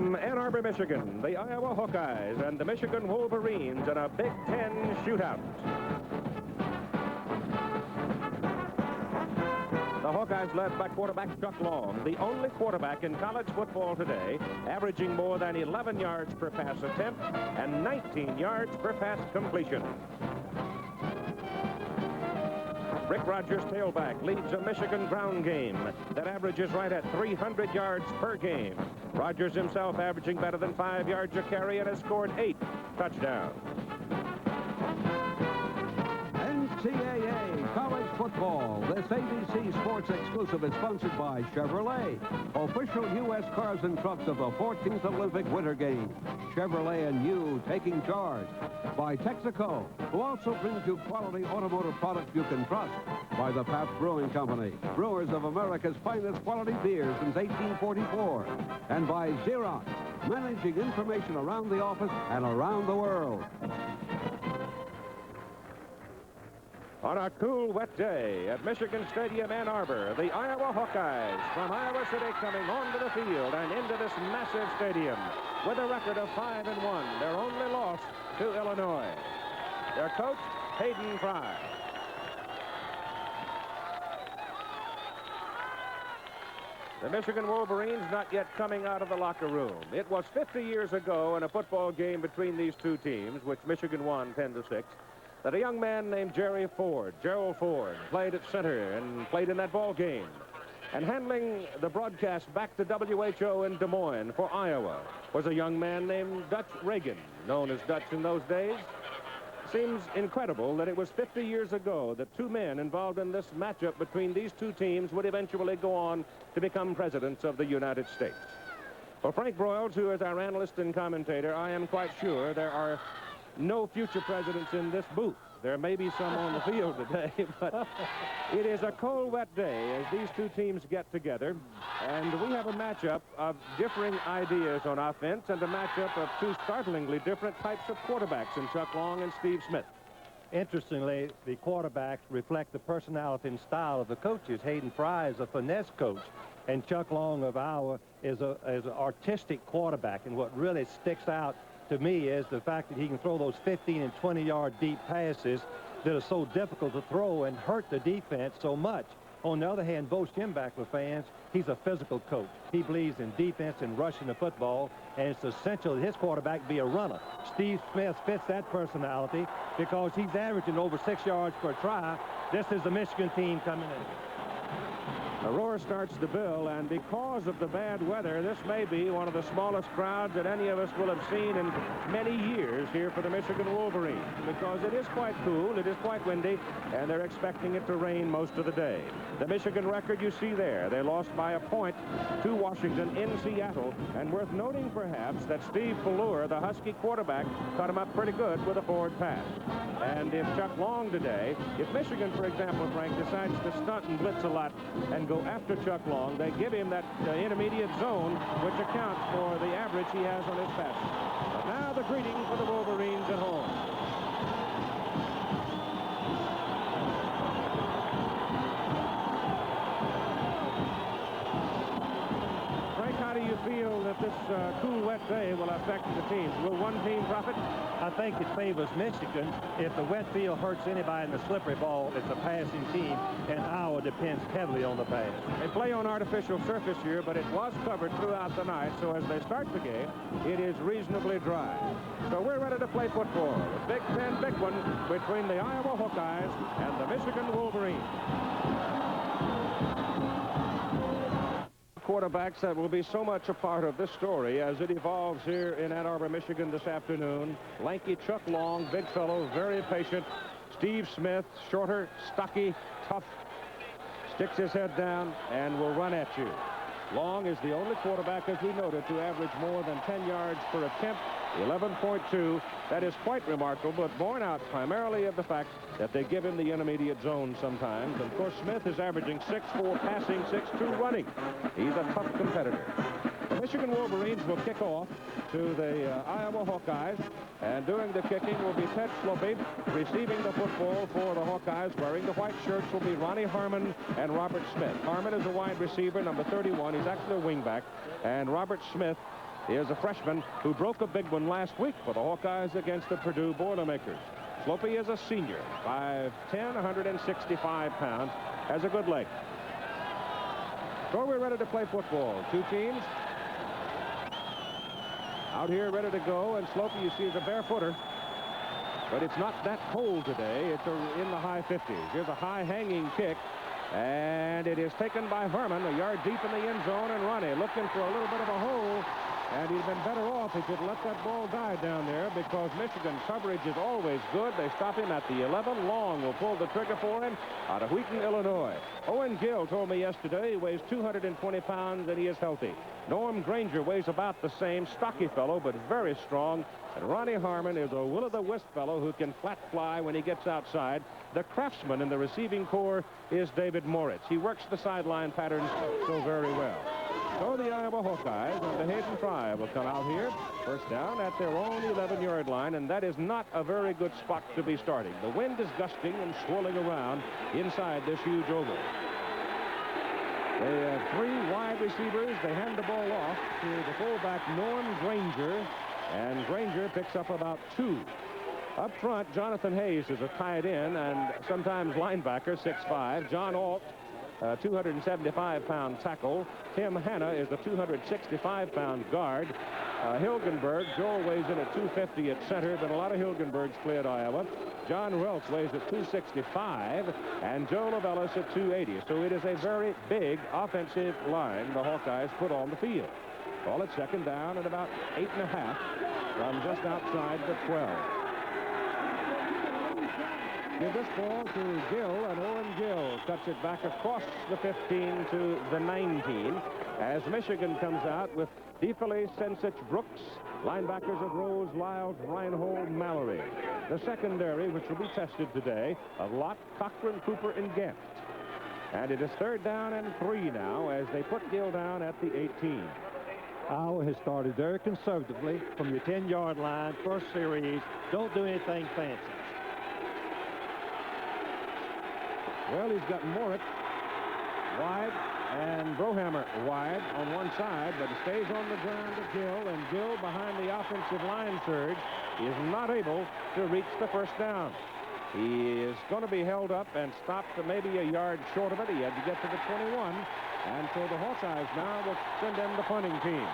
From Ann Arbor, Michigan, the Iowa Hawkeyes and the Michigan Wolverines in a Big Ten shootout. The Hawkeyes led by quarterback Chuck Long, the only quarterback in college football today, averaging more than 11 yards per pass attempt and 19 yards per pass completion. Rick Rogers, tailback, leads a Michigan ground game that averages right at 300 yards per game. Rogers himself averaging better than 5 yards a carry and has scored 8 touchdowns. NCAA college football. This ABC Sports exclusive is sponsored by Chevrolet, official U.S. cars and trucks of the 14th Olympic Winter Games. Chevrolet and you taking charge. By Texaco, who also brings you quality automotive products you can trust. By the Pabst Brewing Company, brewers of America's finest quality beer since 1844. And by Xerox, managing information around the office and around the world. On a cool, wet day at Michigan Stadium, Ann Arbor, the Iowa Hawkeyes from Iowa City coming onto the field and into this massive stadium with a record of 5-1, their only loss to Illinois. Their coach, Hayden Fry. The Michigan Wolverines not yet coming out of the locker room. It was 50 years ago in a football game between these two teams, which Michigan won 10-6, that a young man named Gerald Ford, played at center and played in that ball game. And handling the broadcast back to WHO in Des Moines for Iowa was a young man named Dutch Reagan, known as Dutch in those days. Seems incredible that it was 50 years ago that two men involved in this matchup between these two teams would eventually go on to become presidents of the United States. For Frank Broyles, who is our analyst and commentator, I am quite sure there are no future presidents in this booth. There may be some on the field today, but it is a cold, wet day as these two teams get together. And we have a matchup of differing ideas on offense and a matchup of two startlingly different types of quarterbacks in Chuck Long and Steve Smith. Interestingly, the quarterbacks reflect the personality and style of the coaches. Hayden Fry is a finesse coach, and Chuck Long of Iowa is an artistic quarterback. And what really sticks out to me is the fact that he can throw those 15 and 20-yard deep passes that are so difficult to throw and hurt the defense so much. On the other hand, Bo Schembechler fans, he's a physical coach. He believes in defense and rushing the football, and it's essential that his quarterback be a runner. Steve Smith fits that personality because he's averaging over 6 yards per try. This is the Michigan team coming in. A roar starts the bill, and because of the bad weather, this may be one of the smallest crowds that any of us will have seen in many years here for the Michigan Wolverines, because it is quite cool, it is quite windy, and they're expecting it to rain most of the day. The Michigan record you see there, they lost by a point to Washington in Seattle, and worth noting perhaps that Steve Ballure, the Husky quarterback, caught him up pretty good with a forward pass. And if Chuck Long today, if Michigan, for example, Frank, decides to stunt and blitz a lot and go after Chuck Long, they give him that intermediate zone, which accounts for the average he has on his passes. But now the greeting for the Wolverines at home. Frank, how do you feel that this cool, wet day will affect the teams? Will one team profit? I think it favors Michigan. If the wet field hurts anybody in the slippery ball, it's a passing team, and Iowa depends heavily on the pass. They play on artificial surface here, but it was covered throughout the night, so as they start the game, it is reasonably dry. So we're ready to play football. A Big Ten big one between the Iowa Hawkeyes and the Michigan Wolverines. Quarterbacks that will be so much a part of this story as it evolves here in Ann Arbor, Michigan this afternoon. Lanky Chuck Long, big fellow, very patient. Steve Smith, shorter, stocky, tough, sticks his head down and will run at you. Long is the only quarterback, as we noted, to average more than 10 yards per attempt, 11.2. That is quite remarkable, but borne out primarily of the fact that they give him the intermediate zone sometimes. And of course, Smith is averaging 6'4" passing, 6'2" running. He's a tough competitor. The Michigan Wolverines will kick off to the Iowa Hawkeyes, and doing the kicking will be Ted Schlope. Receiving the football for the Hawkeyes, wearing the white shirts, will be Ronnie Harmon and Robert Smith. Harmon is a wide receiver, number 31. He's actually a wingback. And Robert Smith is a freshman who broke a big one last week for the Hawkeyes against the Purdue Boilermakers. Slopey is a senior, 5'10", 165 pounds, has a good leg. So we're ready to play football. Two teams out here ready to go, and Slopey, you see, is a barefooter. But it's not that cold today. It's in the high 50s. Here's a high hanging kick, and it is taken by Herman, a yard deep in the end zone, and Ronnie looking for a little bit of a hole. And he'd been better off if he'd let that ball die down there, because Michigan coverage is always good. They stop him at the 11. Long will pull the trigger for him out of Wheaton, Illinois. Owen Gill told me yesterday he weighs 220 pounds and he is healthy. Norm Granger weighs about the same, stocky fellow, but very strong. And Ronnie Harmon is a will-o'-the-wisp fellow who can flat fly when he gets outside. The craftsman in the receiving corps is David Moritz. He works the sideline patterns so very well. So the Iowa Hawkeyes and the Hayden Fry will come out here. First down at their own 11-yard line, and that is not a very good spot to be starting. The wind is gusting and swirling around inside this huge oval. They have three wide receivers. They hand the ball off to the fullback, Norm Granger, and Granger picks up about 2. Up front, Jonathan Hayes is a tight end and sometimes linebacker, 6'5". John Alt, 275-pound tackle. Tim Hanna is a 265-pound guard. Hilgenberg, Joel weighs in at 250 at center, but a lot of Hilgenbergs play at Iowa. John Reltz weighs at 265, and Joe Lavellis at 280. So it is a very big offensive line the Hawkeyes put on the field. Ball at second down at about 8.5 from just outside the 12. Give this ball to Gill, and Owen Gill cuts it back across the 15 to the 19 as Michigan comes out with DeFilly, Sensich, Brooks, linebackers of Rose, Lyles, Reinhold, Mallory. The secondary, which will be tested today, of Lott, Cochran, Cooper, and Gant. And it is third down and 3 now as they put Gill down at the 18. Iowa has started very conservatively from your 10-yard line, first series. Don't do anything fancy. Well, he's got Moritz wide and Brohammer wide on one side, but he stays on the ground to Gill, and Gill behind the offensive line surge is not able to reach the first down. He is going to be held up and stopped maybe a yard short of it. He had to get to the 21, and so the Hawkeyes now will send in the punting team.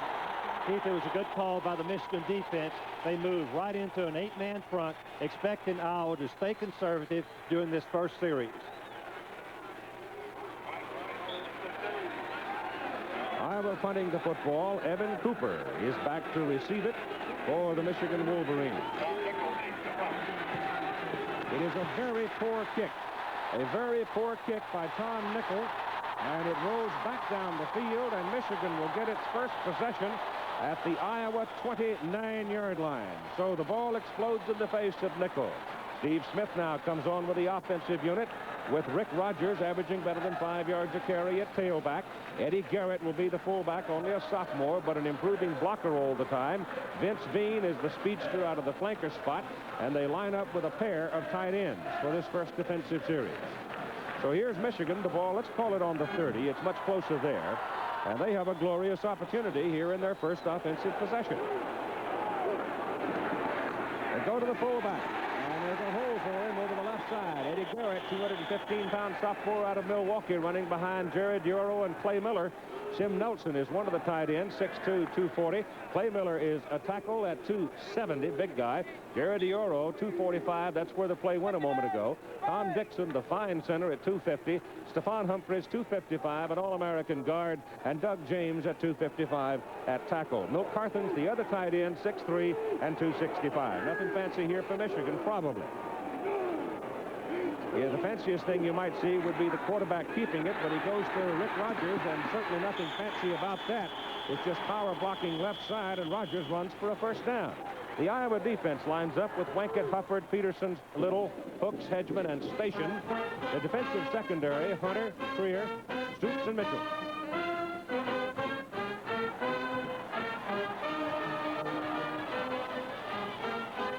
Keith, it was a good call by the Michigan defense. They moved right into an 8-man front, expecting Iowa to stay conservative during this first series. Iowa punting the football. Evan Cooper is back to receive it for the Michigan Wolverines. It is a very poor kick. A very poor kick by Tom Nickel, and it rolls back down the field, and Michigan will get its first possession at the Iowa 29-yard line. So the ball explodes in the face of Nickel. Steve Smith now comes on with the offensive unit, with Rick Rogers averaging better than 5 yards a carry at tailback. Eddie Garrett will be the fullback, only a sophomore, but an improving blocker all the time. Vince Veen is the speedster out of the flanker spot, and they line up with a pair of tight ends for this first defensive series. So here's Michigan. The ball, let's call it on the 30. It's much closer there, and they have a glorious opportunity here in their first offensive possession. They go to the fullback. There's a hole for him over the left side. Eddie Garrett, 215-pound sophomore out of Milwaukee, running behind Jared Dioro and Clay Miller. Sim Nelson is one of the tight ends, 6'2", 240. Clay Miller is a tackle at 270, big guy. Jared Dioro, 245. That's where the play went a moment ago. Tom Dixon, the fine center, at 250. Stephon Humphreys, 255, an All-American guard. And Doug James at 255 at tackle. Milt Carthens, the other tight end, 6'3", and 265. Nothing fancy here for Michigan, probably. Yeah, the fanciest thing you might see would be the quarterback keeping it, but he goes to Rick Rogers, and certainly nothing fancy about that. It's just power blocking left side, and Rogers runs for a first down. The Iowa defense lines up with Wankett, Hufford, Peterson, Little, Hooks, Hedgeman, and Station. The defensive secondary, Hunter, Trier, Stoops, and Mitchell.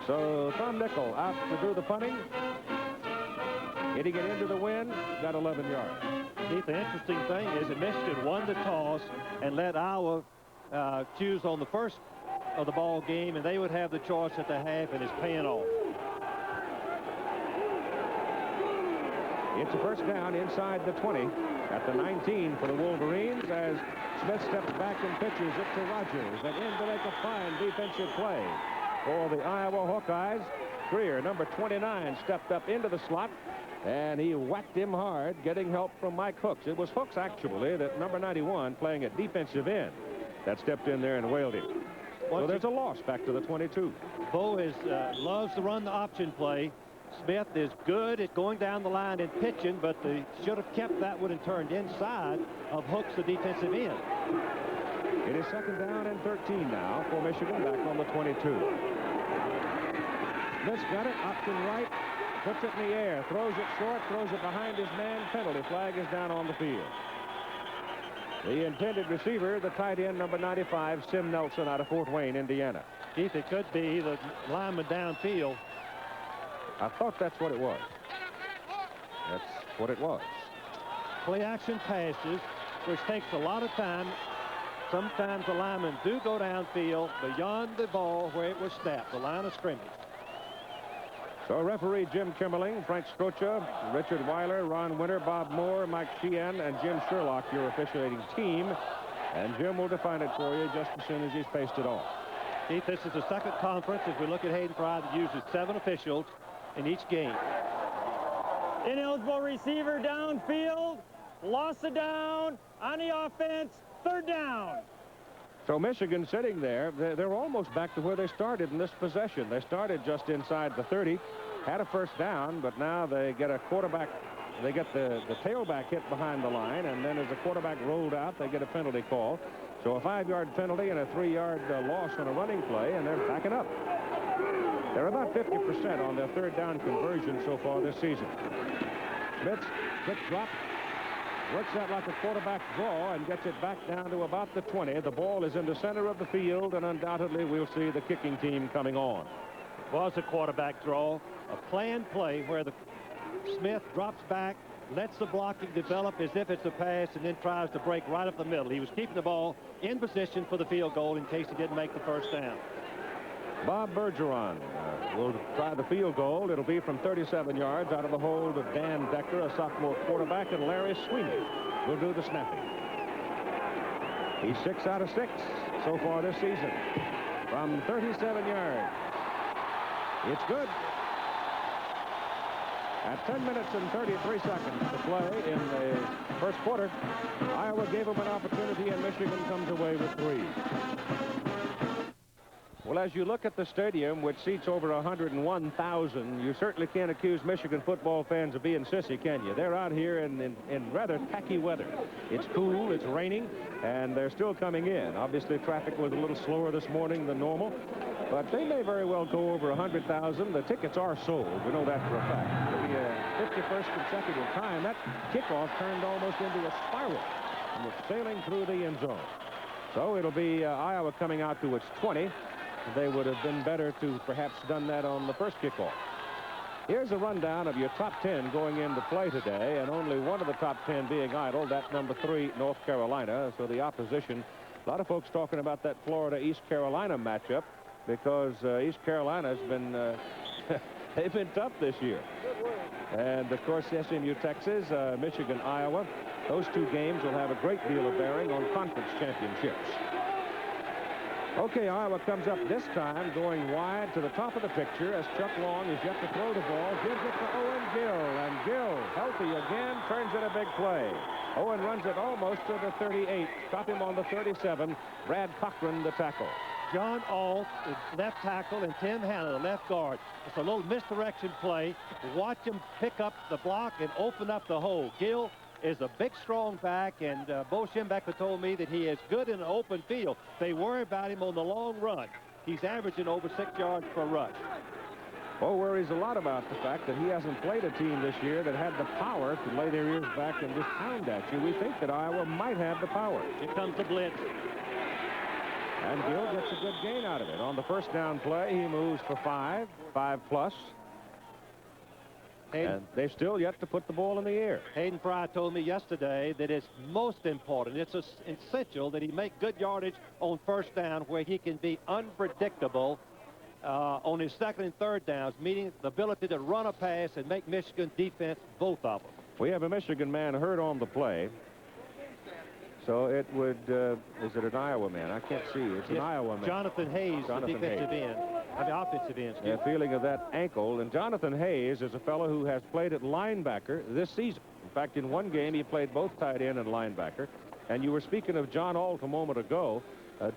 So Tom Nickel out to do the punting. Hitting it into the wind, got 11 yards. Keith, the interesting thing is that Michigan won the toss and let Iowa choose on the first of the ball game, and they would have the choice at the half, and it's paying off. It's a first down inside the 20 at the 19 for the Wolverines as Smith steps back and pitches it to Rogers and in to make a fine defensive play for the Iowa Hawkeyes. Greer, number 29, stepped up into the slot, and he whacked him hard, getting help from Mike Hooks. It was Hooks, actually, that number 91, playing at defensive end, that stepped in there and whaled him. So there's a loss back to the 22. Bo loves to run the option play. Smith is good at going down the line and pitching, but they should have kept that one and turned inside of Hooks, the defensive end. It is second down and 13 now for Michigan, back on the 22. Smith's got it, up and right, puts it in the air, throws it short, throws it behind his man. Penalty flag is down on the field. The intended receiver, the tight end, number 95, Sim Nelson, out of Fort Wayne, Indiana. Keith, it could be the lineman downfield. I thought that's what it was. That's what it was. Play action passes, which takes a lot of time. Sometimes the linemen do go downfield beyond the ball where it was snapped, the line of scrimmage. So referee Jim Kimmerling, Frank Strocha, Richard Weiler, Ron Winter, Bob Moore, Mike Sheehan, and Jim Sherlock, your officiating team. And Jim will define it for you just as soon as he's faced it off. Keith, this is the second conference, as we look at Hayden Fry, that uses 7 officials in each game. Ineligible receiver downfield, loss of down on the offense, third down. So Michigan sitting there, they're almost back to where they started in this possession. They started just inside the 30, had a first down, but now they get a quarterback, they get the tailback hit behind the line, and then as the quarterback rolled out, they get a penalty call. So a 5-yard penalty and a 3-yard loss on a running play, and they're backing up. They're about 50% on their third down conversion so far this season. Smith's quick drop, works out like a quarterback draw and gets it back down to about the 20. The ball is in the center of the field, and undoubtedly we'll see the kicking team coming on. It was a quarterback draw, a planned play where the Smith drops back, lets the blocking develop as if it's a pass, and then tries to break right up the middle. He was keeping the ball in position for the field goal in case he didn't make the first down. Bob Bergeron will try the field goal. It'll be from 37 yards out of the hold of Dan Decker, a sophomore quarterback, and Larry Sweeney will do the snapping. He's 6 out of 6 so far this season from 37 yards. It's good. At 10 minutes and 33 seconds to play in the first quarter, Iowa gave them an opportunity, and Michigan comes away with 3. Well, as you look at the stadium, which seats over 101,000, you certainly can't accuse Michigan football fans of being sissy, can you? They're out here in rather tacky weather. It's cool, it's raining, and they're still coming in. Obviously, traffic was a little slower this morning than normal, but they may very well go over 100,000. The tickets are sold. We know that for a fact. It'll be a 51st consecutive time. That kickoff turned almost into a spiral and was sailing through the end zone. So it'll be Iowa coming out to its 20. They would have been better to perhaps done that on the first kickoff. Here's a rundown of your top 10 going into play today, and only one of the top 10 being idle. That's number 3, North Carolina. So the opposition, a lot of folks talking about that Florida-East Carolina matchup because East Carolina's been, they've been tough this year. And, of course, SMU, Texas, Michigan, Iowa. Those 2 games will have a great deal of bearing on conference championships. Okay, Iowa comes up this time going wide to the top of the picture as Chuck Long is yet to throw the ball, gives it to Owen Gill, and Gill, healthy again, turns it a big play. Owen runs it almost to the 38, stop him on the 37, Brad Cochran the tackle. John Ault, the left tackle, and Tim Hanna, the left guard. It's a little misdirection play. Watch him pick up the block and open up the hole. Gill is a big, strong back, and Bo Schembechler told me that he is good in an open field. They worry about him on the long run. He's averaging over 6 yards per rush. Bo worries a lot about the fact that he hasn't played a team this year that had the power to lay their ears back and just pound at you. We think that Iowa might have the power. Here comes the blitz. And Gill gets a good gain out of it. On the first down play, he moves for 5 plus. And they've still yet to put the ball in the air. Hayden Fry told me yesterday that it's most important, it's essential that he make good yardage on first down where he can be unpredictable on his second and third downs, meaning the ability to run a pass and make Michigan defense both of them. We have a Michigan man hurt on the play. So it would, is it an Iowa man? I can't see. It's an Iowa man. Jonathan Hayes, the defensive end. Offensive end. Yeah, feeling of that ankle. And Jonathan Hayes is a fellow who has played at linebacker this season. In fact, in one game, he played both tight end and linebacker. And you were speaking of John Alt a moment ago.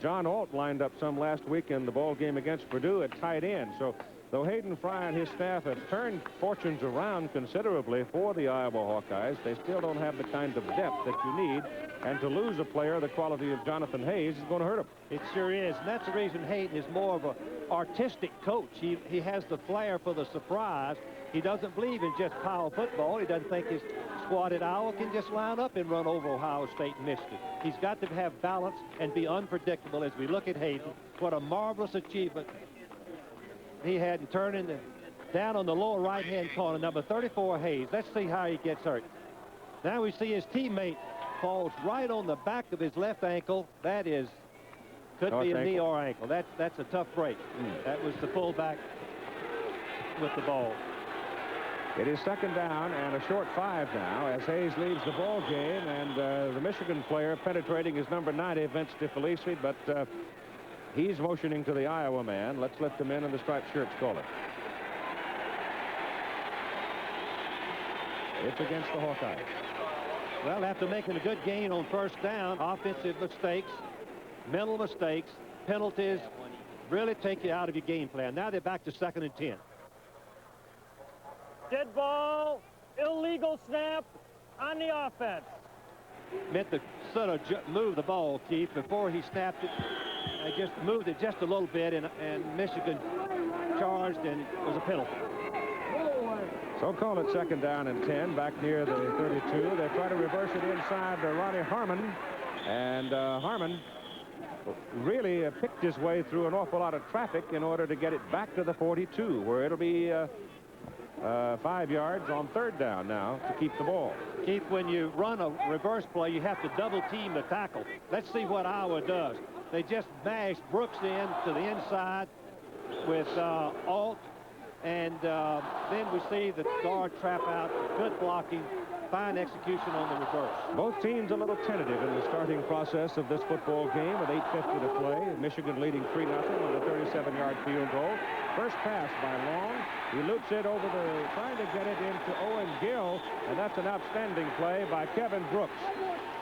John Alt lined up some last week in the ball game against Purdue at tight end. So though Hayden Fry and his staff have turned fortunes around considerably for the Iowa Hawkeyes, they still don't have the kind of depth that you need. And to lose a player the quality of Jonathan Hayes is going to hurt him. It sure is. And that's the reason Hayden is more of an artistic coach. He has the flair for the surprise. He doesn't believe in just power football. He doesn't think his squad at Iowa can just line up and run over Ohio State and Michigan. He's got to have balance and be unpredictable. As we look at Hayden, what a marvelous achievement he had in turning down on the lower right-hand corner, number 34, Hayes. Let's see how he gets hurt. Now we see his teammate falls right on the back of his left ankle. That is, could be a knee or ankle. That's a tough break. That was the fullback with the ball. It is second down and a short 5 now as Hayes leaves the ball game, and the Michigan player penetrating is number 90, Vince DeFelici, but he's motioning to the Iowa man. Let's let the men in the striped shirts call it. It's against the Hawkeyes. Well, after making a good gain on first down, offensive mistakes, mental mistakes, penalties really take you out of your game plan. Now they're back to 2nd and 10. Dead ball, illegal snap on the offense. Meant to sort of move the ball, Keith, before he snapped it. I just moved it just a little bit, and Michigan charged, and it was a penalty. So call it second down and 10, back near the 32. They try to reverse it inside to Ronnie Harmon. And Harmon really picked his way through an awful lot of traffic in order to get it back to the 42, where it'll be 5 yards on third down now to keep the ball. Keith, when you run a reverse play, you have to double team the tackle. Let's see what Iowa does. They just mash Brooks in to the inside with Alt. And then we see the guard trap out. Good blocking. Fine execution on the reverse. Both teams a little tentative in the starting process of this football game with 8:50 to play. Michigan leading 3-0 on a 37-yard field goal. First pass by Long. He loops it over trying to get it into Owen Gill, and that's an outstanding play by Kevin Brooks.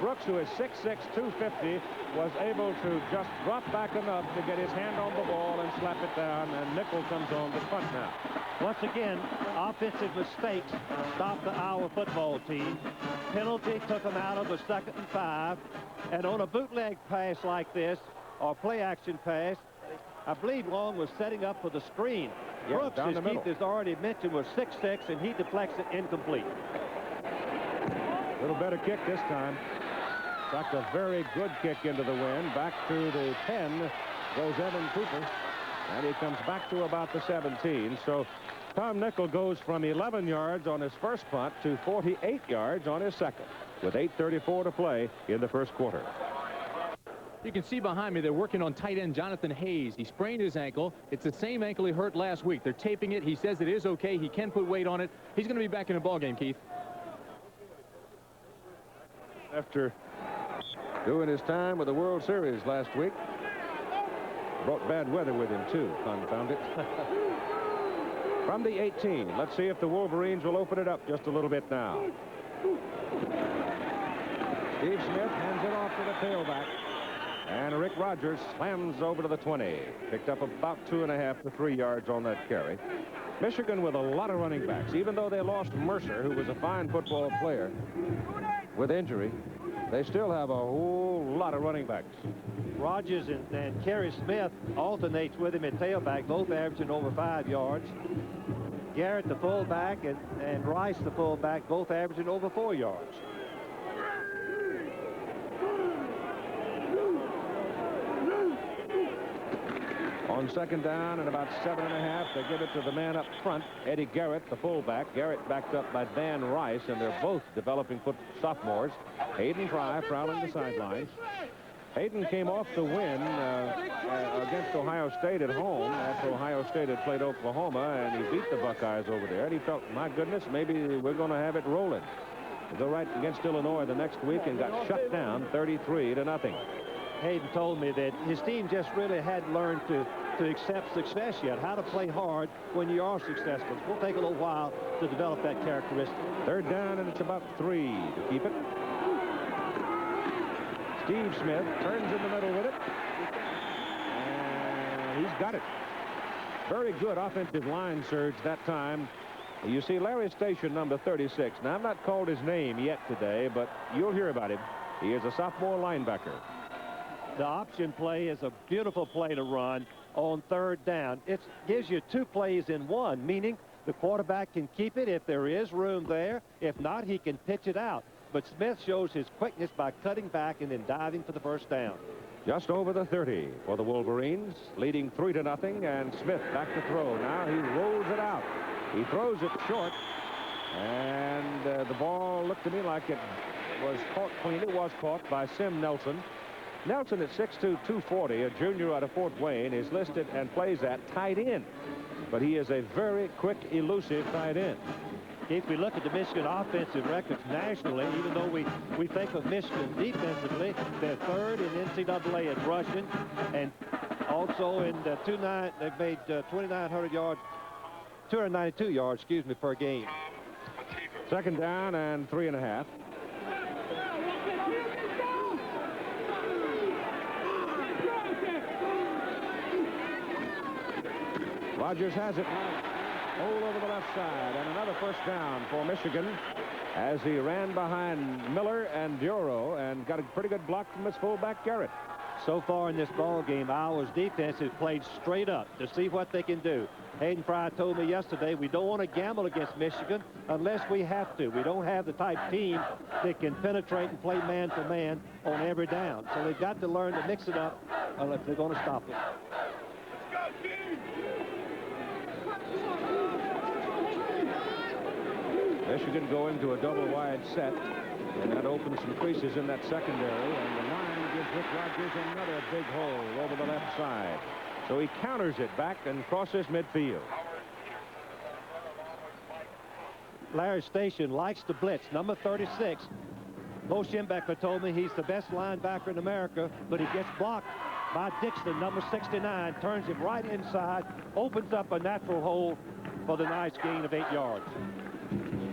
Brooks, who is 6'6", 250, was able to just drop back enough to get his hand on the ball and slap it down, and Nickel comes on to punt now. Once again, offensive mistakes stopped the Iowa football team. Penalty took them out of a 2nd and 5. And on a bootleg pass like this, or play-action pass, I believe Long was setting up for the screen. Yeah, Brooks, as Keith has already mentioned, was 6'6", and he deflects it incomplete. A little better kick this time. Back a very good kick into the wind. Back to the 10 goes Evan Cooper. And he comes back to about the 17. So Tom Nickel goes from 11 yards on his first punt to 48 yards on his second, with 8:34 to play in the first quarter. You can see behind me they're working on tight end Jonathan Hayes. He sprained his ankle. It's the same ankle he hurt last week. They're taping it. He says it is okay. He can put weight on it. He's going to be back in the ball game, Keith. After doing his time with the World Series last week, brought bad weather with him too, confound it. From the 18, let's see if the Wolverines will open it up just a little bit now. Steve Smith hands it off to the tailback, and Rick Rogers slams over to the 20. Picked up about 2.5 to 3 yards on that carry. Michigan with a lot of running backs. Even though they lost Mercer, who was a fine football player, with injury, they still have a whole lot of running backs. Rogers and Kerry Smith alternates with him at tailback, both averaging over 5 yards. Garrett, the fullback, and Rice, the fullback, both averaging over 4 yards. On second down and about 7.5, they give it to the man up front, Eddie Garrett, the fullback. Garrett backed up by Dan Rice, and they're both developing sophomores. Hayden Fry prowling the sidelines. Hayden came off the win against Ohio State at home after Ohio State had played Oklahoma, and he beat the Buckeyes over there. And he felt, my goodness, maybe we're going to have it rolling. They go right against Illinois the next week and got shut down 33-0. Hayden told me that his team just really hadn't learned to accept success yet, how to play hard when you are successful. It will take a little while to develop that characteristic. Third down, and it's about 3 to keep it. Steve Smith turns in the middle with it, and he's got it. Very good offensive line surge that time. You see Larry Station, number 36. Now, I've not called his name yet today, but you'll hear about him. He is a sophomore linebacker. The option play is a beautiful play to run on third down. It gives you 2 plays in one, meaning the quarterback can keep it if there is room there. If not, he can pitch it out. But Smith shows his quickness by cutting back and then diving for the first down. Just over the 30 for the Wolverines, leading 3-0, and Smith back to throw. Now he rolls it out. He throws it short, and the ball looked to me like it was caught clean. It was caught by Sim Nelson. Nelson at 6'2", 240, a junior out of Fort Wayne, is listed and plays at tight end. But he is a very quick, elusive tight end. If we look at the Michigan offensive records nationally, even though we think of Michigan defensively, they're third in NCAA in rushing, and also in they've made 2,900 yards, 292 yards, per game. Second down and 3.5. Rogers has it. Hole over the left side, and another first down for Michigan as he ran behind Miller and Duro and got a pretty good block from his fullback Garrett. So far in this ball game, Iowa's defense has played straight up to see what they can do. Hayden Fry told me yesterday we don't want to gamble against Michigan unless we have to. We don't have the type team that can penetrate and play man for man on every down. So they've got to learn to mix it up if they're going to stop it. Michigan going to a double wide set, and that opens some creases in that secondary, and the line gives Rick Rogers another big hole over the left side. So he counters it back and crosses midfield. Larry Station likes to blitz. Number 36. Bo Schembechler told me he's the best linebacker in America, but he gets blocked by Dixon, number 69, turns him right inside, opens up a natural hole for the nice gain of 8 yards.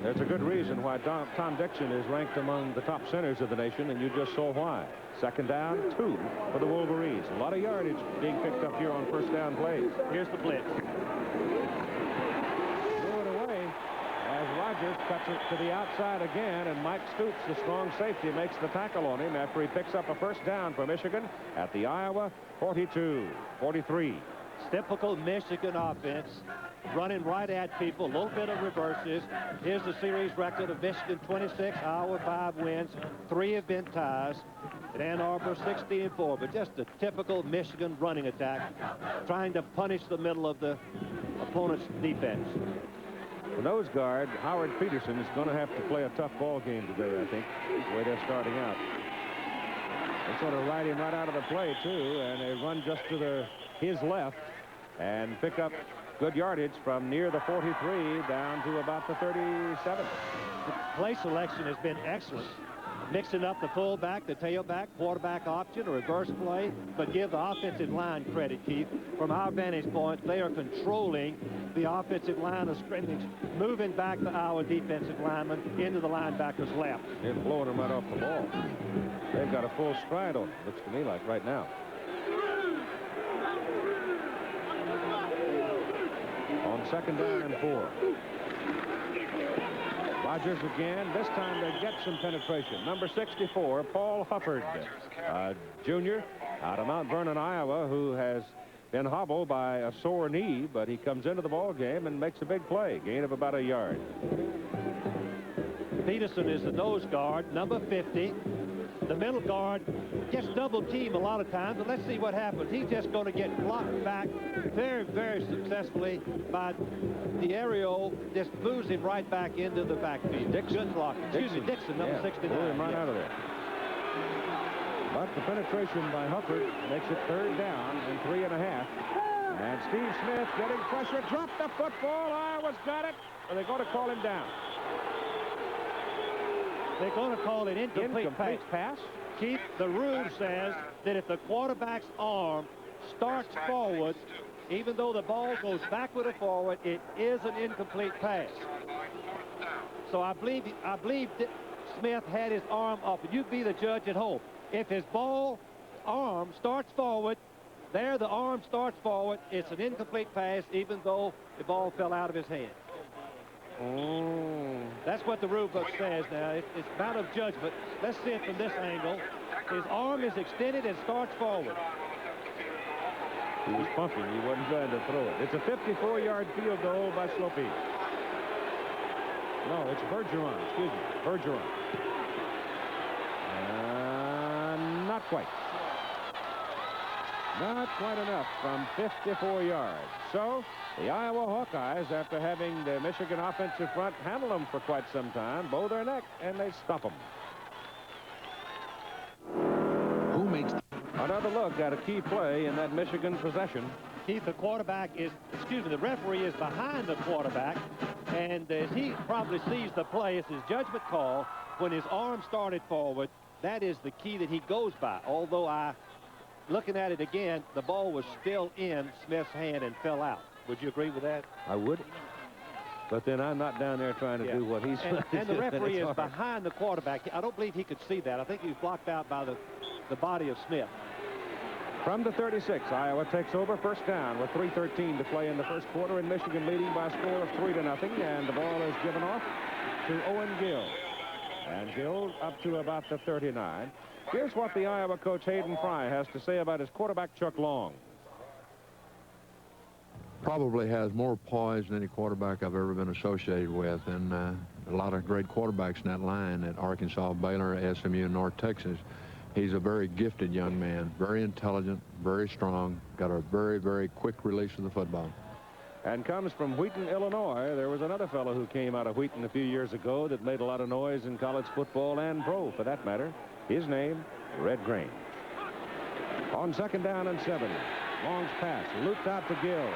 There's a good reason why Tom Dixon is ranked among the top centers of the nation, and you just saw why. Second down, 2 for the Wolverines. A lot of yardage being picked up here on first down plays. Here's the blitz. Threw it away as Rogers cuts it to the outside again, and Mike Stoops, the strong safety, makes the tackle on him after he picks up a first down for Michigan at the Iowa 42-43. Typical Michigan offense, running right at people, a little bit of reverses. Here's the series record of Michigan 26, Iowa 5 wins, 3 have been ties. At Ann Arbor 16-4, but just a typical Michigan running attack, trying to punish the middle of the opponent's defense. The nose guard, Howard Peterson, is going to have to play a tough ball game today, I think, the way they're starting out. They sort of ride him right out of the play, too, and they run just to his left and pick up good yardage from near the 43 down to about the 37. The play selection has been excellent. Mixing up the fullback, the tailback, quarterback option, a reverse play, but give the offensive line credit, Keith. From our vantage point, they are controlling the offensive line of scrimmage, moving back the Iowa defensive lineman into the linebacker's left. They're blowing them right off the ball. They've got a full stride on it, looks to me like right now. On second down and 4. Rogers again. This time they get some penetration. Number 64, Paul Hufford, junior out of Mount Vernon, Iowa, who has been hobbled by a sore knee, but he comes into the ball game and makes a big play. Gain of about a yard. Peterson is the nose guard, number 50. the middle guard gets double teamed a lot of times, but let's see what happens. He's just going to get blocked back very, very successfully by D'Ario. Just moves him right back into the backfield. Dixon. Good block. Dixon, number 69. Blew him right out of there. But the penetration by Hufford makes it 3rd down and 3.5. And Steve Smith getting pressure, dropped the football. Iowa's got it. Are they going to call him down? They're going to call it incomplete pass. Keith, the rule says that if the quarterback's arm starts forward, even though the ball goes backward or forward, it is an incomplete pass. So I believe that Smith had his arm up. You'd be the judge at home. If his arm starts forward, there the arm starts forward, it's an incomplete pass, even though the ball fell out of his hand. That's what the rule book says now. It's a matter of judgment. Let's see it from this angle. His arm is extended and starts forward. He was pumping. He wasn't trying to throw it. It's a 54-yard field goal by Slopey. No, it's Bergeron. Excuse me. Bergeron. Not quite. Not quite enough from 54 yards. So the Iowa Hawkeyes, after having the Michigan offensive front handle them for quite some time, bow their neck and they stop them. Who makes another look at a key play in that Michigan possession? Keith, the referee is behind the quarterback, and as he probably sees the play, it's his judgment call. When his arm started forward, that is the key that he goes by. Although looking at it again, the ball was still in Smith's hand and fell out. Would you agree with that? I would. But then I'm not down there trying to do what he's trying to do. And the referee is behind the quarterback. I don't believe he could see that. I think he was blocked out by the body of Smith. From the 36, Iowa takes over, 1st down with 3:13 to play in the 1st quarter, and Michigan leading by a score of 3-0, and the ball is given off to Owen Gill. And Gill up to about the 39. Here's what the Iowa coach Hayden Fry has to say about his quarterback Chuck Long. Probably has more poise than any quarterback I've ever been associated with, and a lot of great quarterbacks in that line at Arkansas, Baylor, SMU, and North Texas. He's a very gifted young man, very intelligent, very strong, got a very, very quick release of the football. And comes from Wheaton, Illinois. There was another fellow who came out of Wheaton a few years ago that made a lot of noise in college football and pro, for that matter. His name, Red Grange. On 2nd down and 7. Long's pass, looped out to Gill.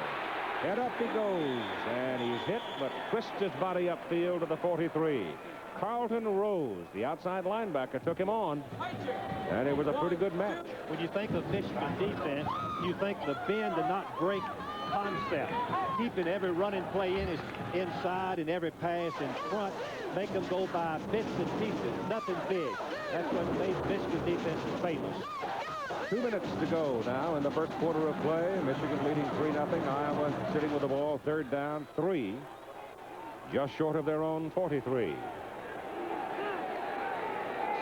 Head up he goes, and he's hit, but twists his body upfield to the 43. Carlton Rose, the outside linebacker, took him on, and it was a pretty good match. When you think of Michigan defense, you think the bend and not break concept, keeping every running play inside and every pass in front, make them go by bits and pieces, nothing big. That's what made Michigan defense famous. 2 minutes to go now in the 1st quarter of play. Michigan leading 3-0. Iowa sitting with the ball, 3rd down, 3, just short of their own 43.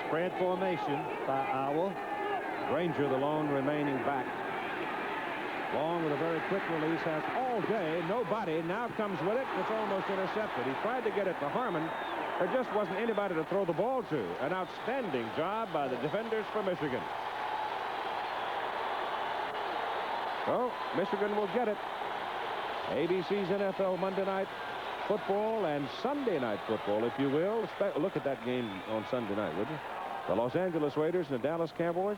Spread formation by Iowa. Granger, the lone remaining back. Long with a very quick release, has all day, nobody, now comes with it. It's almost intercepted. He tried to get it to Harmon. There just wasn't anybody to throw the ball to. An outstanding job by the defenders for Michigan. So, Michigan will get it. ABC's NFL Monday Night Football and Sunday Night Football, if you will. Look at that game on Sunday night, would you? The Los Angeles Raiders and the Dallas Cowboys.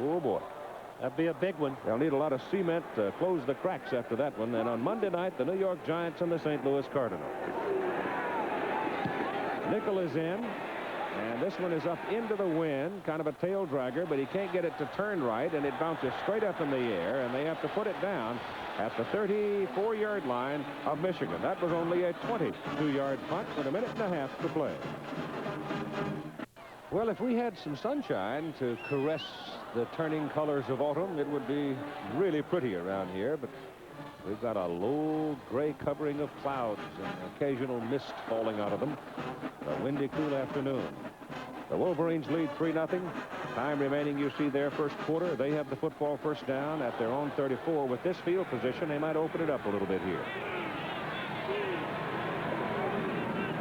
Oh, boy. That'd be a big one. They'll need a lot of cement to close the cracks after that one. And on Monday night, the New York Giants and the St. Louis Cardinals. Nickel is in. And this one is up into the wind, kind of a tail dragger, but he can't get it to turn right, and it bounces straight up in the air, and they have to put it down at the 34-yard line of Michigan. That was only a 22-yard punt with 1.5 minutes to play. Well, if we had some sunshine to caress the turning colors of autumn, it would be really pretty around here, but we've got a low gray covering of clouds and occasional mist falling out of them. A windy, cool afternoon. The Wolverines lead 3-0. Time remaining, you see their 1st quarter. They have the football 1st down at their own 34. With this field position, they might open it up a little bit here.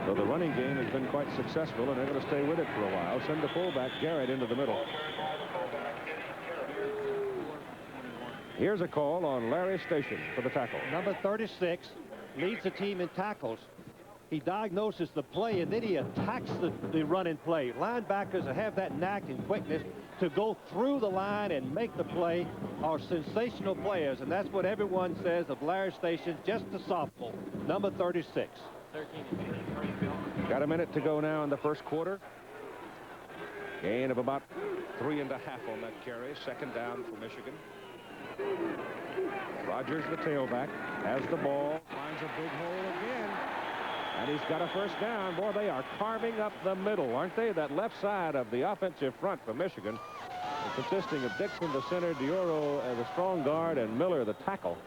So the running game has been quite successful, and they're going to stay with it for a while. Send the fullback, Garrett, into the middle. Here's a call on Larry Station for the tackle. Number 36 leads the team in tackles. He diagnoses the play, and then he attacks the running play. Linebackers that have that knack and quickness to go through the line and make the play are sensational players, and that's what everyone says of Larry Station, just a sophomore, number 36. Got a minute to go now in the first quarter. Gain of about 3.5 on that carry. Second down for Michigan. Rogers, the tailback, has the ball, finds a big hole again, and he's got a first down. Boy, they are carving up the middle, aren't they? That left side of the offensive front for Michigan, consisting of Dixon, the center, Dioro as a strong guard, and Miller, the tackle.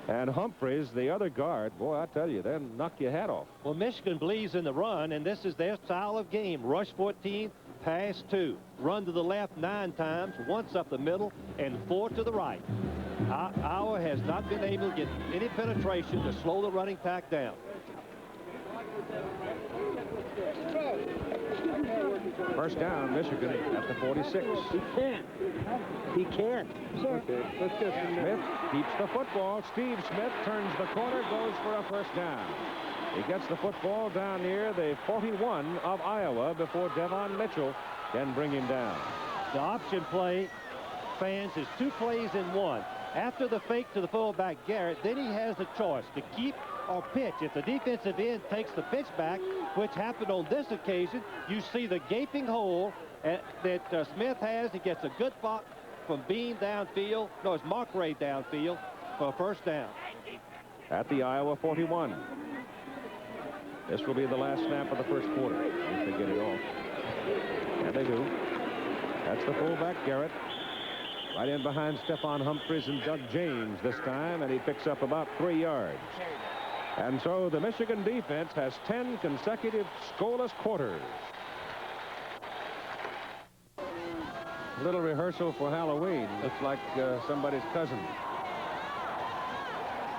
And Humphreys, the other guard. Boy, I tell you, they'll knock your hat off. Well, Michigan believes in the run, and this is their style of game. Rush 14, pass 2. Run to the left 9 times, once up the middle, and 4 to the right. Iowa has not been able to get any penetration to slow the running back down. First down, Michigan at the 46. He can't. He can't. Okay, let's get Smith keeps the football. Steve Smith turns the corner, goes for a first down. He gets the football down near the 41 of Iowa before Devon Mitchell can bring him down. The option play, fans, is 2 plays in 1. After the fake to the fullback Garrett, then he has the choice to keep or pitch. If the defensive end takes the pitch back, which happened on this occasion, you see the gaping hole that Smith has. He gets a good spot from Bean downfield. No, it's Mark Ray downfield for a first down. At the Iowa 41. This will be the last snap of the first quarter, if they get it off. And they do. That's the fullback, Garrett. Right in behind Stephon Humphreys and Doug James this time, and he picks up about 3 yards. And so the Michigan defense has 10 consecutive scoreless quarters. A little rehearsal for Halloween. Looks like somebody's cousin.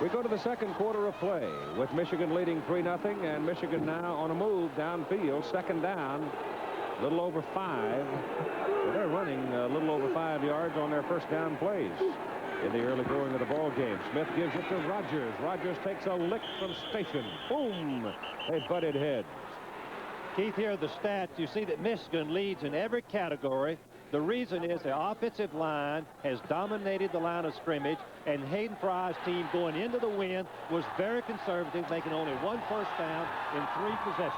We go to the second quarter of play with Michigan leading 3-0, and Michigan now on a move downfield. Second down, a little over 5. So they're running a little over 5 yards on their first down plays in the early going of the ball game. Smith gives it to Rogers. Rogers takes a lick from Station. Boom! They butted heads. Keith, here are the stats. You see that Michigan leads in every category. The reason is the offensive line has dominated the line of scrimmage, and Hayden Fry's team going into the win was very conservative, making only 1 first down in 3 possessions.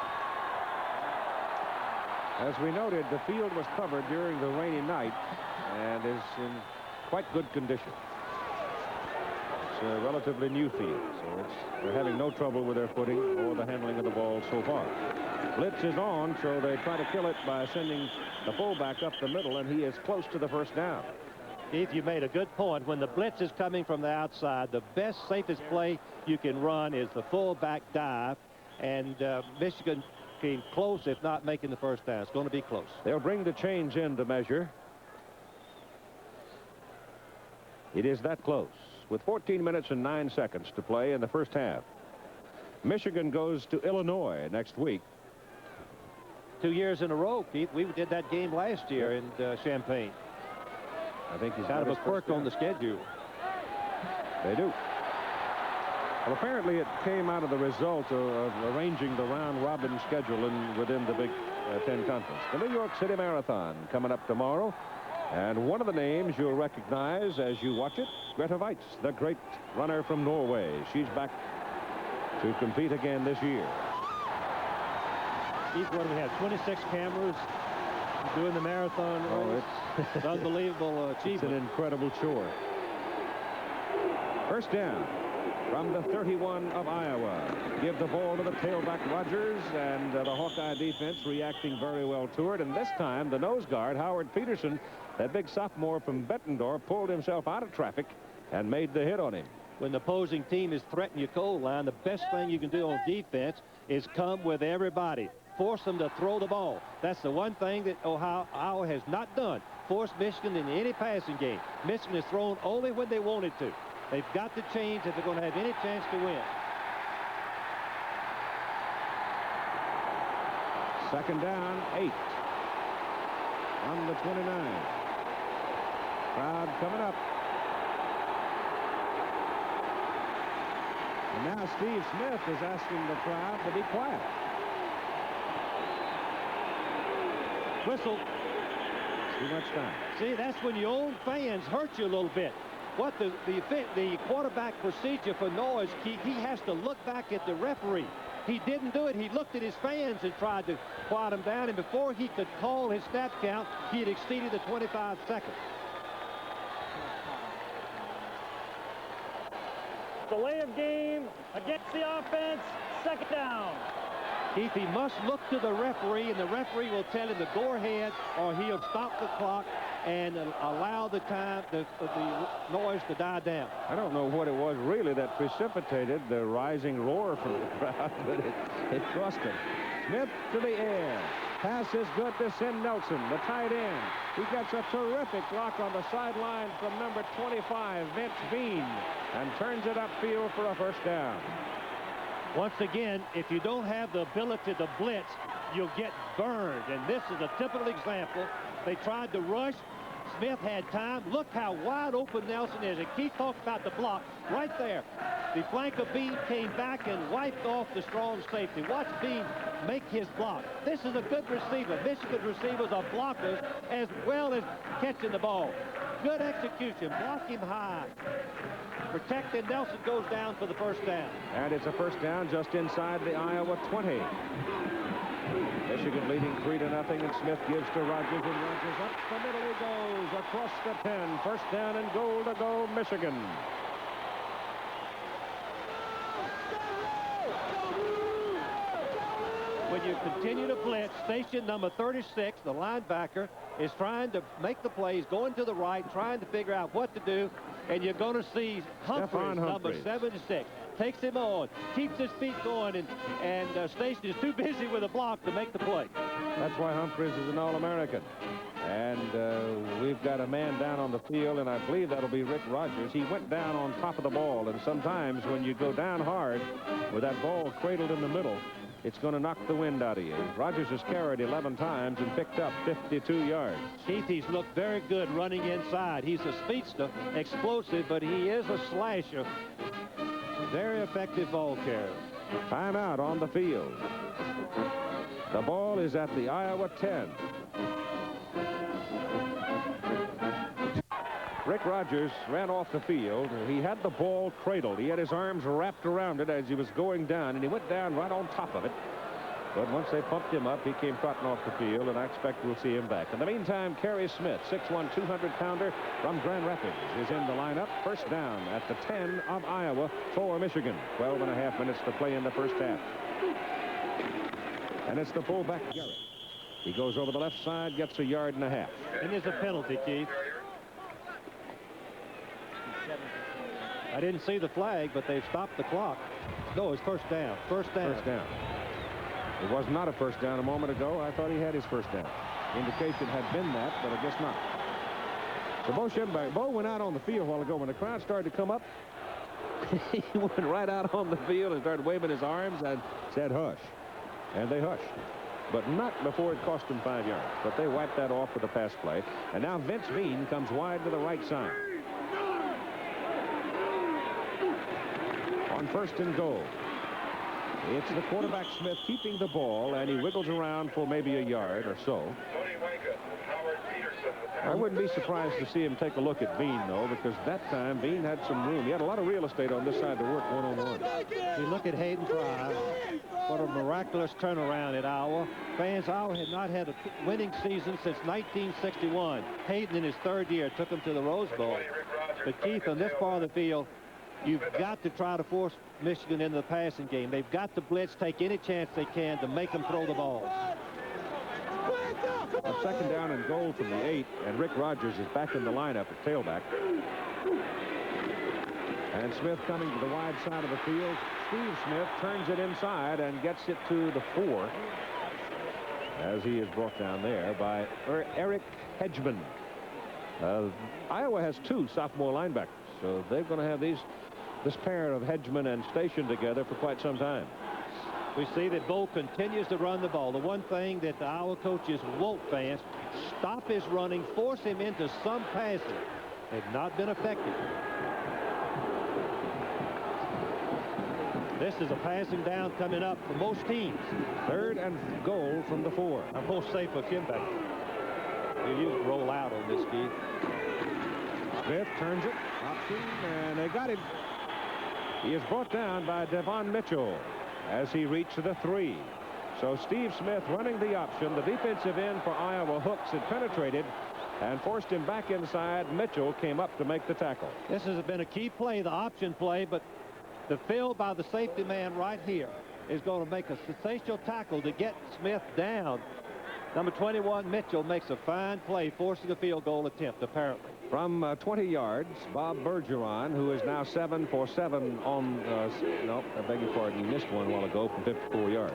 As we noted, the field was covered during the rainy night and is in quite good condition. It's a relatively new field, so they're having no trouble with their footing or the handling of the ball so far. Blitz is on, so they try to kill it by sending the fullback up the middle, and he is close to the first down. Keith, you made a good point. When the blitz is coming from the outside, the best, safest play you can run is the fullback dive, and Michigan came close, if not making the first down. It's going to be close. They'll bring the chains in to measure. It is that close, with 14 minutes and 9 seconds to play in the first half. Michigan goes to Illinois next week. 2 years in a row, Keith. We did that game last year in Champaign. I think he's kind of a quirk on the schedule. They do. Well, apparently it came out of the result of arranging the round-robin schedule within the Big Ten Conference. The New York City Marathon coming up tomorrow. And one of the names you'll recognize as you watch it, Grete Waitz, the great runner from Norway. She's back to compete again this year. Keith, what do we have? 26 cameras doing the marathon. Oh, it's an unbelievable achievement. It's an incredible chore. First down from the 31 of Iowa. Give the ball to the tailback Rogers, and the Hawkeye defense reacting very well to it. And this time, the nose guard, Howard Peterson, that big sophomore from Bettendorf, pulled himself out of traffic and made the hit on him. When the opposing team is threatening your goal line, the best thing you can do on defense is come with everybody. Force them to throw the ball. That's the one thing that Iowa has not done. Force Michigan in any passing game. Michigan has thrown only when they wanted to. They've got to change if they're going to have any chance to win. Second down, 8. On the 29. Crowd coming up. And now Steve Smith is asking the crowd to be quiet. Whistle. Too much time. See, that's when your own fans hurt you a little bit. What the quarterback procedure for noise, Keith, he has to look back at the referee. He didn't do it. He looked at his fans and tried to quiet them down, and before he could call his snap count, he had exceeded the 25 seconds. Delay of game against the offense. Second down. Keith, he must look to the referee, and the referee will tell him to go ahead, or he'll stop the clock and allow the time, the noise to die down. I don't know what it was really that precipitated the rising roar from the crowd, but it cost him. Smith to the air. Pass is good to Sin Nelson, the tight end. He gets a terrific block on the sideline from number 25, Vince Bean, and turns it upfield for a first down. Once again, if you don't have the ability to blitz, you'll get burned. And this is a typical example. They tried to rush. Smith had time. Look how wide open Nelson is. And Keith talked about the block right there. The flank of Bean came back and wiped off the strong safety. Watch Bean make his block. This is a good receiver. Michigan receivers are blockers as well as catching the ball. Good execution. Block him high. Protected. Nelson goes down for the first down. And it's a first down just inside the Iowa 20. Michigan leading 3-0, and Smith gives to Rogers, and Rogers up the middle he goes across the 10. First down and goal to go, Michigan. When you continue to blitz, station number 36, the linebacker, is trying to make the plays, going to the right, trying to figure out what to do, and you're going to see Humphreys, number 76, takes him on, keeps his feet going, and Station is too busy with a block to make the play. That's why Humphreys is an All-American. And we've got a man down on the field, and I believe that'll be Rick Rogers. He went down on top of the ball, and sometimes when you go down hard with that ball cradled in the middle, it's going to knock the wind out of you. Rogers has carried 11 times and picked up 52 yards. Keith, he's looked very good running inside. He's a speedster, explosive, but he is a slasher. Very effective ball carrier. Timeout on the field. The ball is at the Iowa 10. Rick Rogers ran off the field. He had the ball cradled. He had his arms wrapped around it as he was going down, and he went down right on top of it. But once they pumped him up, he came trotting off the field, and I expect we'll see him back. In the meantime, Kerry Smith, 6'1", 200-pounder from Grand Rapids, is in the lineup. First down at the 10 of Iowa for Michigan. 12.5 minutes to play in the first half. And it's the fullback, Garrett. He goes over the left side, gets a yard and a half. And there's a penalty, Keith. I didn't see the flag, but they've stopped the clock. No, it's first down. First down. First down. It was not a first down a moment ago. I thought he had his first down. Indication had been that, but I guess not. So Bo Schembechler, Bo went out on the field a while ago. When the crowd started to come up, he went right out on the field and started waving his arms and said, hush. And they hushed. But not before it cost them 5 yards. But they wiped that off with a pass play. And now Vince Bean comes wide to the right side. On first and goal. It's the quarterback Smith keeping the ball, and he wiggles around for maybe a yard or so. I wouldn't be surprised to see him take a look at Bean, though, because that time Bean had some room. He had a lot of real estate on this side to work one-on-one. You look at Hayden Fry. What a miraculous turnaround at Iowa. Fans, Iowa had not had a winning season since 1961. Hayden, in his third year, took him to the Rose Bowl. But, Keith, on this part of the field, you've got to try to force Michigan into the passing game. They've got to blitz, take any chance they can to make them throw the balls. A second down and goal from the 8, and Rick Rogers is back in the lineup at tailback. And Smith coming to the wide side of the field. Steve Smith turns it inside and gets it to the 4, as he is brought down there by Eric Hedgeman. Iowa has 2 sophomore linebackers, so they're going to have this pair of Hedgeman and Station together for quite some time. We see that Bo continues to run the ball. The one thing that the Iowa coaches won't, fans, stop his running, force him into some passing. They've not been effective. This is a passing down coming up for most teams. 3rd and goal from the 4. I'm most safe with him back. You roll out on this, Keith. Smith turns it, option, and they got him. He is brought down by Devon Mitchell as he reached the 3. So Steve Smith running the option. The defensive end for Iowa, Hooks, had penetrated and forced him back inside. Mitchell came up to make the tackle. This has been a key play, the option play, but the fill by the safety man right here is going to make a sensational tackle to get Smith down. Number 21, Mitchell, makes a fine play, forcing a field goal attempt, apparently. From 20 yards, Bob Bergeron, who is now 7 for 7 on, no, I beg your pardon, he missed one a while ago from 54 yards.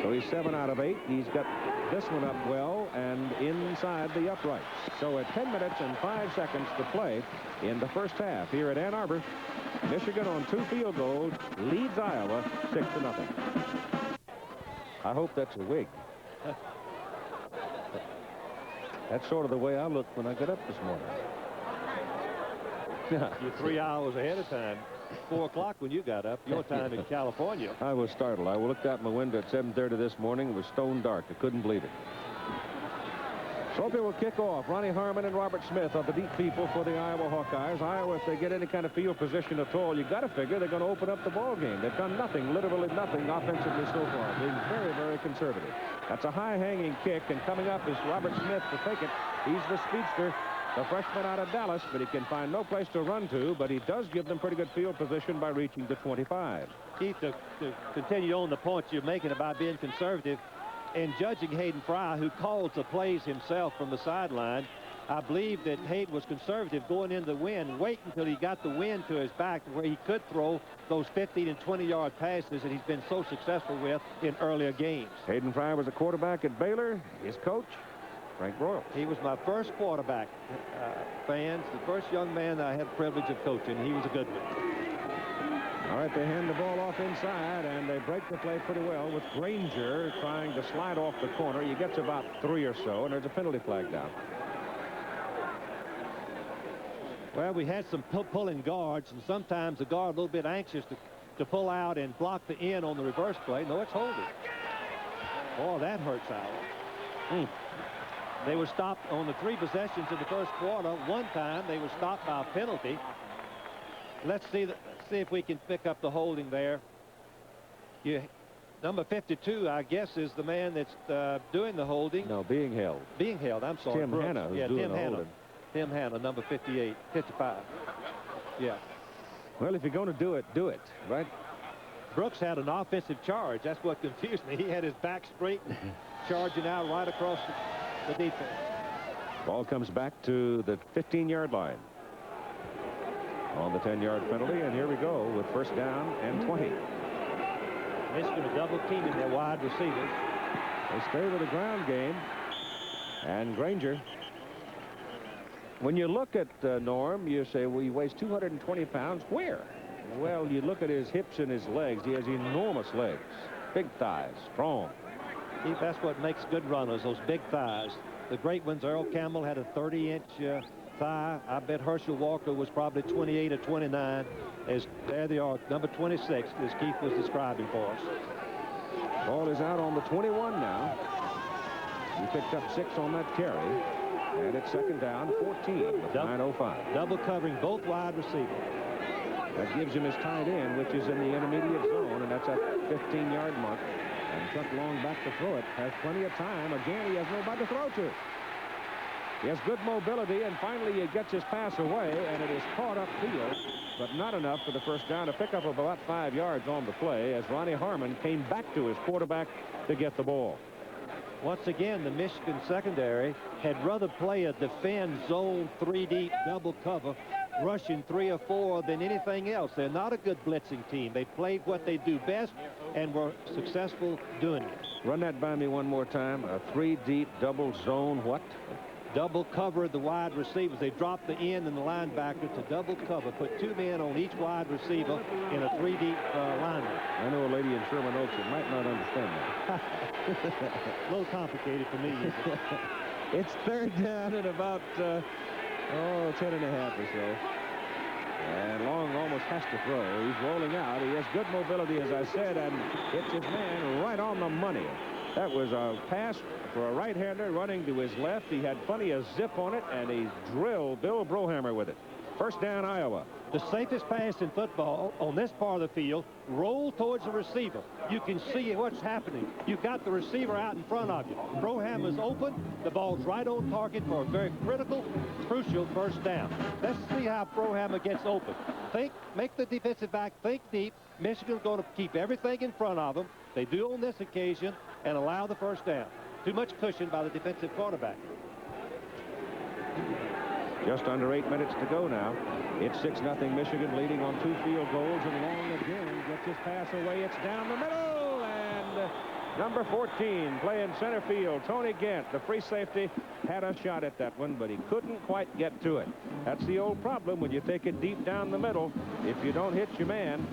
So he's 7 out of 8. He's got this one up well and inside the uprights. So at 10 minutes and 5 seconds to play in the first half here at Ann Arbor, Michigan on 2 field goals leads Iowa 6-0. I hope that's a wig. That's sort of the way I looked when I got up this morning. You're 3 hours ahead of time. 4 o'clock when you got up, your time in California. I was startled. I looked out my window at 7:30 this morning. It was stone dark. I couldn't believe it. Sophie will kick off. Ronnie Harmon and Robert Smith are the deep people for the Iowa Hawkeyes. Iowa, if they get any kind of field position at all, you got to figure they're going to open up the ball game. They've done nothing, literally nothing offensively so far, being very, very conservative. That's a high-hanging kick, and coming up is Robert Smith to take it. He's the speedster, the freshman out of Dallas, but he can find no place to run to, but he does give them pretty good field position by reaching the 25. Keith, to continue on the points you're making about being conservative, and judging Hayden Fry, who calls the plays himself from the sideline, I believe that Hayden was conservative going into the wind, waiting until he got the wind to his back where he could throw those 15 and 20-yard passes that he's been so successful with in earlier games. Hayden Fry was a quarterback at Baylor. His coach, Frank Broyles. He was my first quarterback, fans, the first young man I had the privilege of coaching. He was a good one. All right, they hand the ball off inside, and they break the play pretty well with Granger trying to slide off the corner. He gets about 3 or so, and there's a penalty flag down. Well, we had some pulling guards, and sometimes the guard a little bit anxious to pull out and block the end on the reverse play. No, it's holding. Oh, that hurts Iowa. They were stopped on the 3 possessions in the first quarter. One time they were stopped by a penalty. Let's see if we can pick up the holding there. Number 52, I guess, is the man that's doing the holding. No, being held. Being held, I'm sorry. Tim Hanna, who's doing the holding. Tim Hanna, number 55. Yeah. Well, if you're going to do it, right? Brooks had an offensive charge. That's what confused me. He had his back straight, charging out right across the defense. Ball comes back to the 15-yard line on the 10-yard penalty, and here we go with first down and 20. Michigan a double teaming their wide receivers. They stay with the ground game, and Granger. When you look at Norm, you say, well, he weighs 220 pounds. Where? Well, you look at his hips and his legs. He has enormous legs, big thighs, strong. That's what makes good runners, those big thighs. The great ones, Earl Campbell had a 30-inch thigh. I bet Herschel Walker was probably 28 or 29. There they are, number 26, as Keith was describing for us. Ball is out on the 21 now. He picked up 6 on that carry. And it's second down, 14 with 9:05. Double covering both wide receivers. That gives him his tight end, which is in the intermediate zone, and that's at 15-yard mark. And Chuck Long back to throw it. Has plenty of time. Again, he has nobody to throw to. He has good mobility, and finally he gets his pass away, and it is caught upfield, but not enough for the first down. A pickup of about 5 yards on the play as Ronnie Harmon came back to his quarterback to get the ball. Once again, the Michigan secondary had rather play a defend zone 3 deep double cover, rushing 3 or 4 than anything else. They're not a good blitzing team. They played what they do best and were successful doing it. Run that by me one more time. A 3 deep double zone what? double cover the wide receivers. They dropped the end and the linebacker to double cover, put 2 men on each wide receiver in a 3-deep lineman. I know a lady in Sherman Oaks that might not understand that. A little complicated for me. It's third down at about 10 and a half or so. And Long almost has to throw. He's rolling out. He has good mobility, as I said, and hits his man right on the money. That was a pass for a right-hander running to his left. He had plenty of zip on it, and he drilled Bill Brohammer with it. First down, Iowa. The safest pass in football on this part of the field, roll towards the receiver. You can see what's happening. You've got the receiver out in front of you. Brohammer's open. The ball's right on target for a very critical, crucial first down. Let's see how Brohammer gets open. Make the defensive back think deep. Michigan's going to keep everything in front of them. They do on this occasion and allow the first down. Too much cushion by the defensive quarterback. Just under 8 minutes to go now. It's 6-0 Michigan, leading on 2 field goals, and Long again gets his pass away. It's down the middle, and number 14 playing center field, Tony Gant, the free safety, had a shot at that one, but he couldn't quite get to it. That's the old problem when you take it deep down the middle. If you don't hit your man,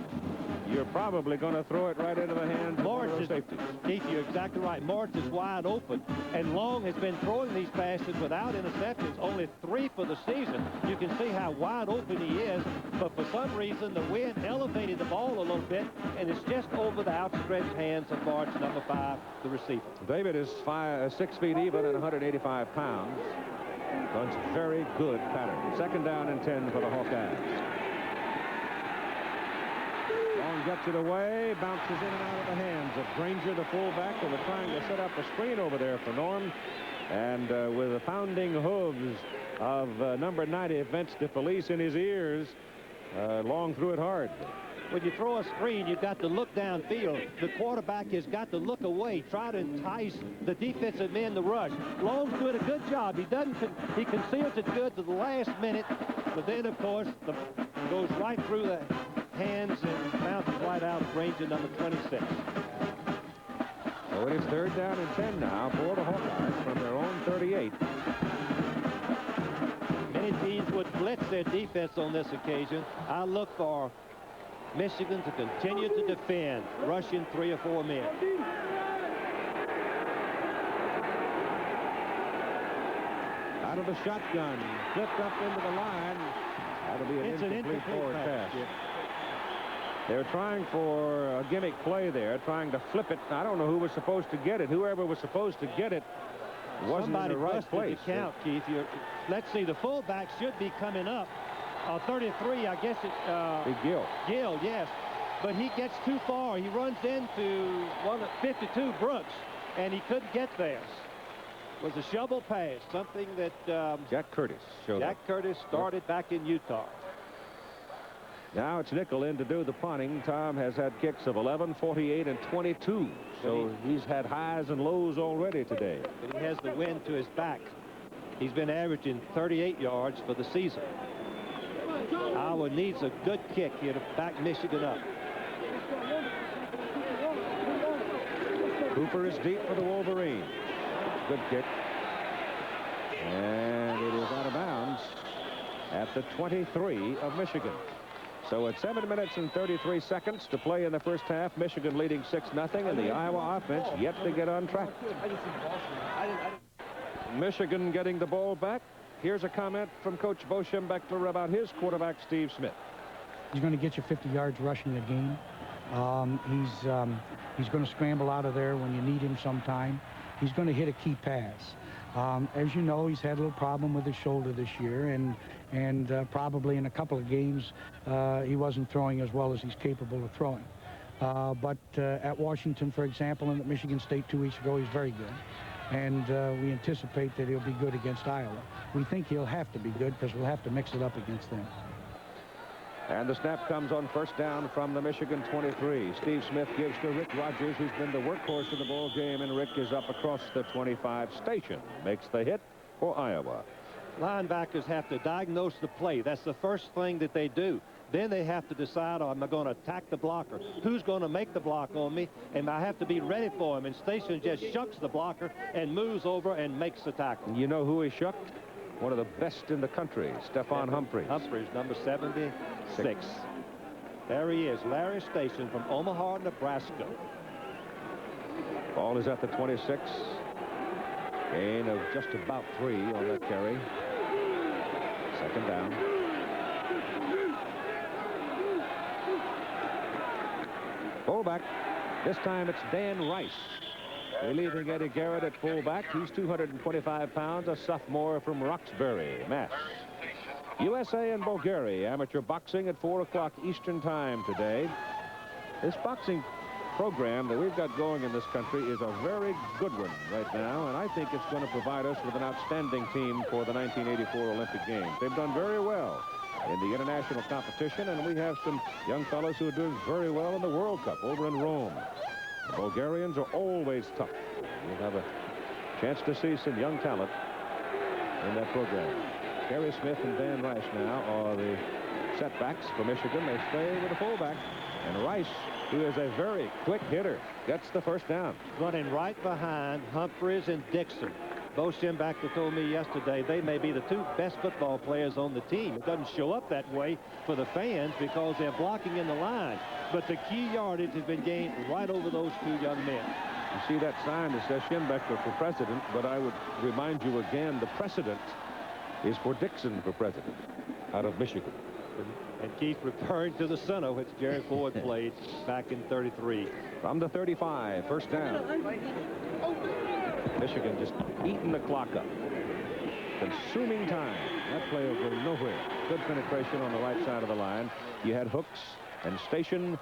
you're probably going to throw it right into the hands of the safety. Keith, you're exactly right. Moritz is wide open, and Long has been throwing these passes without interceptions, only 3 for the season. You can see how wide open he is, but for some reason the wind elevated the ball a little bit, and it's just over the outstretched hands of Moritz, number 5, the receiver. David is 6 feet even and 185 pounds. Runs very good pattern. Second down and 10 for the Hawkeyes. Long gets it away, bounces in and out of the hands of Granger, the fullback. They were trying to set up a screen over there for Norm. And with the pounding hooves of number 90, Vince DeFelice, in his ears, Long threw it hard. When you throw a screen, you've got to look downfield. The quarterback has got to look away, try to entice the defensive men to rush. Long's doing a good job. He conceals it good to the last minute, but then, of course, goes right through the hands and bounces right out of Granger, number 26. So it is third down and 10 now for the Hawkeyes from their own 38. Many teams would blitz their defense on this occasion. I look for Michigan to continue to defend, rushing 3 or 4 men. Out of the shotgun, flipped up into the line. That'll be an incomplete forward pass. Yeah. They're trying for a gimmick play there, trying to flip it. I don't know who was supposed to get it. Whoever was supposed to get it wasn't in the right place. The count, Keith. Let's see, the fullback should be coming up. 33, I guess it's... Big Gill. Gill, yes. But he gets too far. He runs into 52 Brooks, and he couldn't get there. It was a shovel pass, something that... Jack Curtis showed Jack up. Curtis started back in Utah. Now it's Nickel in to do the punting. Tom has had kicks of 11, 48, and 22. So he's had highs and lows already today. But he has the wind to his back. He's been averaging 38 yards for the season. Iowa needs a good kick here to back Michigan up. Cooper is deep for the Wolverines. Good kick. And it is out of bounds at the 23 of Michigan. So at 7 minutes and 33 seconds to play in the first half, Michigan leading 6-0, and the Iowa offense yet to get on track. Michigan getting the ball back. Here's a comment from Coach Bo Schembechler about his quarterback, Steve Smith. He's going to get you 50 yards rushing a game. He's going to scramble out of there when you need him sometime. He's going to hit a key pass. As you know, he's had a little problem with his shoulder this year, and probably in a couple of games he wasn't throwing as well as he's capable of throwing. But at Washington, for example, and at Michigan State 2 weeks ago, he's very good. And we anticipate that he'll be good against Iowa. We think he'll have to be good because we'll have to mix it up against them. And the snap comes on first down from the Michigan 23. Steve Smith gives to Rick Rogers, who's been the workhorse of the ball game, and Rick is up across the 25 station. Makes the hit for Iowa. linebackers have to diagnose the play. That's the first thing that they do. Then they have to decide, am I going to attack the blocker? Who's going to make the block on me? And I have to be ready for him. And Station just shucks the blocker and moves over and makes the tackle. You know who he shucked? One of the best in the country, Stephon Humphreys. Humphreys, number 76. There he is, Larry Station from Omaha, Nebraska. Ball is at the 26. Gain of just about 3 on that carry. Second down. Fullback. This time it's Dan Rice. Relieving Eddie Garrett at fullback. He's 225 pounds, a sophomore from Roxbury, Mass. USA and Bulgaria amateur boxing at 4 o'clock Eastern time today. This boxing program that we've got going in this country is a very good one right now, and I think it's going to provide us with an outstanding team for the 1984 Olympic Games. They've done very well in the international competition, and we have some young fellows who are doing very well in the World Cup over in Rome. The Bulgarians are always tough. We'll have a chance to see some young talent in that program. Kerry Smith and Dan Rice now are the setbacks for Michigan. They stay with the fullback. And Rice, who is a very quick hitter, gets the first down. Running right behind Humphreys and Dixon. Bo Schembachler told me yesterday they may be the 2 best football players on the team. It doesn't show up that way for the fans because they're blocking in the line. But the key yardage has been gained right over those 2 young men. You see that sign that says Schembachler for president, but I would remind you again, the precedent is for Dixon for president out of Michigan. And Keith referring to the center, which Jerry Ford played back in 33. From the 35, first down. Michigan just eating the clock up. Consuming time. That play will go nowhere. Good penetration on the right side of the line. You had Hooks and Station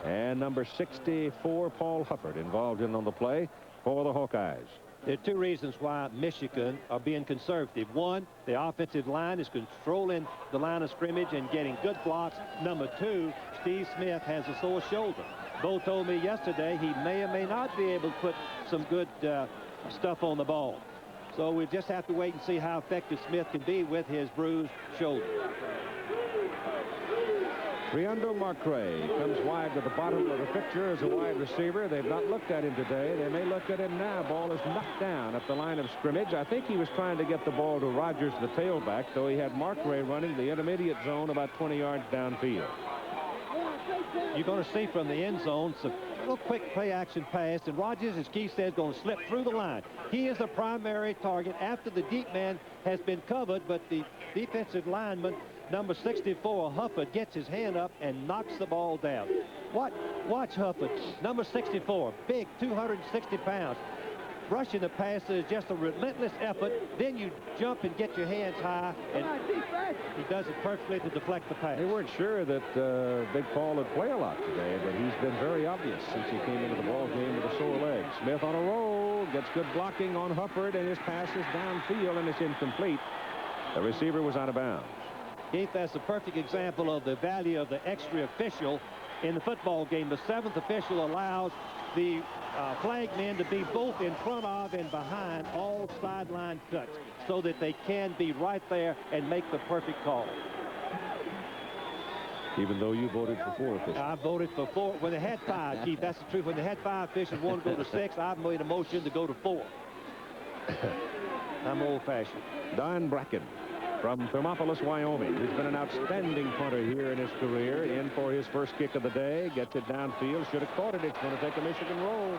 and number 64, Paul Hufford, involved in on the play for the Hawkeyes. There are 2 reasons why Michigan are being conservative. One, the offensive line is controlling the line of scrimmage and getting good blocks. Number 2, Steve Smith has a sore shoulder. Bo told me yesterday he may or may not be able to put some good stuff on the ball. So we just have to wait and see how effective Smith can be with his bruised shoulder. Riando Marcray comes wide to the bottom of the picture as a wide receiver. They've not looked at him today. They may look at him now. Ball is knocked down at the line of scrimmage. I think he was trying to get the ball to Rogers, the tailback, though he had Marcray running the intermediate zone about 20 yards downfield. You're going to see from the end zone some little quick play action pass, and Rogers, as Keith said, is going to slip through the line. He is the primary target after the deep man has been covered, but the defensive lineman, number 64, Hufford, gets his hand up and knocks the ball down. Watch Hufford, number 64, big, 260 pounds. Rushing the passer is just a relentless effort. Then you jump and get your hands high, and he does it perfectly to deflect the pass. They weren't sure that Big Paul would play a lot today, but he's been very obvious since he came into the ball game with a sore leg. Smith on a roll, gets good blocking on Hufford, and his pass is downfield, and it's incomplete. The receiver was out of bounds. Keith, that's a perfect example of the value of the extra official in the football game. The 7th official allows the flag men to be both in front of and behind all sideline cuts so that they can be right there and make the perfect call. Even though you voted for 4 officials. I voted for 4. When they had 5, Keith, that's the truth. When they had 5 officials, wanted to go to 6, I made a motion to go to 4. I'm old-fashioned. Don Bracken from Thermopolis, Wyoming. He's been an outstanding punter here in his career. In for his first kick of the day. Gets it downfield. Should have caught it. It's going to take a Michigan roll.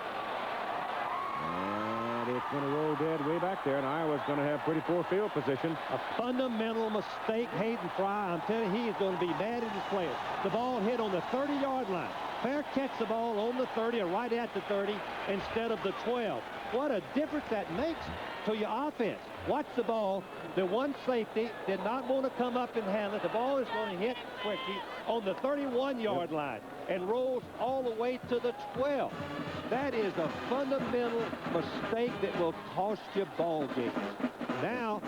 And it's going to roll dead way back there. And Iowa's going to have pretty poor field position. A fundamental mistake. Hayden Fry, I'm telling you, he is going to be mad at his players. The ball hit on the 30-yard line. Fair catch the ball on the 30 or right at the 30 instead of the 12. What a difference that makes to your offense. Watch the ball. The one safety did not want to come up and handle it. The ball is going to hit quickly on the 31-yard line and rolls all the way to the 12. That is a fundamental mistake that will cost you ball games. Now,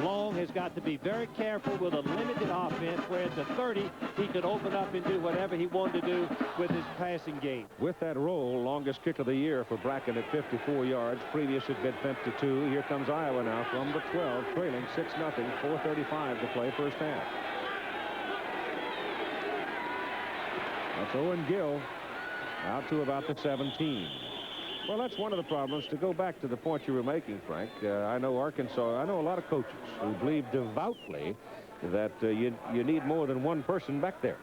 Long has got to be very careful with a limited offense, where at the 30, he could open up and do whatever he wanted to do with his passing game. With that roll, longest kick of the year for Bracken at 54 yards. Previous had been 52. Here comes Iowa now from the 12, trailing 6-0, 4:35 to play first half. That's Owen Gill out to about the 17. Well, that's one of the problems. To go back to the point you were making, Frank, I know a lot of coaches who believe devoutly that you need more than one person back there.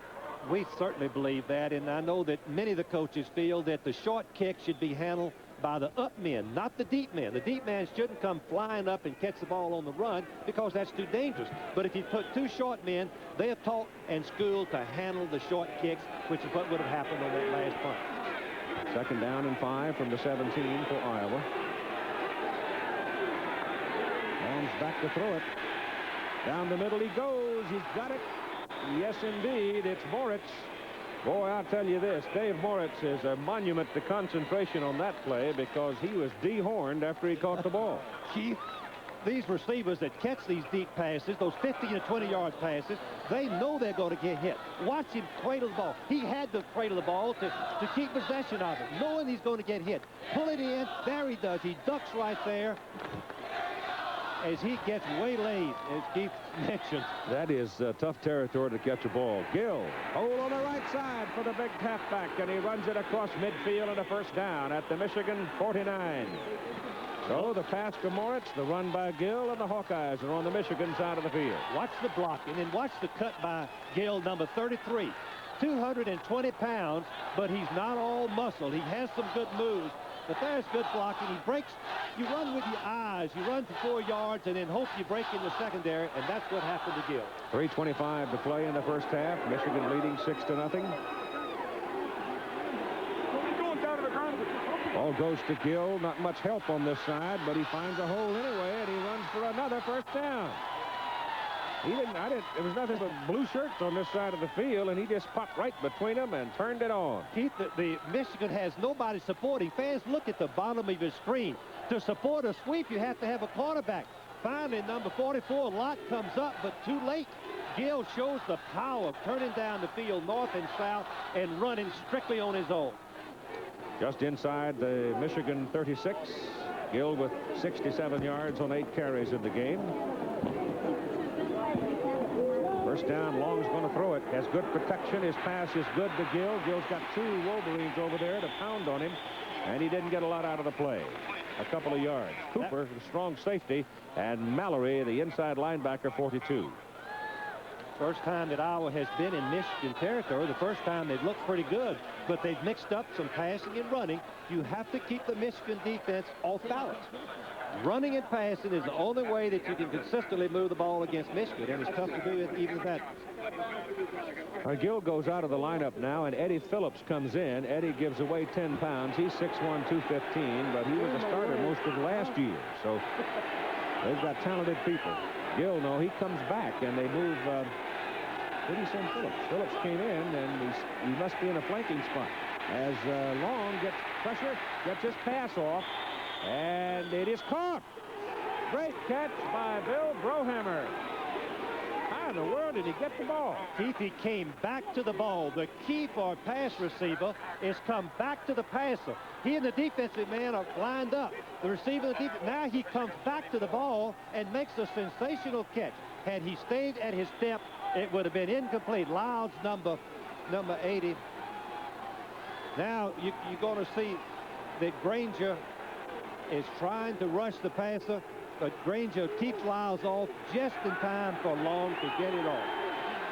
We certainly believe that, and I know that many of the coaches feel that the short kick should be handled by the up men, not the deep men. The deep man shouldn't come flying up and catch the ball on the run, because that's too dangerous. But if you put two short men, they are taught and schooled to handle the short kicks, which is what would have happened on that last punt. 2nd down and 5 from the 17 for Iowa. Holmes back to throw it. Down the middle he goes. He's got it. Yes, indeed. It's Moritz. Boy, I'll tell you this. Dave Moritz is a monument to concentration on that play, because he was dehorned after he caught the ball. Keith, these receivers that catch these deep passes, those 15 to 20-yard passes, they know they're going to get hit. Watch him cradle the ball. He had to cradle the ball to keep possession of it, knowing he's going to get hit. Pull it in. There he does. He ducks right there as he gets waylaid, as Keith mentioned. That is tough territory to catch a ball. Gill, hole on the right side for the big halfback, and he runs it across midfield and a first down at the Michigan 49. So the pass to Moritz, the run by Gill, and the Hawkeyes are on the Michigan side of the field. Watch the blocking, and watch the cut by Gill, number 33. 220 pounds, but he's not all muscle. He has some good moves, but there's good blocking. He breaks. You run with your eyes. You run for 4 yards and then hope you break in the secondary, and that's what happened to Gill. 3:25 to play in the first half. Michigan leading 6-0. Ball goes to Gill. Not much help on this side, but he finds a hole anyway, and he runs for another first down. There was nothing but blue shirts on this side of the field, and he just popped right between them and turned it on. Keith, the Michigan has nobody supporting. Fans, look at the bottom of your screen. To support a sweep, you have to have a quarterback. Finally, number 44, Lott comes up, but too late. Gill shows the power of turning down the field north and south and running strictly on his own. Just inside the Michigan 36. Gill with 67 yards on 8 carries in the game. First down, Long's going to throw it. Has good protection. His pass is good to Gill. Gill's got 2 Wolverines over there to pound on him, and he didn't get a lot out of the play. A couple of yards. Cooper, the strong safety, and Mallory, the inside linebacker, 42. First time that Iowa has been in Michigan territory. The first time they've looked pretty good, but they've mixed up some passing and running. You have to keep the Michigan defense off balance. Running and passing is the only way that you can consistently move the ball against Michigan, and it's tough to do it even with that. Gill goes out of the lineup now, and Eddie Phillips comes in. Eddie gives away 10 pounds. He's 6'1", 215, but he was a starter most of last year, so they've got talented people. Gill, no, he comes back, and they move. Where did he send Phillips? Phillips came in, and he must be in a flanking spot. As Long gets pressure, gets his pass off, and it is caught. Great catch by Bill Brohammer. How in the world did he get the ball? Keith, he came back to the ball. The key for a pass receiver is come back to the passer. He and the defensive man are lined up. The receiver and the defense. Now he comes back to the ball and makes a sensational catch. Had he stayed at his step, it would have been incomplete. Loud's number 80. Now you're going to see that Granger is trying to rush the passer, but Granger keeps Lyles off just in time for Long to get it off.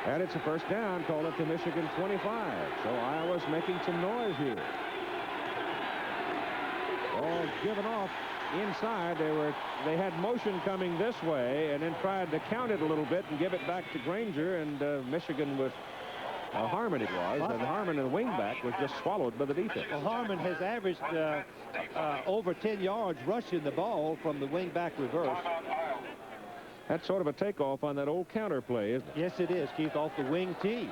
And it's a first down, call it to Michigan 25. So Iowa's making some noise here. Ball given off inside. They had motion coming this way and then tried to count it a little bit and give it back to Granger, and Michigan was Harmon it was, and Harmon, and the wingback, was just swallowed by the defense. Well, Harmon has averaged over 10 yards rushing the ball from the wingback reverse. That's sort of a takeoff on that old counter play, isn't it? Yes, it is, Keith, off the wing tee.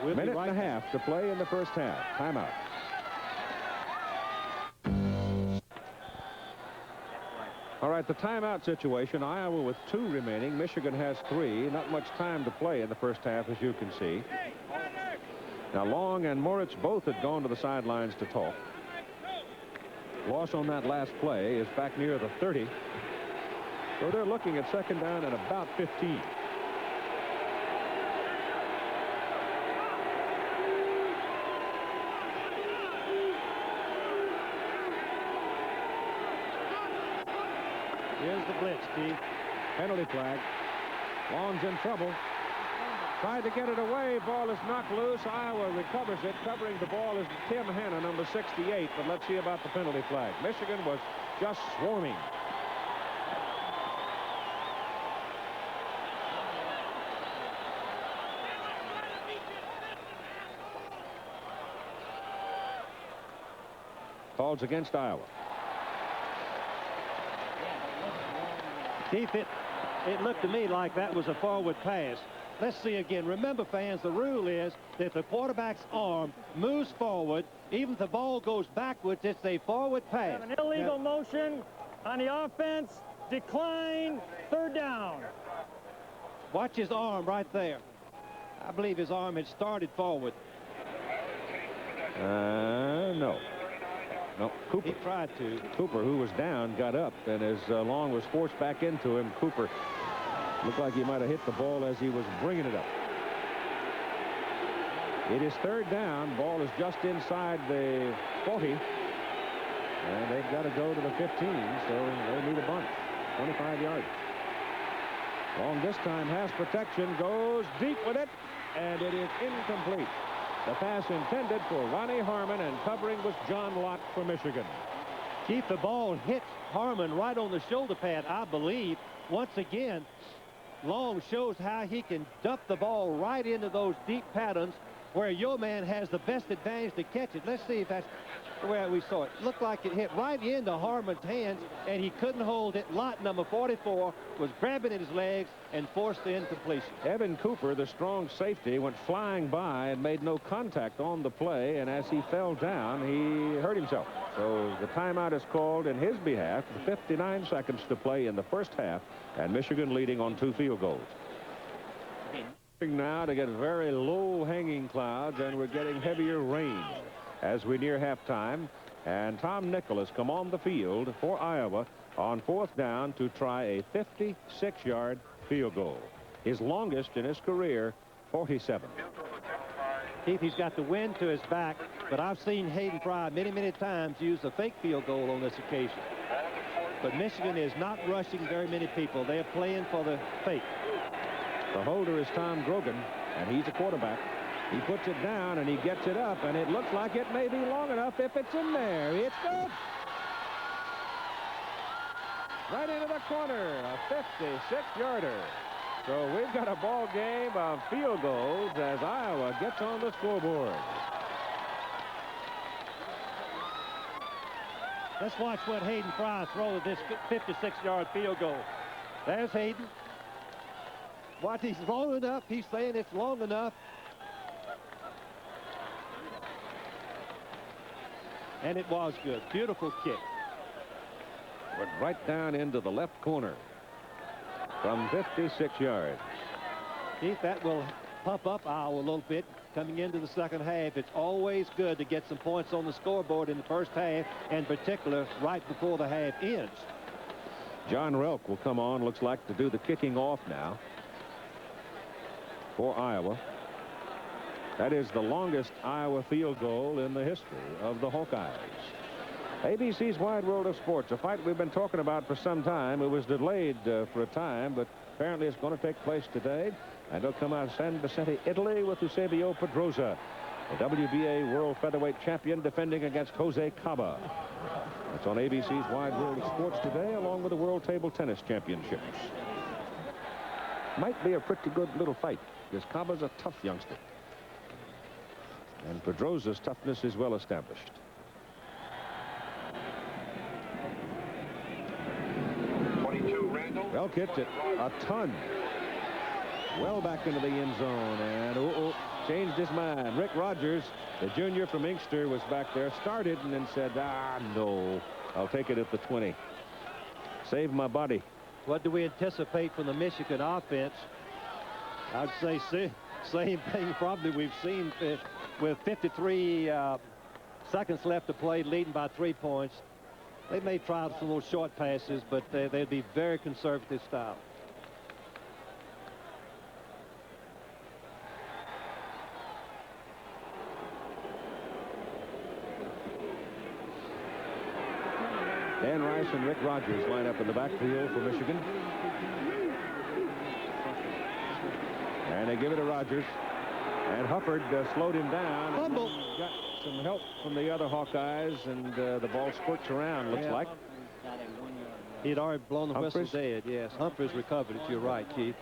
Minute and a half to play in the first half. Timeout. All right, the timeout situation, Iowa with 2 remaining. Michigan has 3. Not much time to play in the first half, as you can see. Now, Long and Moritz both had gone to the sidelines to talk. Loss on that last play is back near the 30. So they're looking at second down and about 15. Here's the blitz, Steve. Penalty flag. Long's in trouble. Tried to get it away. Ball is knocked loose. Iowa recovers it. Covering the ball is Tim Hanna, number 68. But let's see about the penalty flag. Michigan was just swarming. Calls against Iowa. Keith, it looked to me like that was a forward pass. Let's see again. Remember, fans, the rule is that the quarterback's arm moves forward. Even if the ball goes backwards, it's a forward pass. An illegal motion on the offense. Decline. Third down. Watch his arm right there. I believe his arm had started forward. No. No, Cooper. He tried to. Cooper, who was down, got up, and as Long was forced back into him, Cooper looked like he might have hit the ball as he was bringing it up. It is third down. Ball is just inside the 40. And they've got to go to the 15, so they need a bunt. 25 yards. Long this time has protection, goes deep with it, and it is incomplete. The pass intended for Ronnie Harmon, and covering was John Lott for Michigan. Keith, the ball hits Harmon right on the shoulder pad, I believe. Once again, Long shows how he can dump the ball right into those deep patterns where your man has the best advantage to catch it. Let's see if that's where we saw it. Looked like it hit right into Harmon's hands, and he couldn't hold it. Lott, number 44, was grabbing at his legs and forced the incompletion. Evan Cooper, the strong safety, went flying by and made no contact on the play, and as he fell down, he hurt himself. So the timeout is called in his behalf. 59 seconds to play in the first half, and Michigan leading on 2 field goals. Now to get very low hanging clouds, and we're getting heavier rain as we near halftime. And Tom Nicholas come on the field for Iowa on 4th down to try a 56-yard field goal. His longest in his career, 47. Keith, he's got the wind to his back, but I've seen Hayden Fry many, many times use a fake field goal on this occasion. But Michigan is not rushing very many people. They're playing for the fake. The holder is Tom Grogan, and he's a quarterback. He puts it down, and he gets it up, and it looks like it may be long enough if it's in there. It's good. Right into the corner, a 56-yarder. So we've got a ball game of field goals as Iowa gets on the scoreboard. Let's watch what Hayden Fry throws at this 56-yard field goal. There's Hayden. Watch, he's long enough. He's saying it's long enough. And it was good. Beautiful kick. Went right down into the left corner from 56 yards. Keith, that will pump up Iowa a little bit coming into the second half. It's always good to get some points on the scoreboard in the first half, and in particular right before the half ends. John Relk will come on, looks like, to do the kicking off now for Iowa. That is the longest Iowa field goal in the history of the Hawkeyes. ABC's Wide World of Sports, a fight we've been talking about for some time. It was delayed for a time, but apparently it's going to take place today. And they'll come out of San Vicente, Italy, with Eusebio Pedrosa, the WBA World Featherweight Champion, defending against Jose Caba. That's on ABC's Wide World of Sports today, along with the World Table Tennis Championships. Might be a pretty good little fight, because Caba's a tough youngster. And Pedrosa's toughness is well established. Well, hits it a ton. Well back into the end zone, and changed his mind. Rick Rogers, the junior from Inkster, was back there, started and then said, no, I'll take it at the 20. Save my body. What do we anticipate from the Michigan offense? I'd say same thing probably we've seen with 53 seconds left to play, leading by 3 points. They may try some little short passes, but they'd be very conservative style. Dan Rice and Rick Rogers line up in the backfield for Michigan. And they give it to Rogers. And Hufford slowed him down. Fumble. Got some help from the other Hawkeyes, and the ball squirts around, looks like. He'd already blown the whistle Humphreys? dead, yes. Humphreys recovered it. You're right, Keith.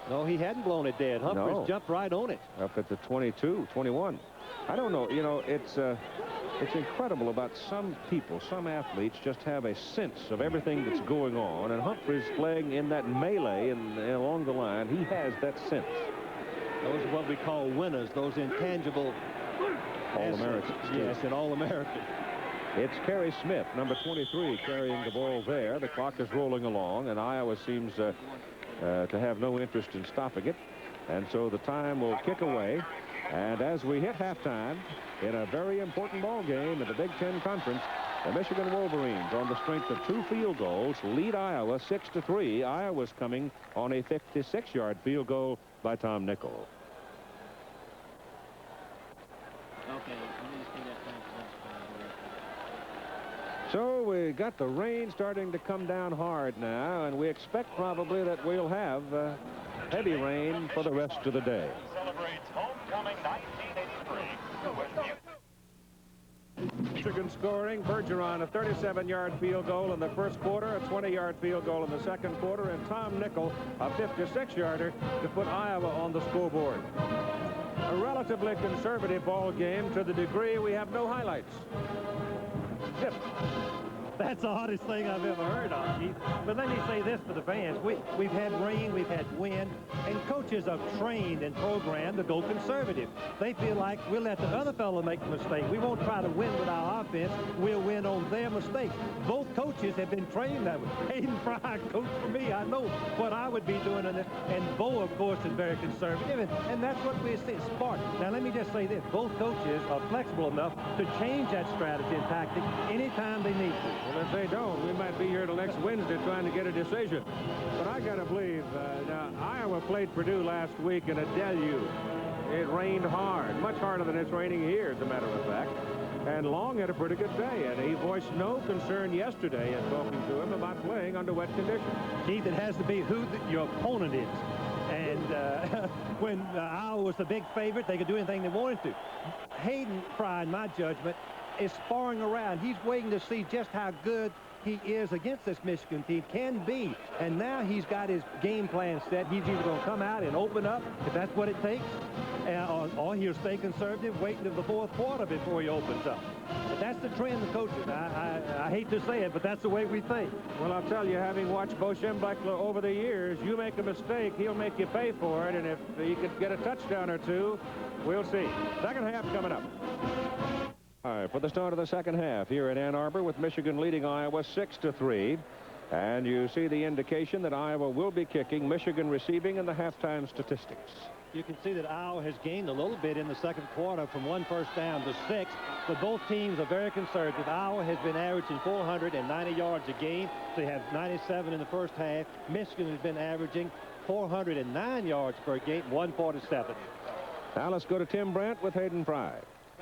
No, he hadn't blown it dead. Humphreys No. jumped right on it. Up at the 22, 21. I don't know. You know, it's incredible about some people, some athletes just have a sense of everything that's going on. And Humphreys playing in that melee and along the line, he has that sense. Those are what we call winners, those intangible All-Americans, assets. too. Yes, and All-American. It's Kerry Smith, number 23, carrying the ball there. The clock is rolling along, and Iowa seems to have no interest in stopping it. And so the time will kick away. And as we hit halftime in a very important ball game in the Big Ten Conference, the Michigan Wolverines, on the strength of 2 field goals, lead Iowa 6-3. Iowa's coming on a 56-yard field goal by Tom Nickel. So we got the rain starting to come down hard now, and we expect probably that we'll have heavy rain for the rest of the day. Celebrates homecoming 1983. Michigan scoring. Bergeron a 37-yard field goal in the first quarter, a 20-yard field goal in the second quarter, and Tom Nickel a 56-yarder to put Iowa on the scoreboard. A relatively conservative ball game to the degree we have no highlights. Zip. That's the hottest thing I've ever heard of, Keith. But let me say this for the fans. We've had rain, we've had wind, and coaches are trained and programmed to go conservative. They feel like we'll let the other fellow make the mistake. We won't try to win with our offense. We'll win on their mistakes. Both coaches have been trained that way. Hayden Fry coached for me. I know what I would be doing in it. And Bo, of course, is very conservative. And that's what we're seeing. Smart. Now, let me just say this. Both coaches are flexible enough to change that strategy and tactic anytime they need to. Well, if they don't, we might be here till next Wednesday trying to get a decision. But I got to believe, now, Iowa played Purdue last week in a deluge. It rained hard, much harder than it's raining here, as a matter of fact. And Long had a pretty good day, and he voiced no concern yesterday in talking to him about playing under wet conditions. Keith, it has to be who your opponent is. And when Iowa was the big favorite, they could do anything they wanted to. Hayden Fry, in my judgment, is sparring around. He's waiting to see just how good he is against this Michigan team, can be. And now he's got his game plan set. He's either going to come out and open up, if that's what it takes, or he'll stay conservative, waiting to the fourth quarter before he opens up. But that's the trend of coaching. I hate to say it, but that's the way we think. Well, I'll tell you, having watched Bo Schembechler over the years, you make a mistake, he'll make you pay for it, and if he could get a touchdown or two, we'll see. Second half coming up. All right, for the start of the second half here in Ann Arbor, with Michigan leading Iowa 6-3. And you see the indication that Iowa will be kicking, Michigan receiving in the halftime statistics. You can see that Iowa has gained a little bit in the second quarter from 1 first down to 6, but both teams are very conservative. Iowa has been averaging 490 yards a game. They have 97 in the first half. Michigan has been averaging 409 yards per game, 147. Now let's go to Tim Brandt with Hayden Fry.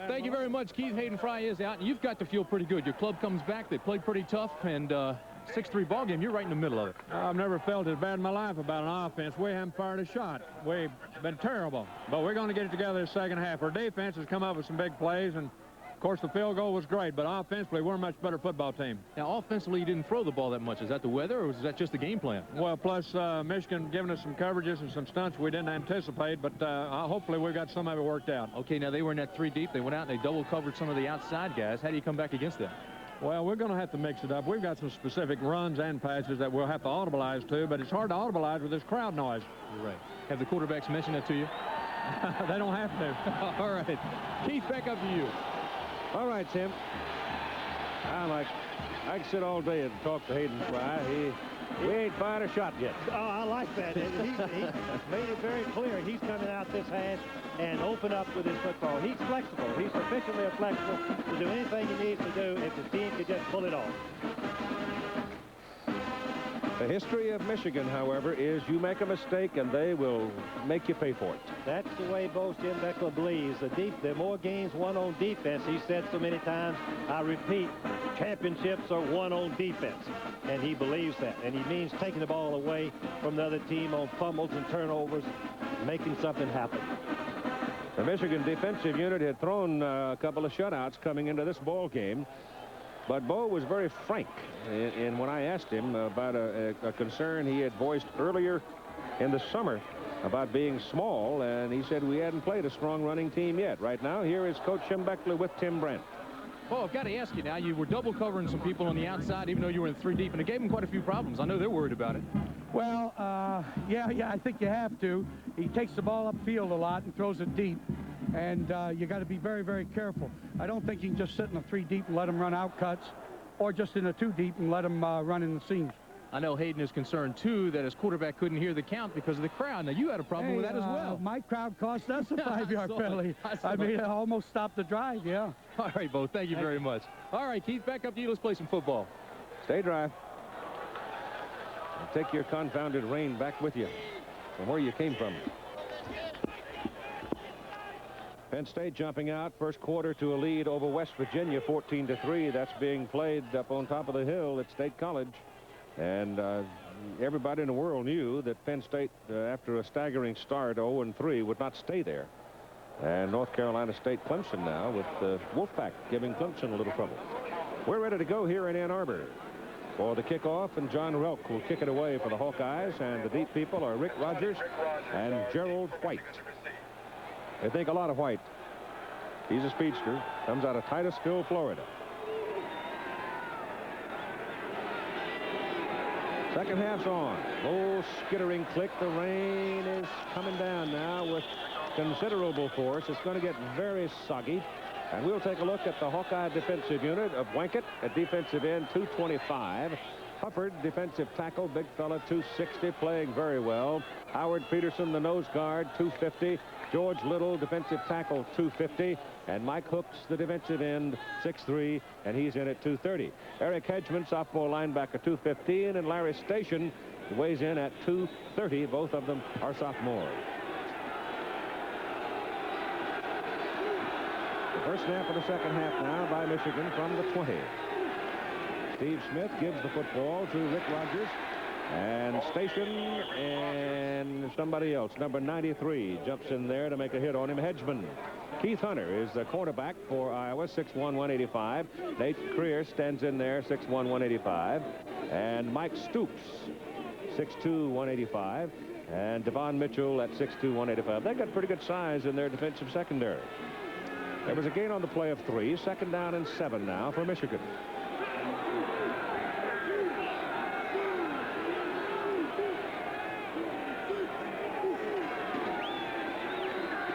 Thank you very much, Keith. Hayden Fry is out, and you've got to feel pretty good. Your club comes back. They played pretty tough, and 6-3 ball game. You're right in the middle of it. I've never felt as bad in my life about an offense. We haven't fired a shot. We've been terrible. But we're going to get it together this second half. Our defense has come up with some big plays, and of course the field goal was great, but offensively we're a much better football team. Now, offensively, you didn't throw the ball that much. Is that the weather, or is that just the game plan? Well, plus Michigan giving us some coverages and some stunts we didn't anticipate, but hopefully we've got some of it worked out. Okay, now they were in that 3 deep. They went out and they double covered some of the outside guys. How do you come back against that? Well, we're going to have to mix it up. We've got some specific runs and passes that we'll have to audibilize to, but it's hard to audibilize with this crowd noise. You're right. Have the quarterbacks mentioned that to you? They don't have to. All right. Keith, back up to you. All right, Tim. I can sit all day and talk to Hayden Fry. He ain't fired a shot yet. Oh, I like that. He made it very clear he's coming out this hash and open up with his football. He's flexible. He's sufficiently flexible to do anything he needs to do if the team could just pull it off. The history of Michigan, however, is you make a mistake and they will make you pay for it. That's the way both Jim Beckler believes. The more games won on defense, he said so many times, I repeat, championships are won on defense. And he believes that. And he means taking the ball away from the other team on fumbles and turnovers, making something happen. The Michigan defensive unit had thrown a couple of shutouts coming into this ball game. But Bo was very frank in when I asked him about a concern he had voiced earlier in the summer about being small, and he said we hadn't played a strong running team yet. Right now, here is Coach Jim Beckler with Tim Brent. Well, I've got to ask you now, you were double covering some people on the outside, even though you were in 3 deep, and it gave them quite a few problems. I know they're worried about it. Well, yeah, I think you have to. He takes the ball upfield a lot and throws it deep. And you got to be very, very careful. I don't think you can just sit in a 3 deep and let him run out cuts, or just in a 2 deep and let him run in the seams. I know Hayden is concerned, too, that his quarterback couldn't hear the count because of the crowd. Now, you had a problem with that as well. My crowd cost us a 5-yard penalty. I mean, it almost stopped the drive, yeah. All right, Bo, thank you very much. All right, Keith, back up to you. Let's play some football. Stay dry. And take your confounded rain back with you from where you came from. Penn State jumping out first quarter to a lead over West Virginia 14-3. That's being played up on top of the hill at State College. And everybody in the world knew that Penn State, after a staggering start 0-3, would not stay there. And North Carolina State Clemson now with the Wolfpack giving Clemson a little trouble. We're ready to go here in Ann Arbor for the kickoff, and John Relk will kick it away for the Hawkeyes. And the deep people are Rick Rogers and Gerald White. They think a lot of White. He's a speedster, comes out of Titusville, Florida. Second half's on. Oh, skittering click. The rain is coming down now with considerable force. It's going to get very soggy. And we'll take a look at the Hawkeye defensive unit of Wankett at defensive end, 225. Hufford, defensive tackle, big fella, 260, playing very well. Howard Peterson, the nose guard, 250. George Little, defensive tackle, 250. And Mike Hooks, the defensive end, 6'3", and he's in at 230. Eric Hedgeman, sophomore linebacker, 215. And Larry Station weighs in at 230. Both of them are sophomores. The first snap of the second half now by Michigan from the 20. Steve Smith gives the football to Rick Rogers. And Station and somebody else, number 93, jumps in there to make a hit on him. Hedgeman. Keith Hunter is the cornerback for Iowa, 6'1", 185. Nate Creer stands in there, 6'1", 185. And Mike Stoops, 6'2", 185. And Devon Mitchell at 6'2", 185. They got pretty good size in their defensive secondary. There was a gain on the play of 3. Second down and 7 now for Michigan.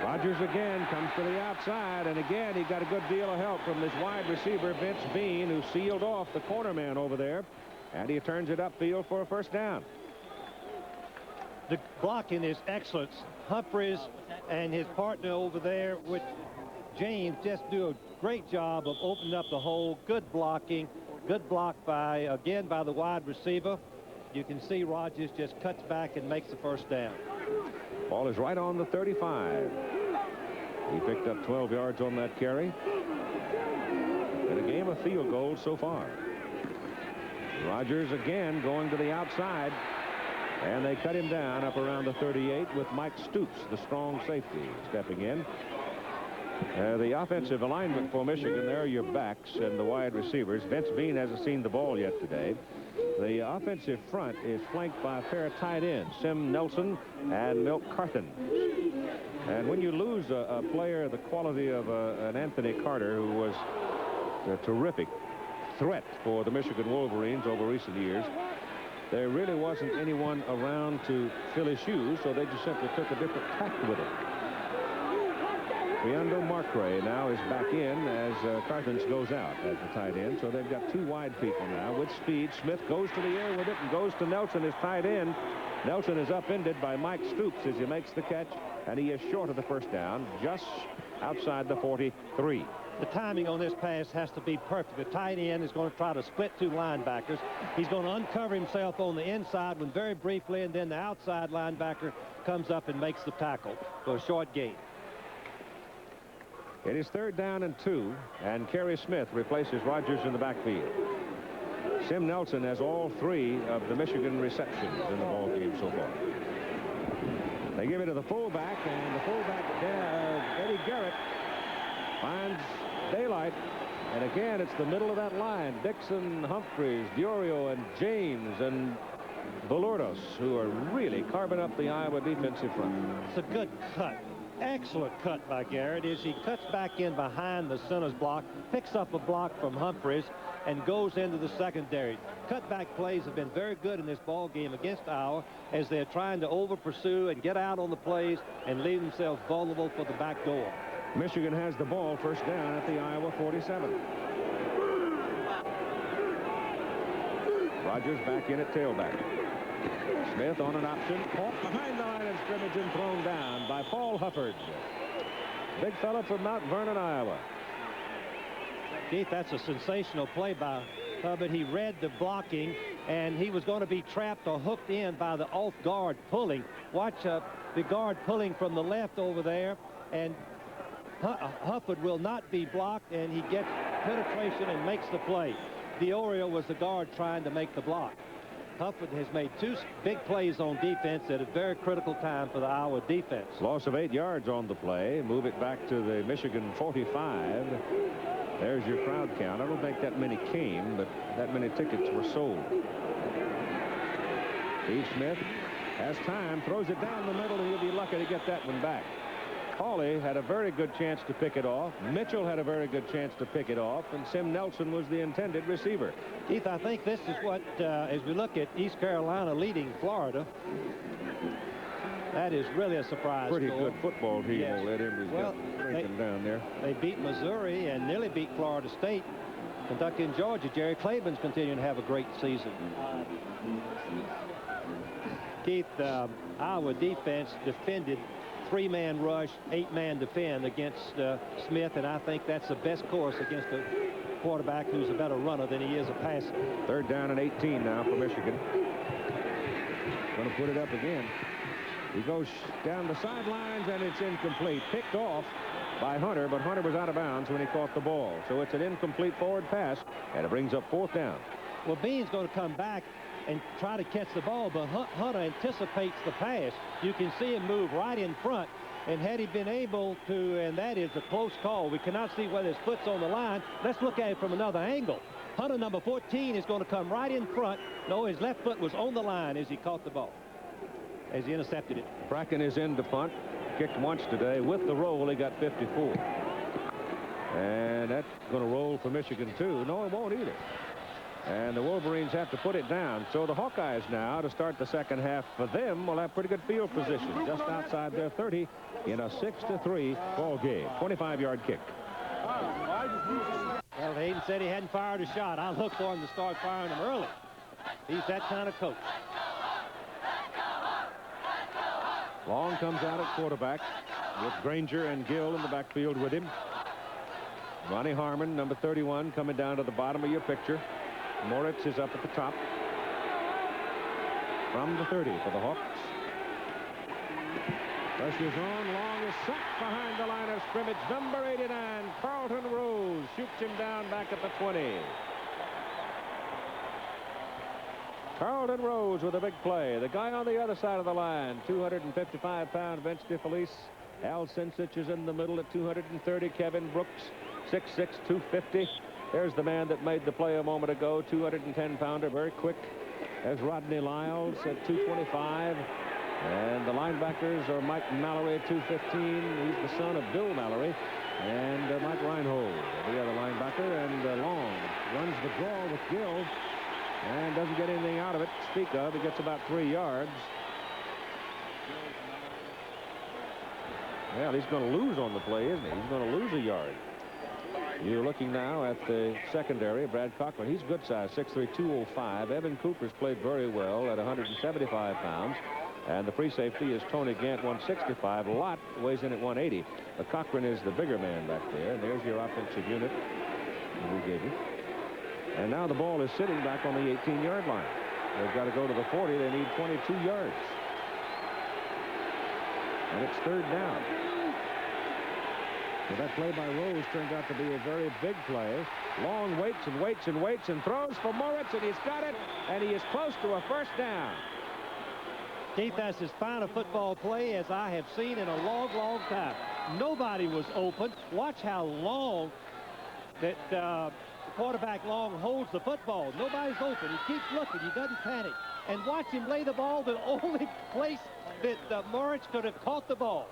Rogers again comes to the outside, and again he got a good deal of help from this wide receiver, Vince Bean, who sealed off the corner man over there, and he turns it upfield for a first down. The blocking is excellent. Humphreys and his partner over there with James just do a great job of opening up the hole. Good blocking, good block by the wide receiver. You can see Rogers just cuts back and makes the first down. Ball is right on the 35. He picked up 12 yards on that carry. In a game of field goals so far. Rogers again going to the outside. And they cut him down up around the 38 with Mike Stoops, the strong safety, stepping in. The offensive alignment for Michigan, there are your backs and the wide receivers. Vince Bean hasn't seen the ball yet today. The offensive front is flanked by a pair of tight ends, Sim Nelson and Milt Carthen. And when you lose a player the quality of an Anthony Carter, who was a terrific threat for the Michigan Wolverines over recent years, there really wasn't anyone around to fill his shoes, so they just simply took a different tack with it. Riendo Marcre now is back in as Carthens goes out as the tight end. So they've got two wide people now with speed. Smith goes to the air with it and goes to Nelson as tight end. Nelson is upended by Mike Stoops as he makes the catch, and he is short of the first down, just outside the 43. The timing on this pass has to be perfect. The tight end is going to try to split two linebackers. He's going to uncover himself on the inside one very briefly, and then the outside linebacker comes up and makes the tackle for a short gain. It is 3rd down and 2, and Kerry Smith replaces Rogers in the backfield. Sim Nelson has all 3 of the Michigan receptions in the ball game so far. They give it to the fullback, and the fullback, Eddie Garrett, finds daylight. And again, it's the middle of that line. Dixon, Humphreys, Diorio, and James, and Velourdos, who are really carving up the Iowa defensive front. It's a good cut. Excellent cut by Garrett as he cuts back in behind the center's block, picks up a block from Humphreys, and goes into the secondary. Cutback plays have been very good in this ball game against Iowa as they're trying to over-pursue and get out on the plays and leave themselves vulnerable for the back door. Michigan has the ball, first down at the Iowa 47. Rogers back in at tailback. Smith on an option, caught behind the line of scrimmage and thrown down by Paul Hufford. Big fella from Mount Vernon, Iowa. Keith, that's a sensational play by Hubbard. He read the blocking, and he was going to be trapped or hooked in by the off guard pulling. Watch the guard pulling from the left over there, and Hufford will not be blocked, and he gets penetration and makes the play. Diorio was the guard trying to make the block. Hufford has made 2 big plays on defense at a very critical time for the Iowa defense. Loss of 8 yards on the play. Move it back to the Michigan 45. There's your crowd count. I don't think that many came, but that many tickets were sold. Steve Smith has time, throws it down the middle, and he'll be lucky to get that one back. Hawley had a very good chance to pick it off. Mitchell had a very good chance to pick it off, and Sim Nelson was the intended receiver. Keith, I think this is what, as we look at East Carolina leading Florida, that is really a surprise. Pretty good football team. Yes. Let him drinking down there. They beat Missouri and nearly beat Florida State. Kentucky and Georgia. Jerry Claiborne's continuing to have a great season. Keith, Iowa defense defended 3-man rush, 8-man defend against Smith, and I think that's the best course against a quarterback who's a better runner than he is a passer. 3rd down and 18 now for Michigan. Going to put it up again. He goes down the sidelines, and it's incomplete. Picked off by Hunter, but Hunter was out of bounds when he caught the ball. So it's an incomplete forward pass, and it brings up 4th down. Well, Bean's going to come back and try to catch the ball, but Hunter anticipates the pass. You can see him move right in front, and had he been able to, and that is a close call. We cannot see whether his foot's on the line. Let's look at it from another angle. Hunter, number 14, is going to come right in front. No, his left foot was on the line as he caught the ball, as he intercepted it. Bracken is in to punt. Kicked once today. With the roll, he got 54. And that's going to roll for Michigan, too. No, it won't either. And the Wolverines have to put it down. So the Hawkeyes now, to start the second half for them, will have pretty good field position just outside their 30 in a 6-3 ball game. 25-yard kick. Well, Hayden said he hadn't fired a shot. I look for him to start firing them early. He's that kind of coach. Long comes out at quarterback with Granger and Gill in the backfield with him. Ronnie Harmon, number 31, coming down to the bottom of your picture. Moritz is up at the top. From the 30 for the Hawks. Pressure's on. Long is sacked behind the line of scrimmage. Number 89, Carlton Rose, shoots him down back at the 20. Carlton Rose with a big play. The guy on the other side of the line, 255-pound Vince DeFelice. Al Sinsich is in the middle at 230. Kevin Brooks, 6'6", 250. There's the man that made the play a moment ago, 210-pounder, very quick. There's Rodney Lyles at 225. And the linebackers are Mike Mallory at 215. He's the son of Bill Mallory. And Mike Reinhold, the other linebacker. And Long runs the draw with Gill and doesn't get anything out of it to speak of. He gets about 3 yards. Well, he's going to lose on the play, isn't he? He's going to lose a yard. You're looking now at the secondary. Brad Cochran, he's good size, 6'3", 205. Evan Cooper's played very well at 175 pounds. And the free safety is Tony Gant, 165. Lott weighs in at 180. But Cochran is the bigger man back there. And there's your offensive unit we gave you. And now the ball is sitting back on the 18-yard line. They've got to go to the 40. They need 22 yards. And it's third down. So that play by Rose turned out to be a very big play. Long waits and waits and waits and throws for Moritz, and he's got it, and he is close to a first down. Keith, that's as fine a football play as I have seen in a long, long time. Nobody was open. Watch how long that quarterback Long holds the football. Nobody's open. He keeps looking. He doesn't panic. And watch him lay the ball the only place that Moritz could have caught the ball.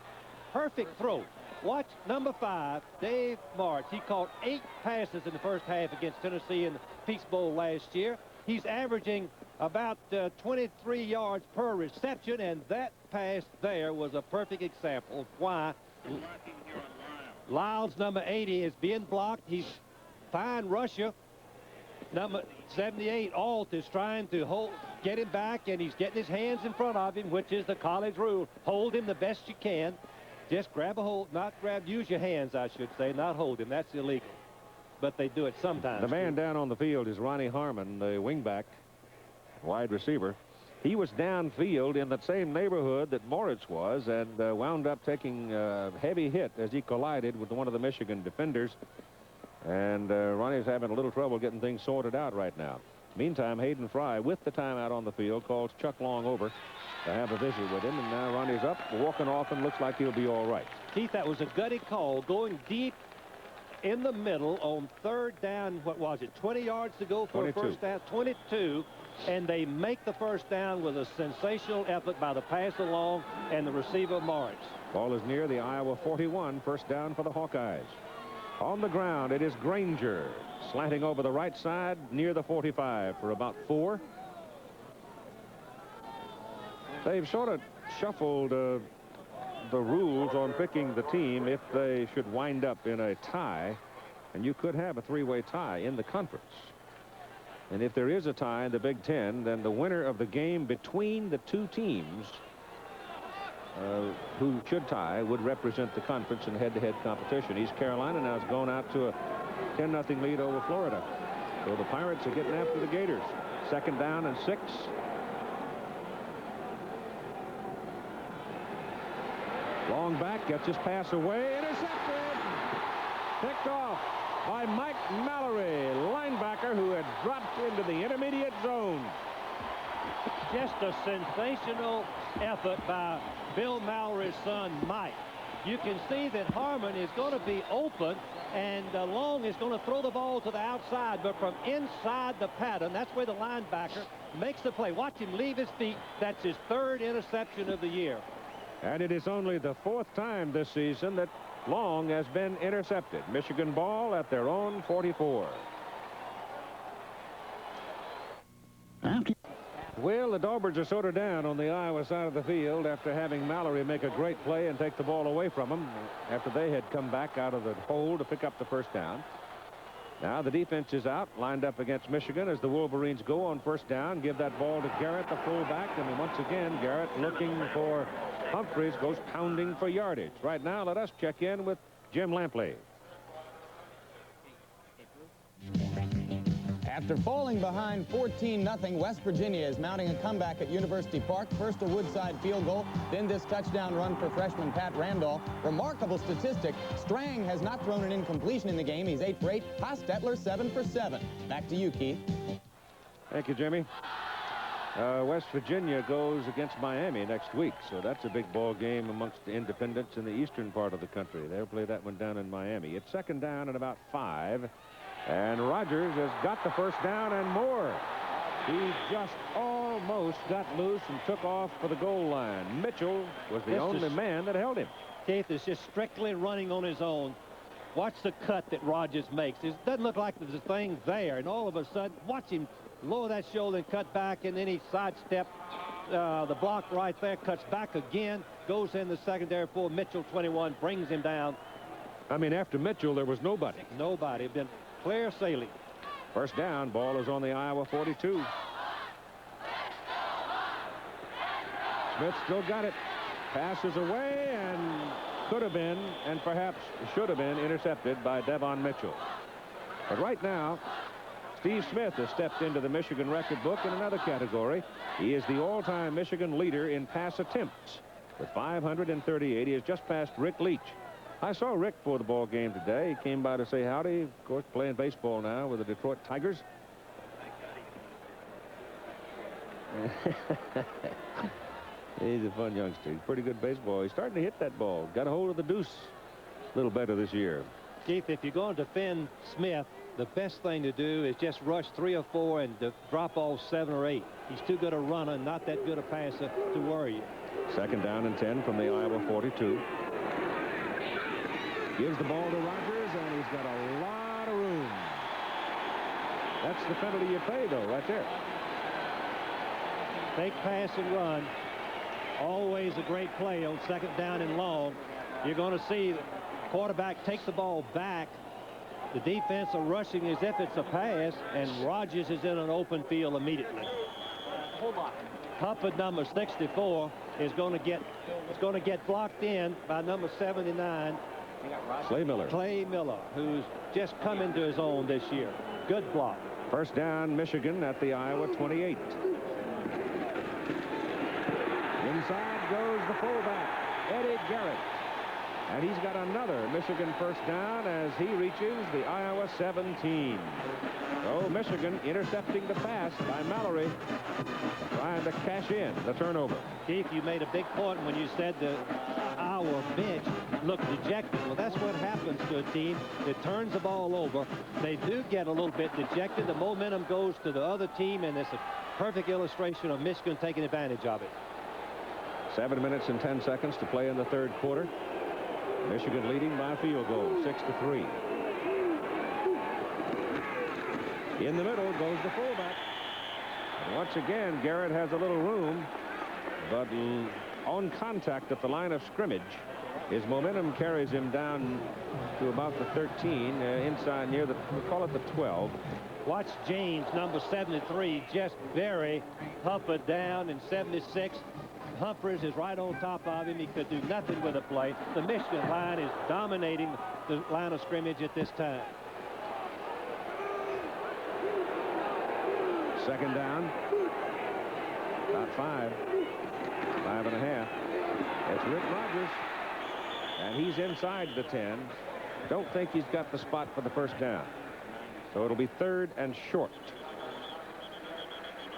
Perfect throw. Watch number 5, Dave Moritz. He caught 8 passes in the first half against Tennessee in the Peach Bowl last year. He's averaging about 23 yards per reception, and that pass there was a perfect example of why Lyles, number 80, is being blocked. He's fine rusher. Number 78, Alt, is trying to get him back, and he's getting his hands in front of him, which is the college rule. Hold him the best you can. Just grab a hold, use your hands, I should say, not hold him. That's illegal. But they do it sometimes. The man down on the field is Ronnie Harmon, the wingback, wide receiver. He was downfield in that same neighborhood that Moritz was, and wound up taking a heavy hit as he collided with one of the Michigan defenders. And Ronnie's having a little trouble getting things sorted out right now. Meantime, Hayden Fry, with the timeout on the field, calls Chuck Long over to have a visit with him. And now Ronnie's up, walking off, and looks like he'll be all right. Keith, that was a gutty call, going deep in the middle on third down. What was it, 20 yards to go for 22. a first down? 22. And they make the first down with a sensational effort by the pass along and the receiver, Moritz. Ball is near the Iowa 41, first down for the Hawkeyes. On the ground, it is Granger, slanting over the right side near the 45 for about 4. They've sort of shuffled the rules on picking the team if they should wind up in a tie, and you could have a 3-way tie in the conference. And if there is a tie in the Big Ten, then the winner of the game between the two teams who should tie would represent the conference in head-to-head competition. East Carolina now has gone out to a 10-0 lead over Florida. So the Pirates are getting after the Gators. Second down and 6. Long back, gets his pass away, intercepted. Picked off by Mike Mallory, linebacker who had dropped into the intermediate zone. Just a sensational effort by Bill Mallory's son, Mike. You can see that Harmon is going to be open, and Long is going to throw the ball to the outside, but from inside the pattern, that's where the linebacker makes the play. Watch him leave his feet. That's his 3rd interception of the year. And it is only the 4th time this season that Long has been intercepted. Michigan ball at their own 44. Well, the Daubers are sort of down on the Iowa side of the field after having Mallory make a great play and take the ball away from them after they had come back out of the hole to pick up the first down. Now the defense is out, lined up against Michigan as the Wolverines go on first down, give that ball to Garrett, the fullback, and once again, Garrett looking for Humphreys, goes pounding for yardage. Right now, let us check in with Jim Lampley. After falling behind 14-0, West Virginia is mounting a comeback at University Park. First a Woodside field goal, then this touchdown run for freshman Pat Randolph. Remarkable statistic, Strang has not thrown an incompletion in the game. He's 8 for 8. Hostetler 7 for 7. Back to you, Keith. Thank you, Jimmy. West Virginia goes against Miami next week, so that's a big ball game amongst the independents in the eastern part of the country. They'll play that one down in Miami. It's second down at about 5. And Rogers has got the first down and more. He just almost got loose and took off for the goal line. Mitchell was the only man that held him. Keith is just strictly running on his own. Watch the cut that Rogers makes. It doesn't look like there's a thing there, and all of a sudden, watch him lower that shoulder and cut back, and then he sidestepped the block right there, cuts back again, goes in the secondary for Mitchell, 21, brings him down. I mean, after Mitchell, there was nobody. Nobody. Been clear sailing. First down, ball is on the Iowa 42. Smith still got it. Passes away and could have been, and perhaps should have been, intercepted by Devon Mitchell. But right now, Steve Smith has stepped into the Michigan record book in another category. He is the all-time Michigan leader in pass attempts. With 538, he has just passed Rick Leach. I saw Rick for the ball game today. He came by to say howdy. Of course, playing baseball now with the Detroit Tigers. He's a fun youngster. He's pretty good baseball. He's starting to hit that ball. Got a hold of the deuce a little better this year. Keith, if you're going to defend Smith, the best thing to do is just rush 3 or 4 and drop off 7 or 8. He's too good a runner, not that good a passer to worry you. Second down and 10 from the Iowa 42. Gives the ball to Rogers, and he's got a lot of room. That's the penalty you pay, though, right there. Fake pass and run. Always a great play on second down and long. You're going to see the quarterback take the ball back. The defense are rushing as if it's a pass, and Rogers is in an open field immediately. Hufford, number 64, is going to get blocked in by number 79. Clay Miller. Clay Miller, who's just come into his own this year. Good block. First down, Michigan at the Iowa 28. Inside goes the fullback, Eddie Garrett. And he's got another Michigan first down as he reaches the Iowa 17. So Michigan intercepting the pass by Mallory, trying to cash in the turnover. Keith, you made a big point when you said the Iowa bench looked dejected. Well, that's what happens to a team that turns the ball over. They do get a little bit dejected. The momentum goes to the other team, and it's a perfect illustration of Michigan taking advantage of it. 7 minutes and 10 seconds to play in the third quarter. Michigan leading by a field goal, 6-3. In the middle goes the fullback. And once again, Garrett has a little room, but on contact at the line of scrimmage, his momentum carries him down to about the 13, inside near the, we'll call it the 12. Watch James, number 73, just bury Hufford down in 76. Humphreys is right on top of him. He could do nothing with the play. The Michigan line is dominating the line of scrimmage at this time. Second down. About 5.5. It's Rick Rogers. And he's inside the 10. Don't think he's got the spot for the first down. So it'll be third and short.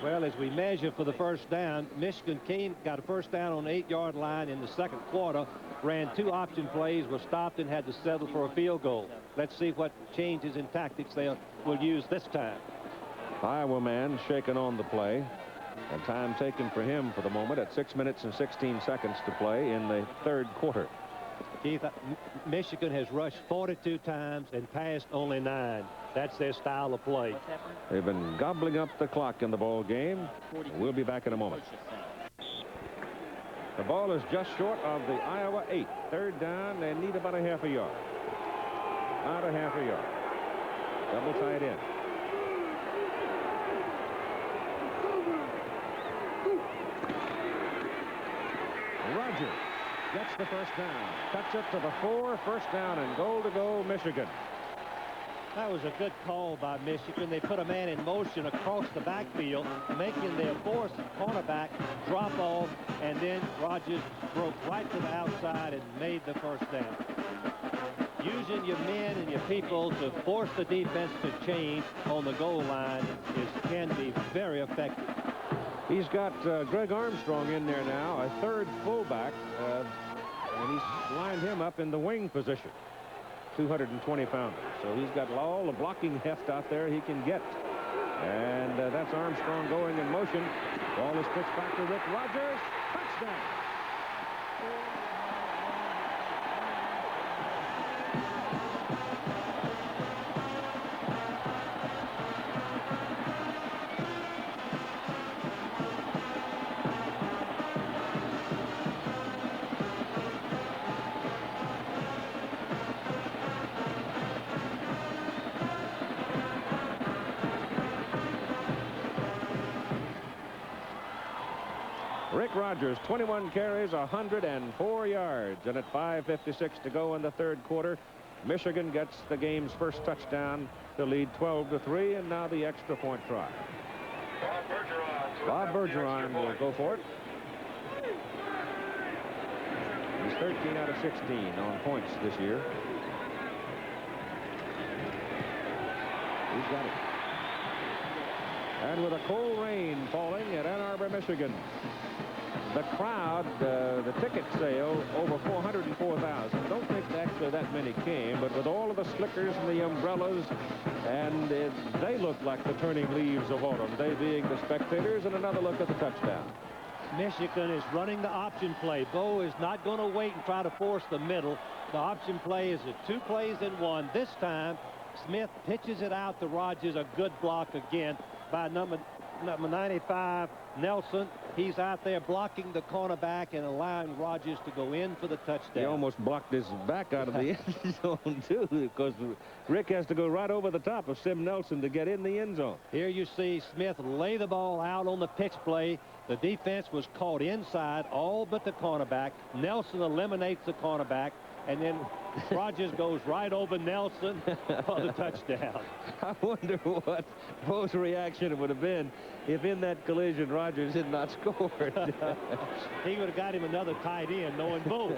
Well, as we measure for the first down, Michigan got a first down on the 8-yard line in the second quarter, ran 2 option plays, was stopped, and had to settle for a field goal. Let's see what changes in tactics they will use this time. Iowa man shaken on the play, and time taken for him for the moment at 6 minutes and 16 seconds to play in the third quarter. Keith, Michigan has rushed 42 times and passed only 9. That's their style of play. They've been gobbling up the clock in the ball game. We'll be back in a moment. The ball is just short of the Iowa 8. Third down, they need about a half a yard. About a half a yard. Double tight end. Rogers gets the first down. Cuts it to the 4. First down and goal to go, Michigan. That was a good call by Michigan. They put a man in motion across the backfield, making their force cornerback drop off, and then Rogers broke right to the outside and made the first down. Using your men and your people to force the defense to change on the goal line can be very effective. He's got Greg Armstrong in there now, a third fullback, and he's lined him up in the wing position. 220 pounders. So he's got all the blocking heft out there he can get. And that's Armstrong going in motion. Ball is pitched back to Rick Rogers. Touchdown. Rogers, 21 carries, 104 yards. And at 5:56 to go in the third quarter, Michigan gets the game's first touchdown to lead 12-3, and now the extra point try. Bob Bergeron will go for it. He's 13 out of 16 on points this year. He's got it. And with a cold rain falling at Ann Arbor, Michigan, the crowd, the ticket sale, over 404,000. Don't think actually that many came, but with all of the slickers and the umbrellas, and they look like the turning leaves of autumn, they being the spectators. And another look at the touchdown. Michigan is running the option play. Bo is not going to wait and try to force the middle. The option play is a 2 plays in 1. This time, Smith pitches it out to Rogers. A good block again by number 95, Nelson. He's out there blocking the cornerback and allowing Rogers to go in for the touchdown. He almost blocked his back out of the end zone, too, because Rick has to go right over the top of Sim Nelson to get in the end zone. Here you see Smith lay the ball out on the pitch play. The defense was caught inside, all but the cornerback. Nelson eliminates the cornerback, and then Rogers goes right over Nelson for the touchdown. I wonder what Bo's reaction would have been if in that collision Rogers had not scored. He would have got him another tight end, knowing Bo.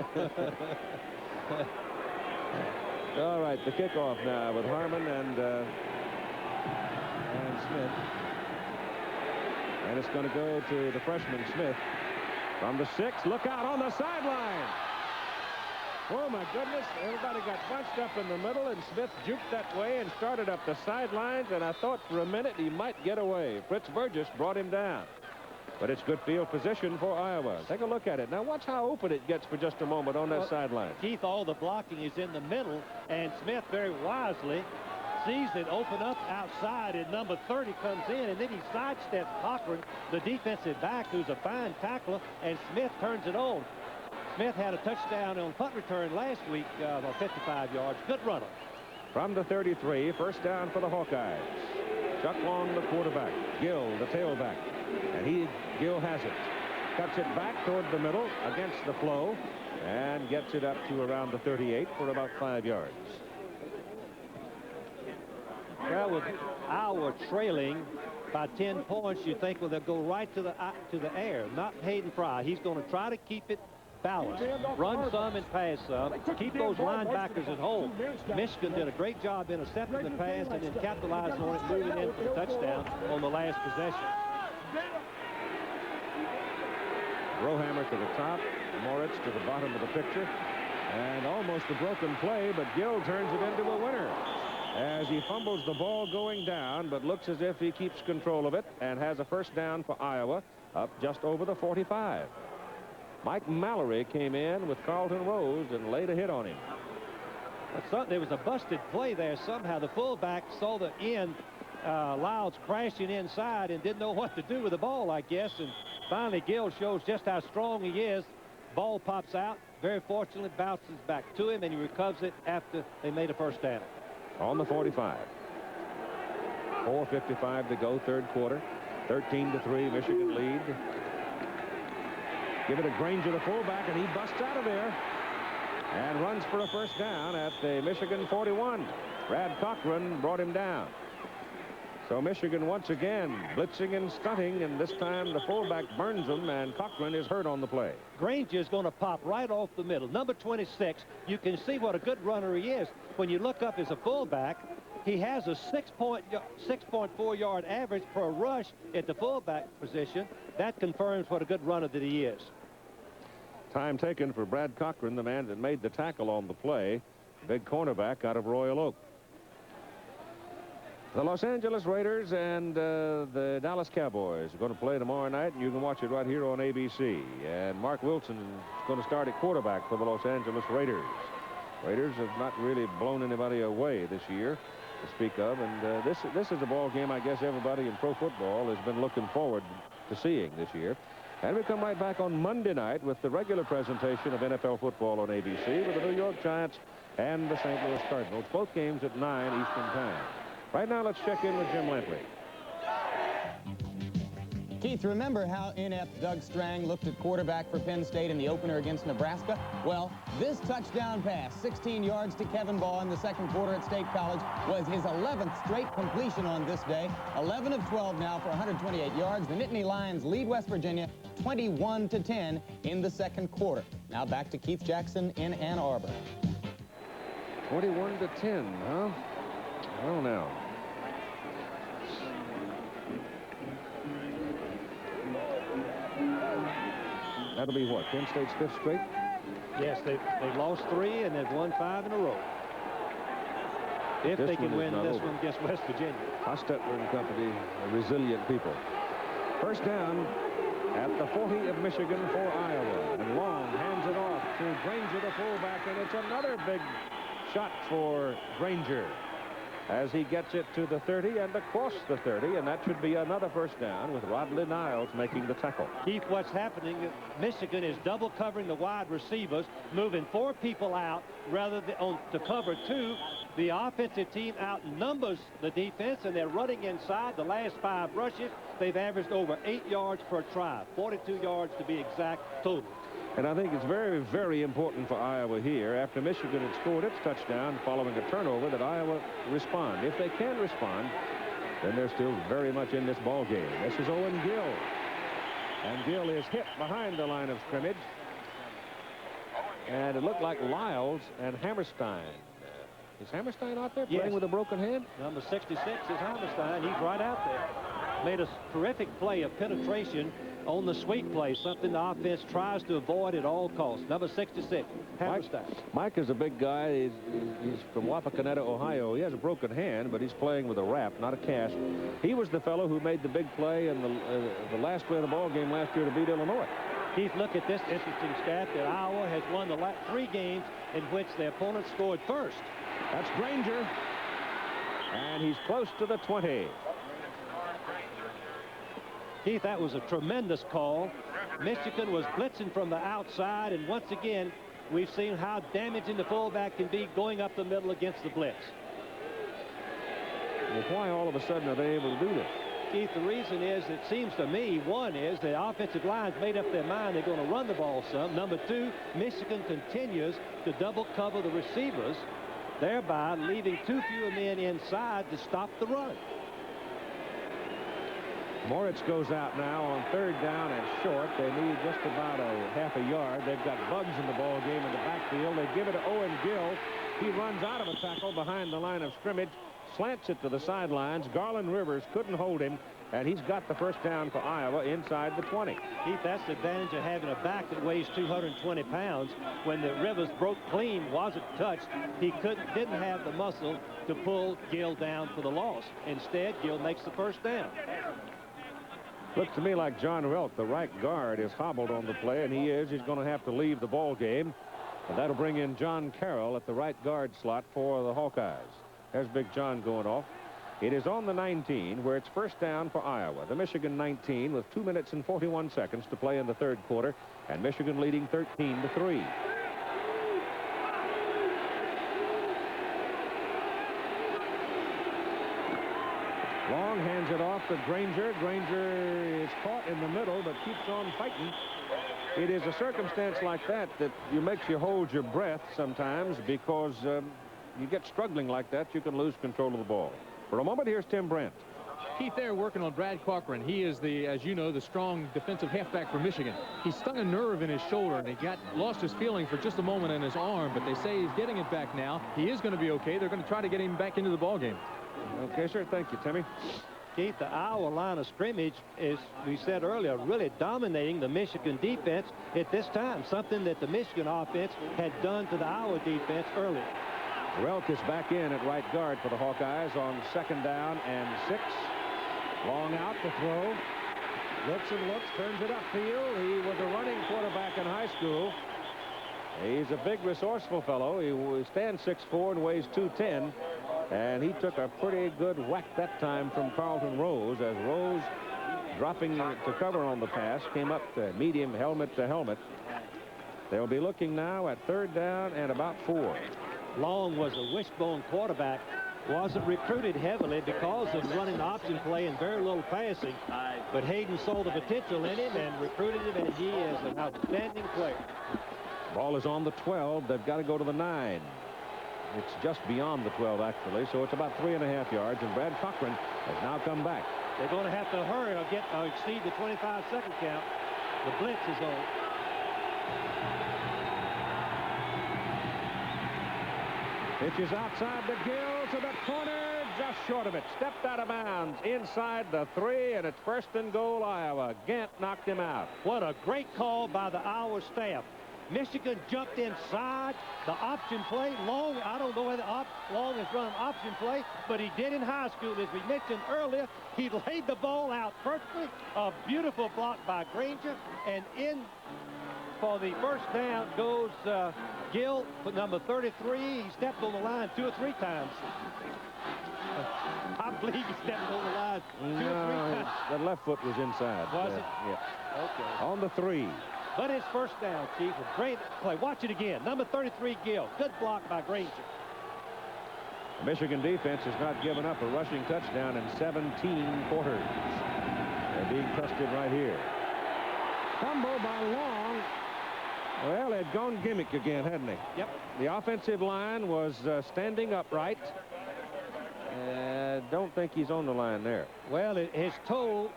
All right, the kickoff now with Harmon and Smith. And it's going to go to the freshman Smith from the 6. Look out on the sideline. Oh, my goodness. Everybody got bunched up in the middle, and Smith juked that way and started up the sidelines, and I thought for a minute he might get away. Fritz Burgess brought him down. But it's good field position for Iowa. Take a look at it. Now watch how open it gets for just a moment on that sideline. Keith, all the blocking is in the middle, and Smith very wisely sees it open up outside, and number 30 comes in, and then he sidesteps Cochran, the defensive back, who's a fine tackler, and Smith turns it on. Smith had a touchdown on punt return last week of 55 yards. Good runner. From the 33, first down for the Hawkeyes. Chuck Long, the quarterback. Gill, the tailback. And Gill has it. Cuts it back toward the middle against the flow and gets it up to around the 38 for about 5 yards. Well, with Iowa trailing by 10 points, you think, well, they'll go right to the air. Not Hayden Fry. He's going to try to keep it balanced. Run some and pass some. Keep those linebackers at home. Michigan did a great job intercepting the pass and then capitalizing on it, moving in for the touchdown on the last possession. Brohammer to the top, Moritz to the bottom of the picture, and almost a broken play, but Gill turns it into a winner as he fumbles the ball going down, but looks as if he keeps control of it and has a first down for Iowa up just over the 45. Mike Mallory came in with Carlton Rose and laid a hit on him. There was a busted play there somehow. The fullback saw the end, Louds crashing inside and didn't know what to do with the ball, I guess. And finally, Gill shows just how strong he is. Ball pops out. Very fortunately, bounces back to him, and he recovers it after they made a first down. On the 45. 4:55 to go, third quarter. 13-3, Michigan lead. Give it to Granger, the fullback, and he busts out of there and runs for a first down at the Michigan 41. Brad Cochran brought him down. So Michigan once again blitzing and stunting, and this time the fullback burns him, and Cochran is hurt on the play. Granger is going to pop right off the middle. Number 26, you can see what a good runner he is. When you look up as a fullback, he has a 6.4 yard average per rush at the fullback position. That confirms what a good runner that he is. Time taken for Brad Cochran, the man that made the tackle on the play. Big cornerback out of Royal Oak. The Los Angeles Raiders and the Dallas Cowboys are going to play tomorrow night, and you can watch it right here on ABC. And Mark Wilson is going to start at quarterback for the Los Angeles Raiders. Raiders have not really blown anybody away this year to speak of, and this is a ball game I guess everybody in pro football has been looking forward to seeing this year. And we come right back on Monday night with the regular presentation of NFL football on ABC with the New York Giants and the St. Louis Cardinals, both games at 9 Eastern Time. Right now, let's check in with Jim Lampley. Keith, remember how inept Doug Strang looked at quarterback for Penn State in the opener against Nebraska? Well, this touchdown pass, 16 yards to Kevin Baugh in the second quarter at State College, was his 11th straight completion on this day. 11 of 12 now for 128 yards. The Nittany Lions lead West Virginia 21-10 in the second quarter. Now back to Keith Jackson in Ann Arbor. 21-10, huh? Well, now. That'll be what, Penn State's 5th straight? Yes, they've lost 3 and they've won 5 in a row. If This they can one win is not this over. one against West Virginia. Hostetler and company, resilient people. First down at the 40 of Michigan for Iowa. And Long hands it off to Granger, the fullback, and it's another big shot for Granger as he gets it to the 30 and across the 30, and that should be another first down with Rodley Niles making the tackle. Keith, what's happening, Michigan is double covering the wide receivers, moving 4 people out rather than to cover 2. The offensive team outnumbers the defense, and they're running inside. The last 5 rushes, they've averaged over 8 yards per try, 42 yards to be exact total. And I think it's very, very important for Iowa here, after Michigan had scored its touchdown following a turnover, that Iowa respond. If they can respond, then they're still very much in this ball game. This is Owen Gill. And Gill is hit behind the line of scrimmage. And it looked like Lyles and Hammerstein. Is Hammerstein out there playing with a broken hand? Number 66 is Hammerstein. He's right out there. Made a terrific play of penetration on the sweep play, something the offense tries to avoid at all costs. Number 66, Hammerstein. Mike is a big guy. He's from Wapakoneta, Ohio. He has a broken hand, but he's playing with a wrap, not a cast. He was the fellow who made the big play in the last play of the ball game last year to beat Illinois. Keith, look at this interesting stat that Iowa has won the last 3 games in which the opponent scored first. That's Granger. And he's close to the 20. Keith, that was a tremendous call. Michigan was blitzing from the outside, and once again, we've seen how damaging the fullback can be going up the middle against the blitz. Well, why all of a sudden are they able to do this? Keith, the reason is, it seems to me, one is the offensive line's made up their mind they're going to run the ball some. Number 2, Michigan continues to double cover the receivers, thereby leaving 2 fewer men inside to stop the run. Moritz goes out now on 3rd down and short. They need just about a half a yard. They've got Bugs in the ball game in the backfield. They give it to Owen Gill. He runs out of a tackle behind the line of scrimmage, slants it to the sidelines. Garland Rivers couldn't hold him, and he's got the first down for Iowa inside the 20. Keith, that's the advantage of having a back that weighs 220 pounds. When the Rivers broke clean, wasn't touched, he didn't have the muscle to pull Gill down for the loss. Instead, Gill makes the first down. Looks to me like John Relk, the right guard, is hobbled on the play, and he is. He's going to have to leave the ball game. And that'll bring in John Carroll at the right guard slot for the Hawkeyes. There's Big John going off. It is on the 19, where it's first down for Iowa. The Michigan 19 with 2 minutes and 41 seconds to play in the 3rd quarter, and Michigan leading 13-3. Long hands it off to Granger. Granger is caught in the middle, but keeps on fighting. It is a circumstance like that makes you hold your breath sometimes, because you get struggling like that, you can lose control of the ball. For a moment, here's Tim Brent. Keith, they're working on Brad Corcoran. He is as you know, the strong defensive halfback for Michigan. He stung a nerve in his shoulder, and he lost his feeling for just a moment in his arm, but they say he's getting it back now. He is going to be okay. They're going to try to get him back into the ball game. Okay, sir. Thank you, Timmy. Keith, the Iowa line of scrimmage is, we said earlier, really dominating the Michigan defense at this time, something that the Michigan offense had done to the Iowa defense earlier. Relk is back in at right guard for the Hawkeyes on 2nd down and 6. Long out to throw. Looks and looks, turns it upfield. He was a running quarterback in high school. He's a big, resourceful fellow. He stands 6'4" and weighs 210. And he took a pretty good whack that time from Carlton Rose, as Rose, dropping to cover on the pass, came up to meet him helmet to helmet. They'll be looking now at 3rd down and about 4. Long was a wishbone quarterback wasn't recruited heavily because of running the option play and very little passing. But Hayden saw the potential in him and recruited him, and he is an outstanding player. Ball is on the 12. They've got to go to the 9. It's just beyond the 12, actually, so it's about 3.5 yards, and Brad Cochran has now come back. They're going to have to hurry or exceed the 25-second count. The blitz is on. Pitch is outside the gill to the corner, just short of it. Stepped out of bounds inside the 3, and it's first and goal, Iowa. Gant knocked him out. What a great call by the Iowa staff. Michigan jumped inside the option play. Long, I don't know whether Long has run an option play, but he did in high school. As we mentioned earlier, he laid the ball out perfectly. A beautiful block by Granger, and in for the first down goes Gill, number 33. He stepped on the line 2 or 3 times. I believe he stepped on the line 2 or 3 times. The left foot was inside. Was it? Yeah. Okay. On the 3. But it's first down, Chief. A great play. Watch it again. Number 33, Gill. Good block by Granger. The Michigan defense has not given up a rushing touchdown in 17 quarters. They're being tested right here. Fumble by Long. Well, they'd gone gimmick again, hadn't they? Yep. The offensive line was standing upright. Don't think he's on the line there. Well, his toe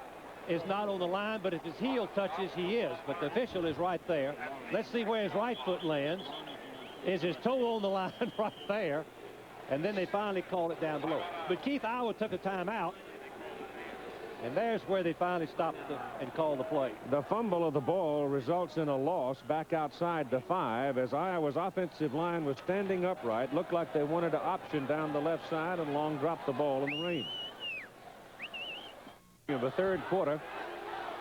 is not on the line, but if his heel touches, he is. But the official is right there. Let's see where his right foot lands. Is his toe on the line right there? And then they finally called it down below. But Keith, Iowa took a timeout. And there's where they finally stopped and called the play. The fumble of the ball results in a loss back outside the 5 as Iowa's offensive line was standing upright. Looked like they wanted to option down the left side, and Long dropped the ball in the rain. In the third quarter,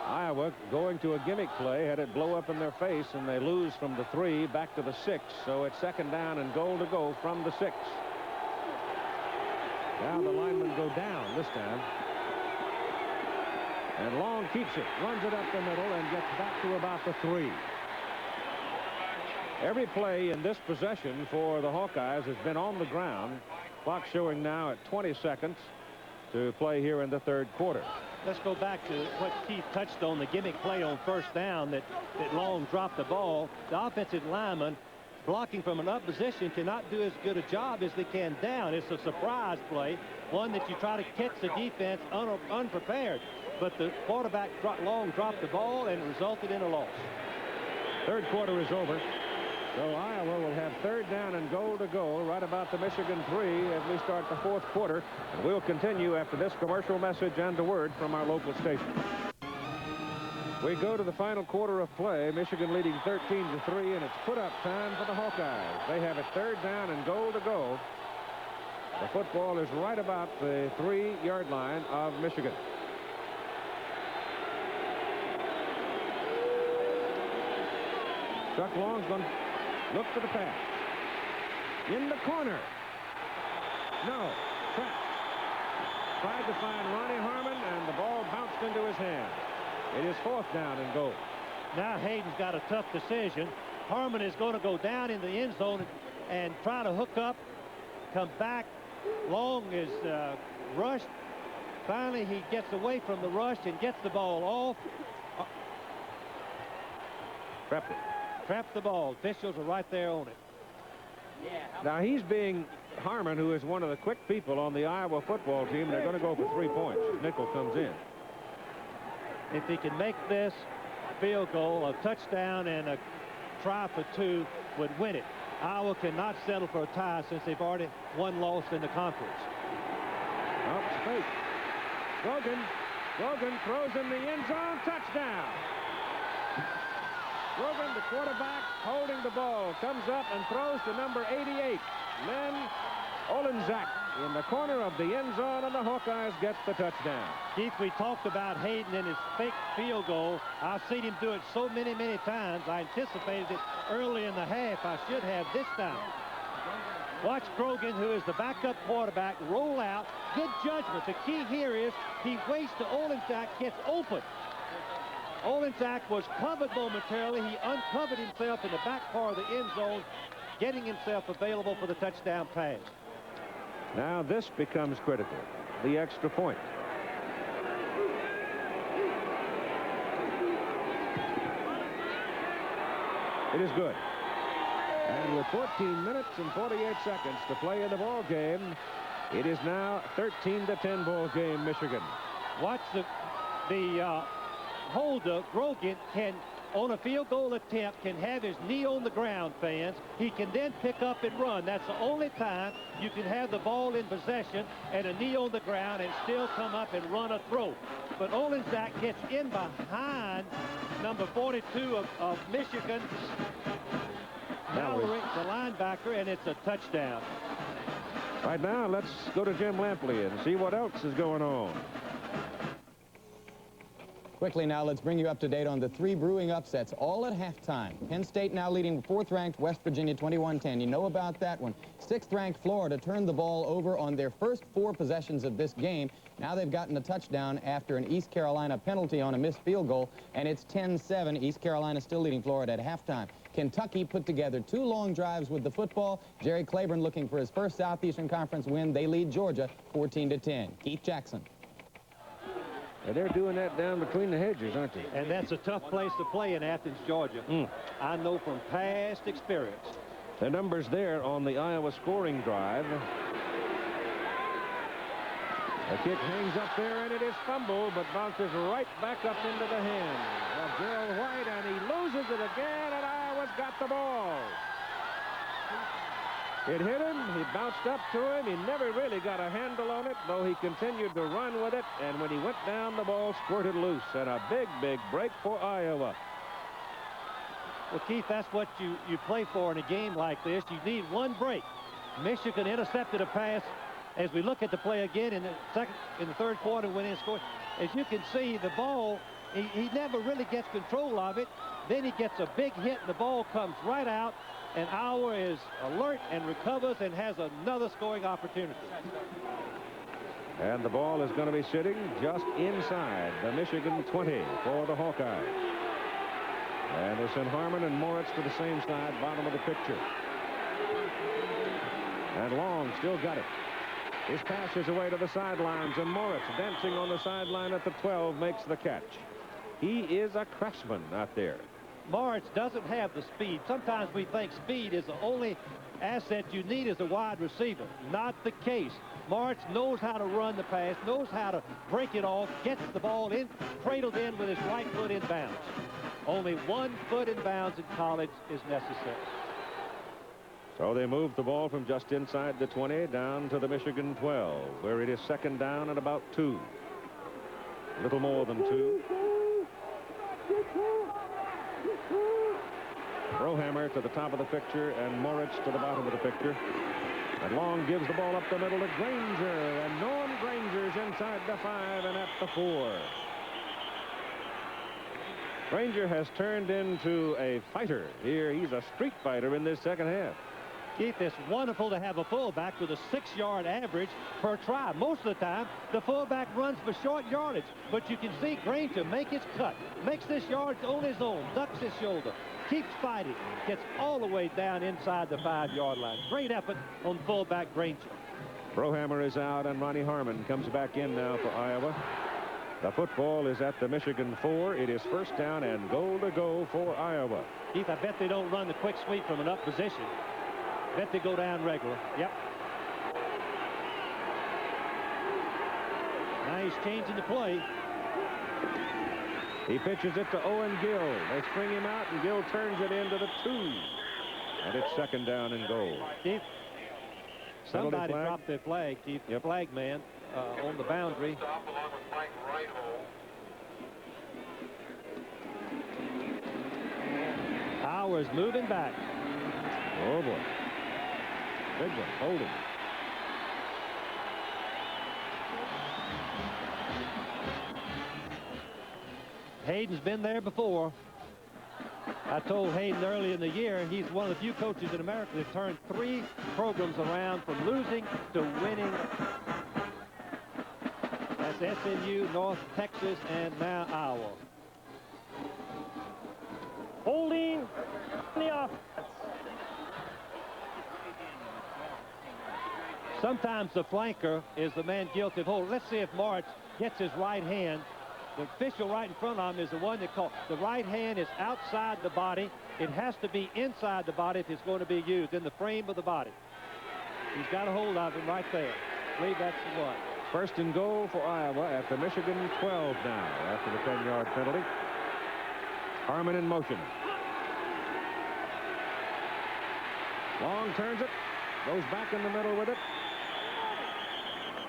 Iowa going to a gimmick play, had it blow up in their face, and they lose from the 3 back to the 6. So it's second down and goal to go from the 6. Now the linemen go down this time. And Long keeps it, runs it up the middle, and gets back to about the 3. Every play in this possession for the Hawkeyes has been on the ground. Clock showing now at 20 seconds to play here in the third quarter. Let's go back to what Keith touched on, the gimmick play on first down that Long dropped the ball. The offensive lineman blocking from an up position cannot do as good a job as they can down. It's a surprise play, one that you try to catch the defense unprepared. But the quarterback, Long, dropped the ball and resulted in a loss. Third quarter is over. So Iowa will have third down and goal to go right about the Michigan 3 as we start the fourth quarter. And we'll continue after this commercial message and a word from our local station. We go to the final quarter of play. Michigan leading 13-3, and it's put-up time for the Hawkeyes. They have it third down and goal to go. The football is right about the 3-yard line of Michigan. Chuck Long's going to look for the pass. In the corner. No. Trapped. Tried to find Ronnie Harmon, and the ball bounced into his hand. It is fourth down and goal. Now Hayden's got a tough decision. Harmon is going to go down in the end zone and try to hook up, come back. Long is rushed. Finally, he gets away from the rush and gets the ball off. Trapped it. Trapped the ball. Officials are right there on it. Now he's being Harmon, who is one of the quick people on the Iowa football team, and they're going to go for 3 points. Nickel comes in. If he can make this field goal, a touchdown and a try for 2 would win it. Iowa cannot settle for a tie since they've already loss in the conference. Up straight. Grogan throws in the end zone. Touchdown. Grogan, the quarterback, holding the ball, comes up and throws to number 88, Len Olenczak, in the corner of the end zone, and the Hawkeyes get the touchdown. Keith, we talked about Hayden and his fake field goal. I've seen him do it so many times. I anticipated it early in the half. I should have this time. Watch Grogan, who is the backup quarterback, roll out. Good judgment. The key here is he waits till Olenczak gets open. Olenczak was covered momentarily. He uncovered himself in the back part of the end zone, getting himself available for the touchdown pass. Now this becomes critical. The extra point. It is good. And with 14 minutes and 48 seconds to play in the ball game, it is now 13-10 ball game, Michigan. Watch the holder, Grogan, can, on a field goal attempt, can have his knee on the ground, fans. He can then pick up and run. That's the only time you can have the ball in possession and a knee on the ground and still come up and run a throw. But Olenzak gets in behind number 42 of Michigan, Mallory, the linebacker, and it's a touchdown. Right now, let's go to Jim Lampley and see what else is going on. Quickly now, let's bring you up to date on the 3 brewing upsets, all at halftime. Penn State now leading 4th-ranked West Virginia 21-10. You know about that one. 6th-ranked Florida turned the ball over on their first 4 possessions of this game. Now they've gotten a touchdown after an East Carolina penalty on a missed field goal, and it's 10-7. East Carolina still leading Florida at halftime. Kentucky put together 2 long drives with the football. Jerry Claiborne looking for his first Southeastern Conference win. They lead Georgia 14-10. Keith Jackson. And they're doing that down between the hedges, aren't they? And that's a tough place to play in Athens, Georgia. I know from past experience. The numbers there on the Iowa scoring drive. The kick hangs up there, and it is fumbled, but bounces right back up into the hands of Gerald White, and he loses it again, and Iowa's got the ball. It hit him. He bounced up to him. He never really got a handle on it, though he continued to run with it. And when he went down, the ball squirted loose. And a big, big break for Iowa. Well, Keith, that's what you play for in a game like this. You need one break. Michigan intercepted a pass. As we look at the play again in the third quarter, went in and scored. As you can see, the ball, he never really gets control of it. Then he gets a big hit, and the ball comes right out. And Iowa is alert and recovers and has another scoring opportunity. And the ball is going to be sitting just inside the Michigan 20 for the Hawkeyes. And they send Harmon and Moritz to the same side, bottom of the picture. And Long still got it. His pass is away to the sidelines, and Moritz, dancing on the sideline at the 12, makes the catch. He is a craftsman out there. Moritz doesn't have the speed. Sometimes we think speed is the only asset you need as a wide receiver. Not the case. Moritz knows how to run the pass, knows how to break it off, gets the ball in, cradled in with his right foot in bounds. Only 1 foot in bounds in college is necessary. So they move the ball from just inside the 20 down to the Michigan 12, where it is 2nd down and about 2. A little more than 2. Brohammer to the top of the picture and Moritz to the bottom of the picture. And Long gives the ball up the middle to Granger, and Norm Granger's inside the 5 and at the 4. Granger has turned into a fighter here. He's a street fighter in this second half. Keith, it's wonderful to have a fullback with a 6-yard average per try. Most of the time, the fullback runs for short yardage, but you can see Granger make his cut, makes this yardage on his own, ducks his shoulder, keeps fighting, gets all the way down inside the 5-yard line. Great effort on fullback Granger. Brohammer is out, and Ronnie Harmon comes back in now for Iowa. The football is at the Michigan 4. It is 1st down and goal to go for Iowa. Keith, I bet they don't run the quick sweep from an up position. Bet they go down regular. Yep. Now he's changing the play. He pitches it to Owen Gill. They spring him out, and Gill turns it into the 2. And it's 2nd down and goal. Keith, somebody dropped their flag, Keith. Yep. Flag man on the boundary. Howard's moving back. Oh, boy. Big one, holding. Hayden's been there before. I told Hayden early in the year he's one of the few coaches in America that turned 3 programs around from losing to winning. That's SMU, North Texas, and now Iowa. Holding the offense. Sometimes the flanker is the man guilty of holding. Let's see if March gets his right hand. The official right in front of him is the one that called. The right hand is outside the body. It has to be inside the body if it's going to be used, in the frame of the body. He's got a hold of him right there. I believe that's the one. First and goal for Iowa at the Michigan 12 now after the 10-yard penalty. Harmon in motion. Long turns it. Goes back in the middle with it.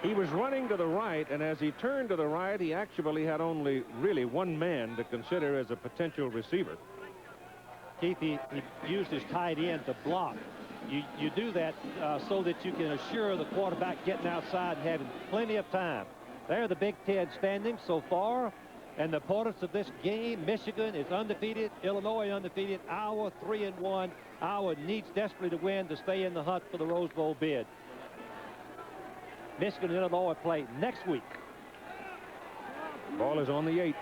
He was running to the right, and as he turned to the right, he actually had only really one man to consider as a potential receiver. Keith, he used his tight end to block. You do that so that you can assure the quarterback getting outside and having plenty of time. There, the Big Ten standings so far, and the importance of this game. Michigan is undefeated. Illinois undefeated. Iowa 3-1. Iowa needs desperately to win to stay in the hunt for the Rose Bowl bid. Michigan and Illinois play next week. Ball is on the 8.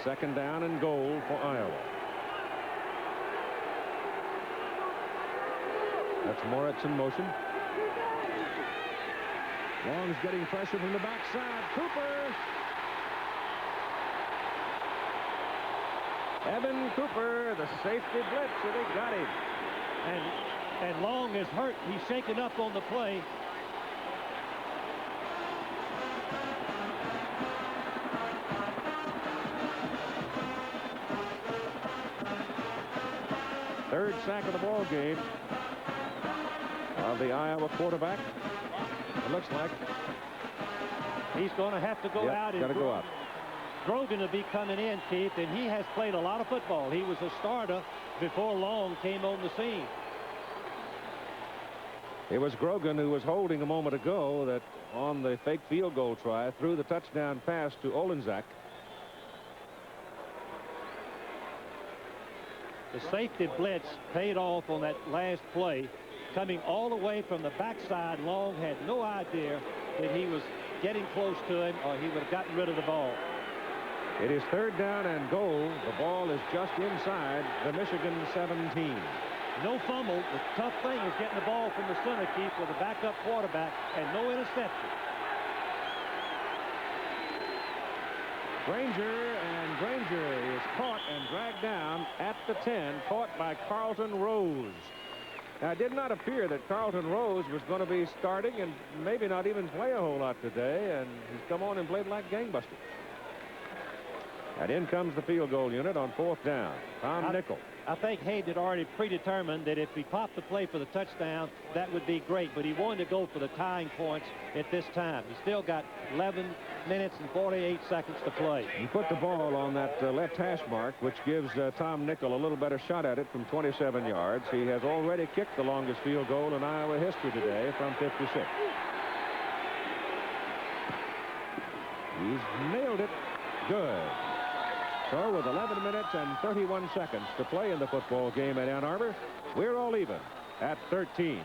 Second down and goal for Iowa. That's Moritz in motion. Long's getting pressure from the backside. Cooper. Evan Cooper, the safety blitz, and they got him. And Long is hurt. He's shaken up on the play. Third sack of the ball game of the Iowa quarterback. It looks like he's going to have to go out. Got to go out. Grogan will be coming in, Keith, and he has played a lot of football. He was a starter before Long came on the scene. It was Grogan who was holding a moment ago that on the fake field goal try threw the touchdown pass to Olenzak. The safety blitz paid off on that last play. Coming all the way from the backside, Long had no idea that he was getting close to him or he would have gotten rid of the ball. It is third down and goal. The ball is just inside the Michigan 17. No fumble. The tough thing is getting the ball from the center, Keith, with a backup quarterback and no interception. Granger is caught and dragged down at the 10, caught by Carlton Rose. Now, it did not appear that Carlton Rose was going to be starting and maybe not even play a whole lot today, and he's come on and played like gangbusters. And in comes the field goal unit on fourth down. Tom Nickel. I think Hayden had already predetermined that if he popped the play for the touchdown, that would be great, but he wanted to go for the tying points at this time. He's still got 11 minutes and 48 seconds to play. He put the ball on that left hash mark, which gives Tom Nickel a little better shot at it from 27 yards. He has already kicked the longest field goal in Iowa history today from 56. He's nailed it. Good. So with 11 minutes and 31 seconds to play in the football game at Ann Arbor, we're all even at 13.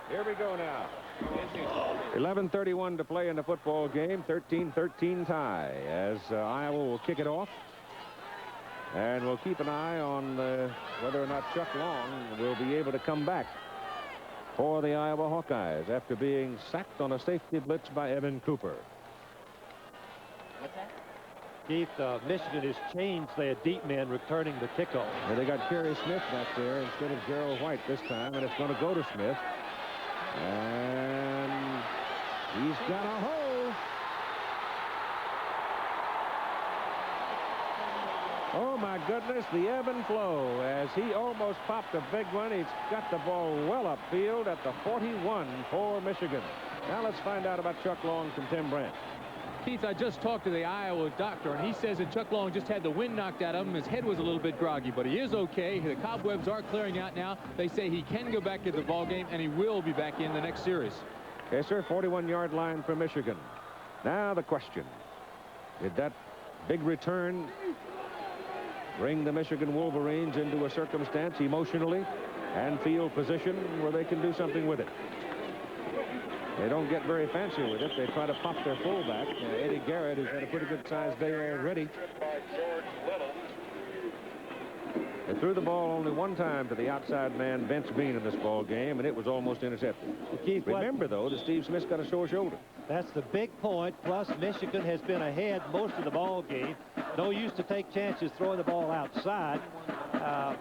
'Here we go now. 11:31 to play in the football game. 13-13 tie as Iowa will kick it off. And we'll keep an eye on whether or not Chuck Long will be able to come back for the Iowa Hawkeyes after being sacked on a safety blitz by Evan Cooper. What's that? Keith, Michigan has changed their deep men returning the kickoff. And they got Kerry Smith back there instead of Gerald White this time, and it's going to go to Smith. And he's got a hole. Oh, my goodness, the ebb and flow as he almost popped a big one. He's got the ball well upfield at the 41 for Michigan. Now let's find out about Chuck Long from Tim Brandt. Keith, I just talked to the Iowa doctor, and he says that Chuck Long just had the wind knocked out of him. His head was a little bit groggy, but he is okay. The cobwebs are clearing out now. They say he can go back to the ball game, and he will be back in the next series. Yes, sir, 41-yard line for Michigan. Now the question, did that big return bring the Michigan Wolverines into a circumstance emotionally and field position where they can do something with it? They don't get very fancy with it. They try to pop their fullback. Eddie Garrett has had a pretty good sized day already. They threw the ball only one time to the outside man, Vince Bean, in this ball game, and it was almost intercepted. Remember, though, that Steve Smith's got a sore shoulder. That's the big point. Plus, Michigan has been ahead most of the ball game. No use to take chances throwing the ball outside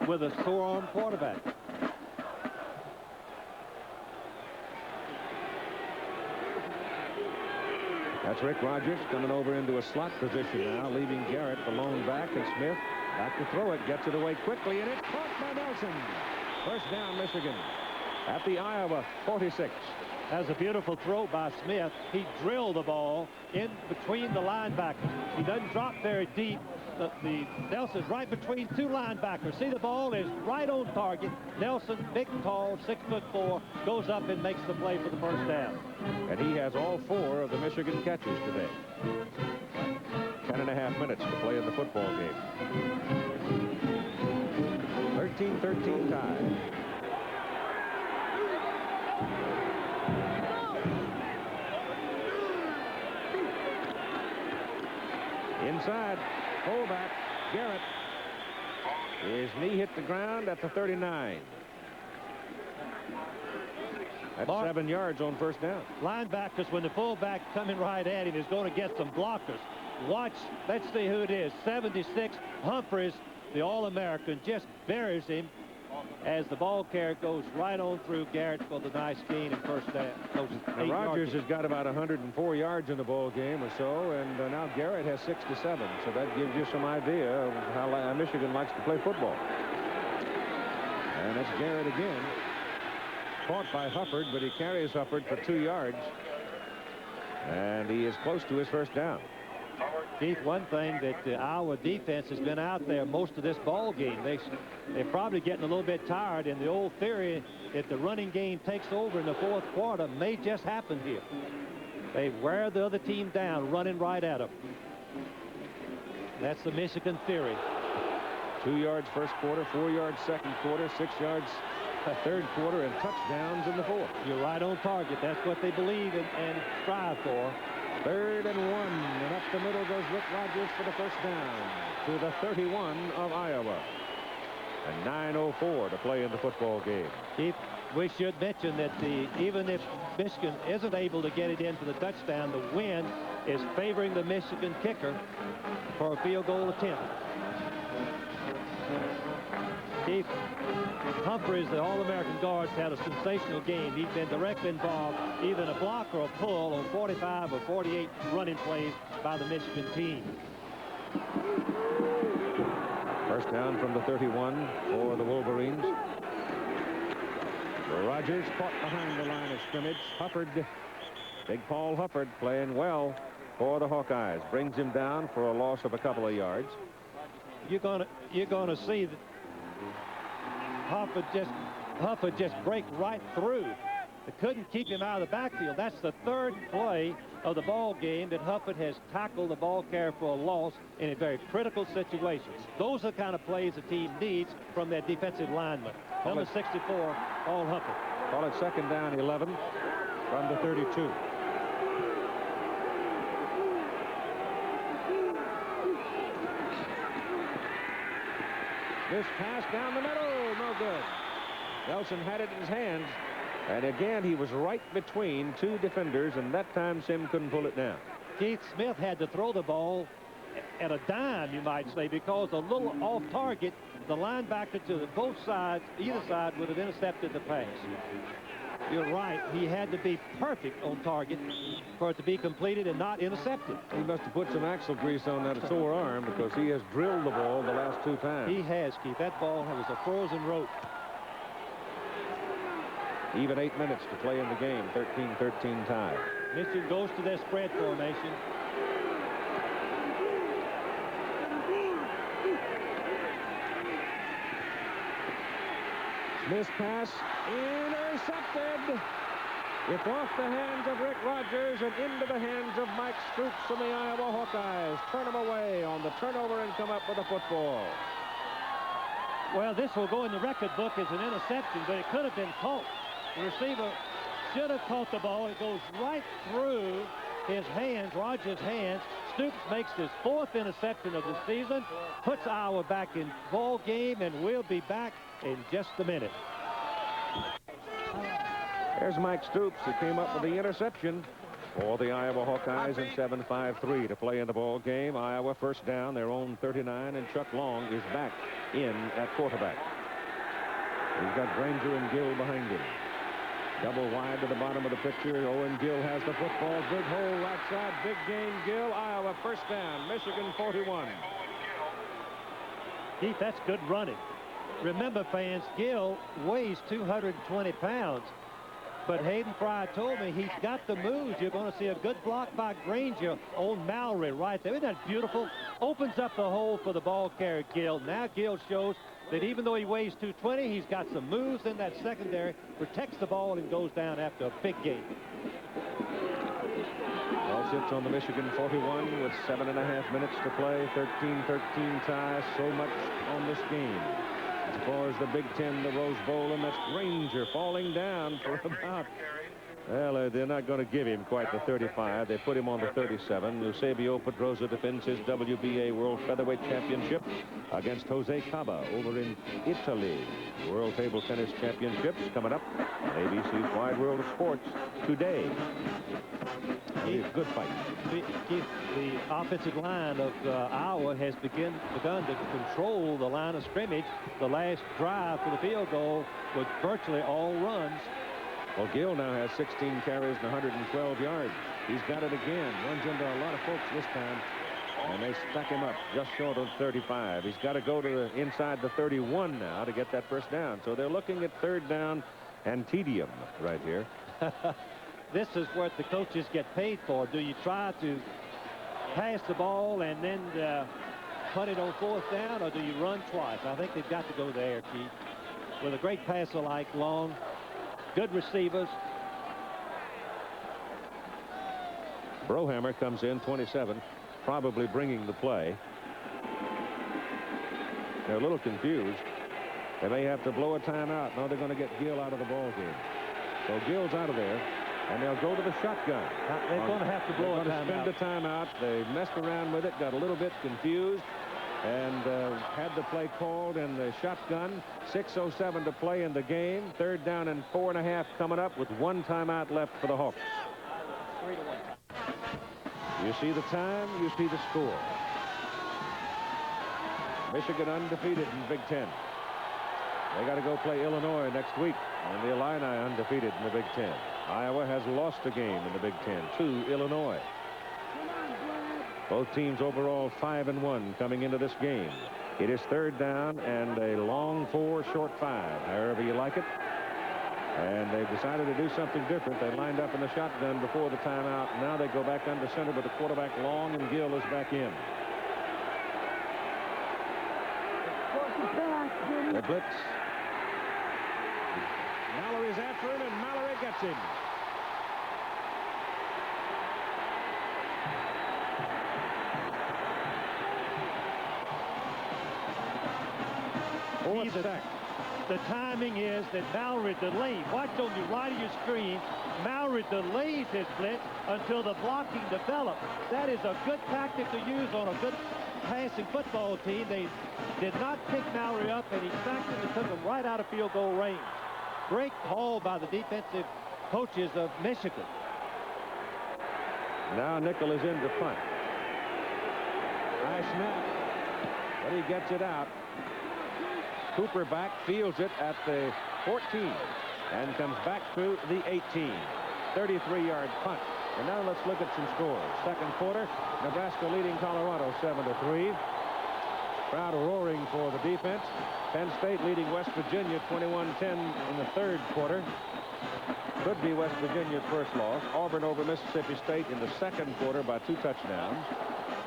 with a sore-arm quarterback. That's Rick Rogers coming over into a slot position now, leaving Garrett the lone back, and Smith back to throw it, gets it away quickly, and it's caught by Nelson. First down, Michigan at the Iowa 46. That's a beautiful throw by Smith. He drilled the ball in between the linebackers. He doesn't drop very deep. The Nelson's right between two linebackers. See, the ball is right on target. Nelson, big, tall, 6'4", goes up and makes the play for the first down. And he has all 4 of the Michigan catches today. 10.5 minutes to play in the football game. 13-13 tie. Inside, fullback Garrett. His knee hit the ground at the 39. That's 7 yards on first down. Linebackers, when the fullback coming right at him, is going to get some blockers. Watch, let's see who it is. 76, Humphreys, the All-American, just buries him as the ball carrier goes right on through Garrett for the nice gain and first down. Now, Rogers has got about 104 yards in the ball game or so, and now Garrett has 67. So that gives you some idea of how Michigan likes to play football. And that's Garrett again. Caught by Hufford, but he carries Hufford for 2 yards. And he is close to his first down. Keith, one thing that the Iowa defense has been out there most of this ball game. They're probably getting a little bit tired, and the old theory that the running game takes over in the fourth quarter may just happen here. They wear the other team down, running right at them. That's the Michigan theory. 2 yards first quarter, 4 yards second quarter, 6 yards third quarter, and touchdowns in the fourth. You're right on target. That's what they believe and strive for. 3rd and 1, and up the middle goes Rick Rogers for the first down to the 31 of Iowa. And 9:04 to play in the football game. Keith, we should mention that even if Michigan isn't able to get it into the touchdown, the wind is favoring the Michigan kicker for a field goal attempt. Keith, Humphreys, the All-American guards, had a sensational game. He's been directly involved, either in a block or a pull on 45 or 48 running plays by the Michigan team. First down from the 31 for the Wolverines. Rogers caught behind the line of scrimmage. Hufford, big Paul Hufford, playing well for the Hawkeyes. Brings him down for a loss of a couple of yards. You're gonna see that Hufford just break right through. They couldn't keep him out of the backfield. That's the 3rd play of the ball game that Hufford has tackled the ball carrier for a loss in a very critical situation. Those are the kind of plays the team needs from their defensive lineman. Number 64, Paul Hufford. Call it second down 11 from the 32. This pass down the middle, no good. Nelson had it in his hands, and again he was right between 2 defenders, and that time Sim couldn't pull it down. Keith Smith had to throw the ball at a dime, you might say, because a little off target, the linebacker to both sides, either side, would have intercepted the pass. You're right. He had to be perfect on target for it to be completed and not intercepted. He must have put some axle grease on that sore arm, because he has drilled the ball the last 2 times. He has, Keith. That ball was a frozen rope. Even 8 minutes to play in the game. 13-13 tie. Michigan goes to their spread formation. This pass intercepted. It's off the hands of Rick Rogers and into the hands of Mike Stoops and the Iowa Hawkeyes. Turn them away on the turnover and come up with a football. Well, this will go in the record book as an interception, but it could have been caught. The receiver should have caught the ball. It goes right through his hands, Rogers' hands. Stoops makes his 4th interception of the season, puts Iowa back in ball game, and we'll be back in just a minute. There's Mike Stoops, who came up with the interception for the Iowa Hawkeyes, and 7:53 to play in the ball game. Iowa first down, their own 39, and Chuck Long is back in at quarterback. He's got Granger and Gill behind him. Double wide to the bottom of the picture. Owen Gill has the football. Big hole right side. Big gain, Gill. Iowa first down. Michigan 41. Keith, that's good running. Remember, fans, Gill weighs 220 pounds. But Hayden Fry told me he's got the moves. You're going to see a good block by Granger on Mallory right there. Isn't that beautiful? Opens up the hole for the ball carrier, Gill. Now Gill shows that even though he weighs 220, he's got some moves in that secondary, protects the ball, and goes down after a big gain. Ball sits on the Michigan 41 with 7.5 minutes to play. 13-13 tie. So much on this game. As far as the Big Ten, the Rose Bowl, and that's Granger falling down for about, well, they're not going to give him quite the 35. They put him on the 37. Eusebio Pedrosa defends his WBA World Featherweight Championship against Jose Caba over in Italy. World Table Tennis Championships coming up on ABC's Wide World of Sports today. Good fight. The offensive line of Iowa has begun to control the line of scrimmage. The last drive for the field goal was virtually all runs. Well, Gill now has 16 carries and 112 yards. He's got it again. Runs into a lot of folks this time, and they stack him up just short of 35. He's got to go to the inside the 31 now to get that first down. So they're looking at third down and tedium right here. This is what the coaches get paid for. Do you try to pass the ball and then put it on 4th down, or do you run twice? I think they've got to go there, Keith. With a great passer like Long, good receivers. Brohammer comes in, 27, probably bringing the play. They're a little confused. They may have to blow a timeout. Now they're going to get Gill out of the ball game. So Gill's out of there, and they'll go to the shotgun. They're going to have to blow a timeout. Spend a timeout. They messed around with it, got a little bit confused, and had the play called in the shotgun. 6:07 to play in the game. Third down and 4.5 coming up with 1 timeout left for the Hawks. 3-1. You see the time, you see the score. Michigan undefeated in Big Ten. They got to go play Illinois next week, and the Illini undefeated in the Big Ten. Iowa has lost a game in the Big Ten to Illinois. Both teams overall 5-1 coming into this game. It is third down and a long 4, short 5, however you like it. And they've decided to do something different. They lined up in the shotgun before the timeout. Now they go back under center with the quarterback Long, and Gill is back in. The blitz. Mallory's after him, and Mallory gets him. The timing is that Mallory delayed. Watch on the right of your screen. Mallory delays his blitz until the blocking develops. That is a good tactic to use on a good passing football team. They did not pick Mallory up, and he sacked him and took him right out of field goal range. Great call by the defensive coaches of Michigan. Now Nickel is in to punt. High snap, but he gets it out. Cooper back, fields it at the 14 and comes back to the 18. 33-yard punt. And now let's look at some scores. Second quarter, Nebraska leading Colorado 7-3. Crowd roaring for the defense. Penn State leading West Virginia 21-10 in the third quarter. Could be West Virginia's first loss. Auburn over Mississippi State in the second quarter by 2 touchdowns.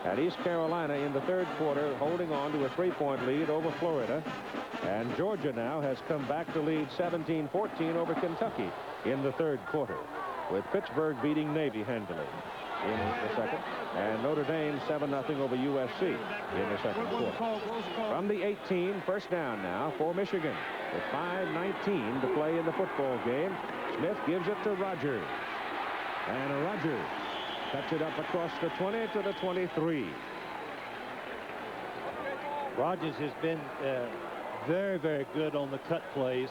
And East Carolina in the third quarter holding on to a 3-point lead over Florida. And Georgia now has come back to lead 17-14 over Kentucky in the third quarter, with Pittsburgh beating Navy handily in the second, and Notre Dame 7-0 over USC in the second quarter. From the 18, first down now for Michigan with 5:19 to play in the football game. Smith gives it to Rogers, and Rogers Cuts it up across the 20 to the 23. Rogers has been very, very good on the cut plays,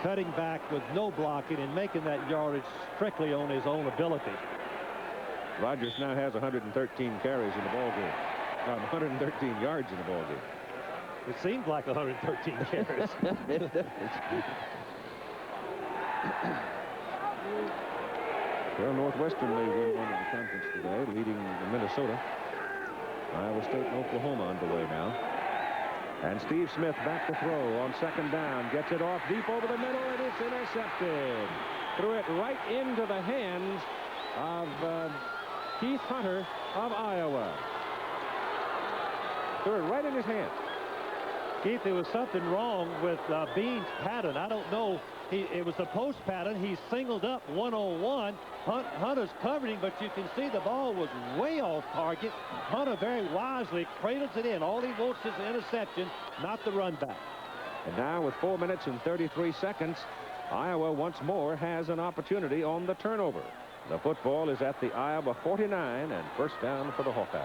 cutting back with no blocking and making that yardage strictly on his own ability. Rogers now has 113 carries in the ball game. 113 yards in the ball game. It seems like 113 carries. Well, Northwestern may win one in the conference today, leading Minnesota. Iowa State and Oklahoma underway now. And Steve Smith back to throw on second down. Gets it off deep over the middle, and it's intercepted. Threw it right into the hands of Keith Hunter of Iowa. Threw it right in his hand. Keith, there was something wrong with Bean's pattern. I don't know. It was a post pattern. He singled up one-on-one. Hunter's covering, but you can see the ball was way off target. Hunter very wisely cradles it in. All he wants is an interception, not the run back. And now with 4 minutes and 33 seconds, Iowa once more has an opportunity on the turnover. The football is at the Iowa 49 and first down for the Hawkeyes.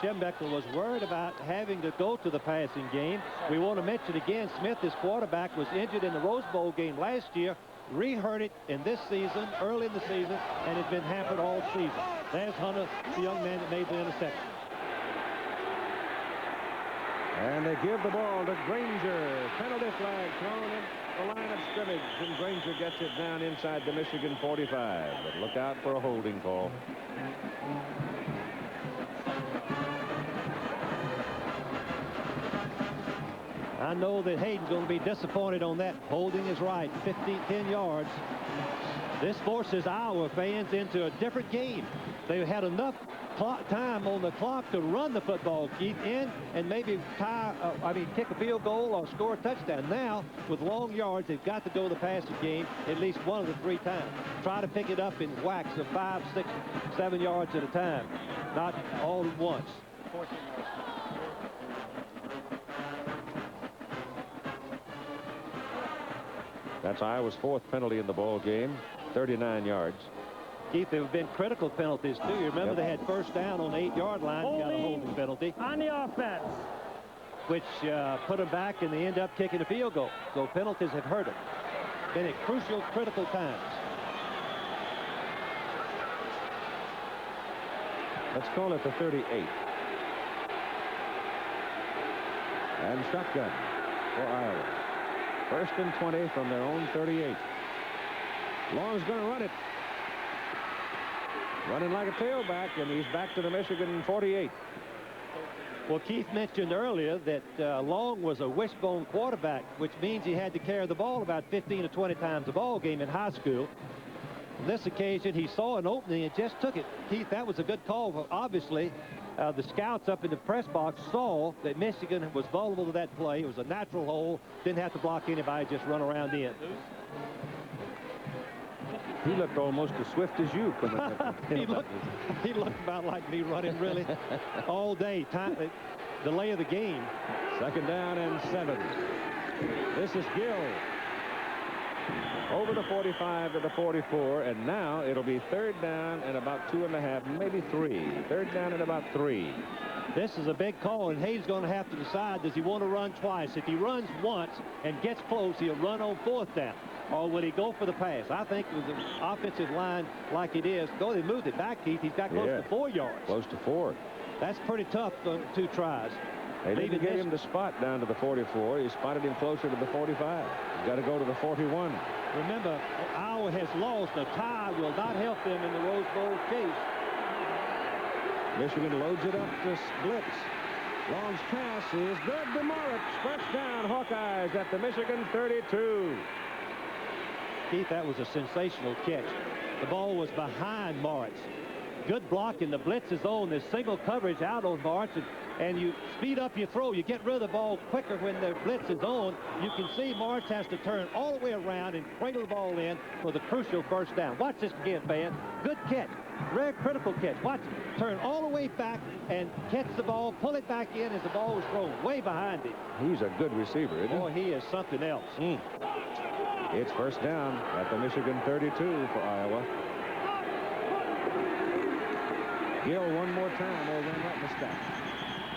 Schembechler was worried about having to go to the passing game. We want to mention again, Smith, his quarterback, was injured in the Rose Bowl game last year, re-hurt it in this season, early in the season, and has been hampered all season. There's Hunter, the young man that made the interception. And they give the ball to Granger. Penalty flag thrown in the line of scrimmage, and Granger gets it down inside the Michigan 45. But look out for a holding call. I know that Hayden's going to be disappointed on that. Holding is right. 10 yards. This forces Iowa fans into a different game. They had enough time on the clock to run the football, Keith, in and maybe kick a field goal or score a touchdown. Now, with long yards, they've got to go to the passing game at least one of the 3 times. Try to pick it up in whacks of 5, 6, 7 yards at a time, not all at once. That's Iowa's 4th penalty in the ball game, 39 yards. Keith, there have been critical penalties, too. You remember they had first down on the 8-yard line. Got a holding penalty. On the offense. Which put them back, and they end up kicking a field goal. So penalties have hurt them. Been at crucial, critical times. Let's call it the 38. And shotgun for Iowa. 1st and 20 from their own 38. Long's going to run it. Running like a tailback, and he's back to the Michigan 48. Well, Keith mentioned earlier that Long was a wishbone quarterback, which means he had to carry the ball about 15 to 20 times a ball game in high school. On this occasion, he saw an opening and just took it. Keith, that was a good call. Obviously, the scouts up in the press box saw that Michigan was vulnerable to that play. It was a natural hole. Didn't have to block anybody, just run around in. He looked almost as swift as you. he looked about like me running really all day. Delay of the game. 2nd down and 7. This is Gill. Over the 45 to the 44, and now it'll be 3rd down and about 2.5, maybe 3. 3rd down and about 3. This is a big call, and Hayes going to have to decide, does he want to run twice? If he runs once and gets close, he'll run on 4th down. Or will he go for the pass? I think with the offensive line like it is, they moved it back, Keith. He's got close to 4 yards. Close to 4. That's pretty tough on 2 tries. They didn't get him to spot down to the 44. He spotted him closer to the 45. He's got to go to the 41. Remember, Iowa has lost. A tie will not help them in the Rose Bowl case. Michigan loads it up to blitz. Long's pass is good to Moritz. First down, Hawkeyes at the Michigan 32. Keith, that was a sensational catch. The ball was behind Moritz. Good block in the blitz is on. There's single coverage out on Moritz, and you speed up your throw. You get rid of the ball quicker when the blitz is on. You can see Moritz has to turn all the way around and cradle the ball in for the crucial first down. Watch this again, fan. Good catch. Very critical catch. watch it. Turn all the way back and catch the ball, pull it back in as the ball was thrown way behind him. He's a good receiver, isn't he? Boy, he is something else. It's first down at the Michigan 32 for Iowa. Gill one more time. Ran right in the stack.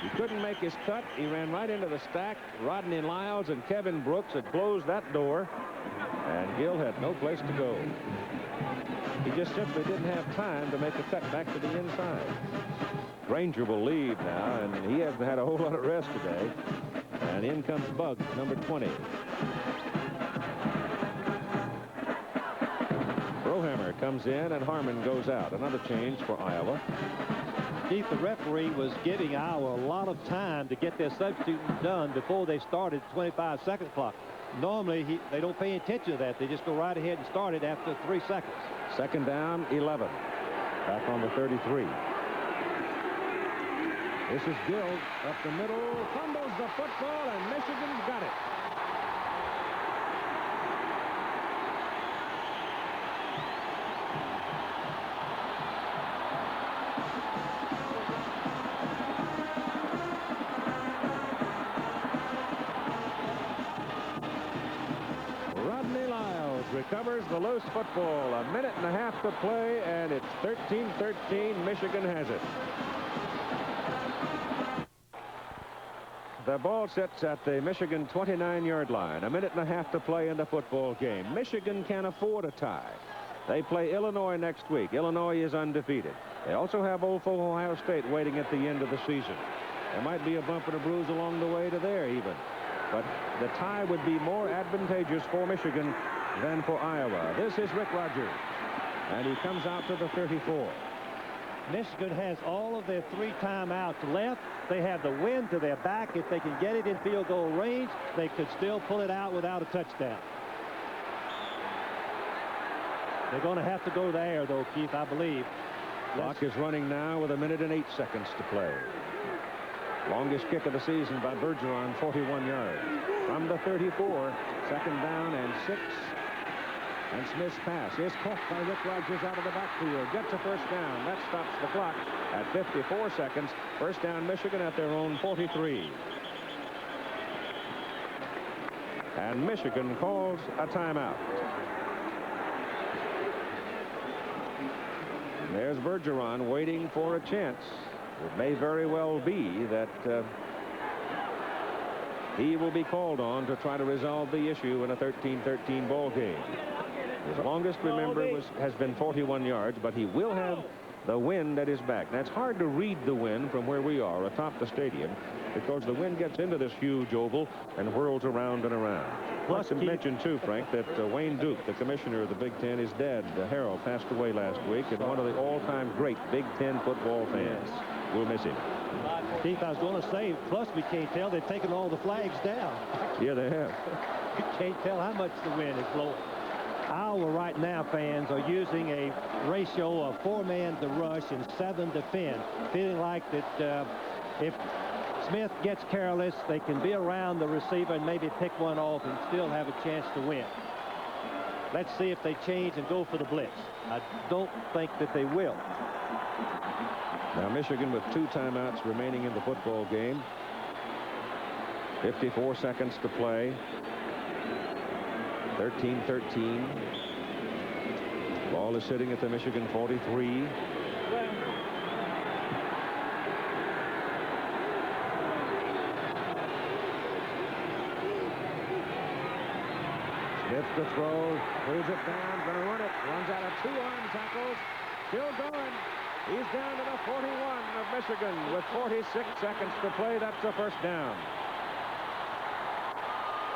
He couldn't make his cut. He ran right into the stack. Rodney Lyles and Kevin Brooks had closed that door, and Gill had no place to go. He just simply didn't have time to make a cut back to the inside. Granger will leave now, and he hasn't had a whole lot of rest today. And in comes Buggs, number 20. Brohammer comes in, and Harmon goes out. Another change for Iowa. Keith, the referee was giving Iowa a lot of time to get their substituting done before they started 25-second clock. Normally, they don't pay attention to that. They just go right ahead and start it after 3 seconds. Second down, 11. Back on the 33. This is Gill up the middle, fumbles the football, and Michigan's got it. Rodney Lyles recovers the loose football. A minute and a half to play, and it's 13-13. Michigan has it. The ball sits at the Michigan 29-yard line. A minute and a half to play in the football game. Michigan can afford a tie. They play Illinois next week. Illinois is undefeated. They also have Old Ohio State waiting at the end of the season. There might be a bump and a bruise along the way to there even. But the tie would be more advantageous for Michigan than for Iowa. This is Rick Rogers, and he comes out to the 34. Michigan has all of their 3 timeouts left. They have the wind to their back. If they can get it in field goal range, they could still pull it out without a touchdown. They're going to have to go there, though, Keith, I believe. Clock is running now with a minute and 8 seconds to play. Longest kick of the season by Bergeron, 41 yards. From the 34, second down and 6. And Smith's pass is caught by Rick Rogers out of the backfield. Gets a first down. That stops the clock at 54 seconds. First down, Michigan at their own 43. And Michigan calls a timeout. There's Bergeron waiting for a chance. It may very well be that he will be called on to try to resolve the issue in a 13-13 ball game. His longest, remember, has been 41 yards, but he will have the wind at his back. Now, it's hard to read the wind from where we are atop the stadium because the wind gets into this huge oval and whirls around and around. Plus, to mention, too, Frank, that Wayne Duke, the commissioner of the Big Ten, his dad, Harold, passed away last week, and one of the all-time great Big Ten football fans. We'll miss him. Keith, I was going to say, plus we can't tell. They've taken all the flags down. Yeah, they have. You can't tell how much the wind is blowing. Iowa right now, fans, are using a ratio of 4 men to rush and 7 to defend, feeling like that if Smith gets careless, they can be around the receiver and maybe pick one off and still have a chance to win. Let's see if they change and go for the blitz. I don't think that they will. Now Michigan with 2 timeouts remaining in the football game. 54 seconds to play. 13-13. Ball is sitting at the Michigan 43. Smith to throw, pulls it down, gonna run it, runs out of 2 arm tackles, still going. He's down to the 41 of Michigan with 46 seconds to play. That's a first down.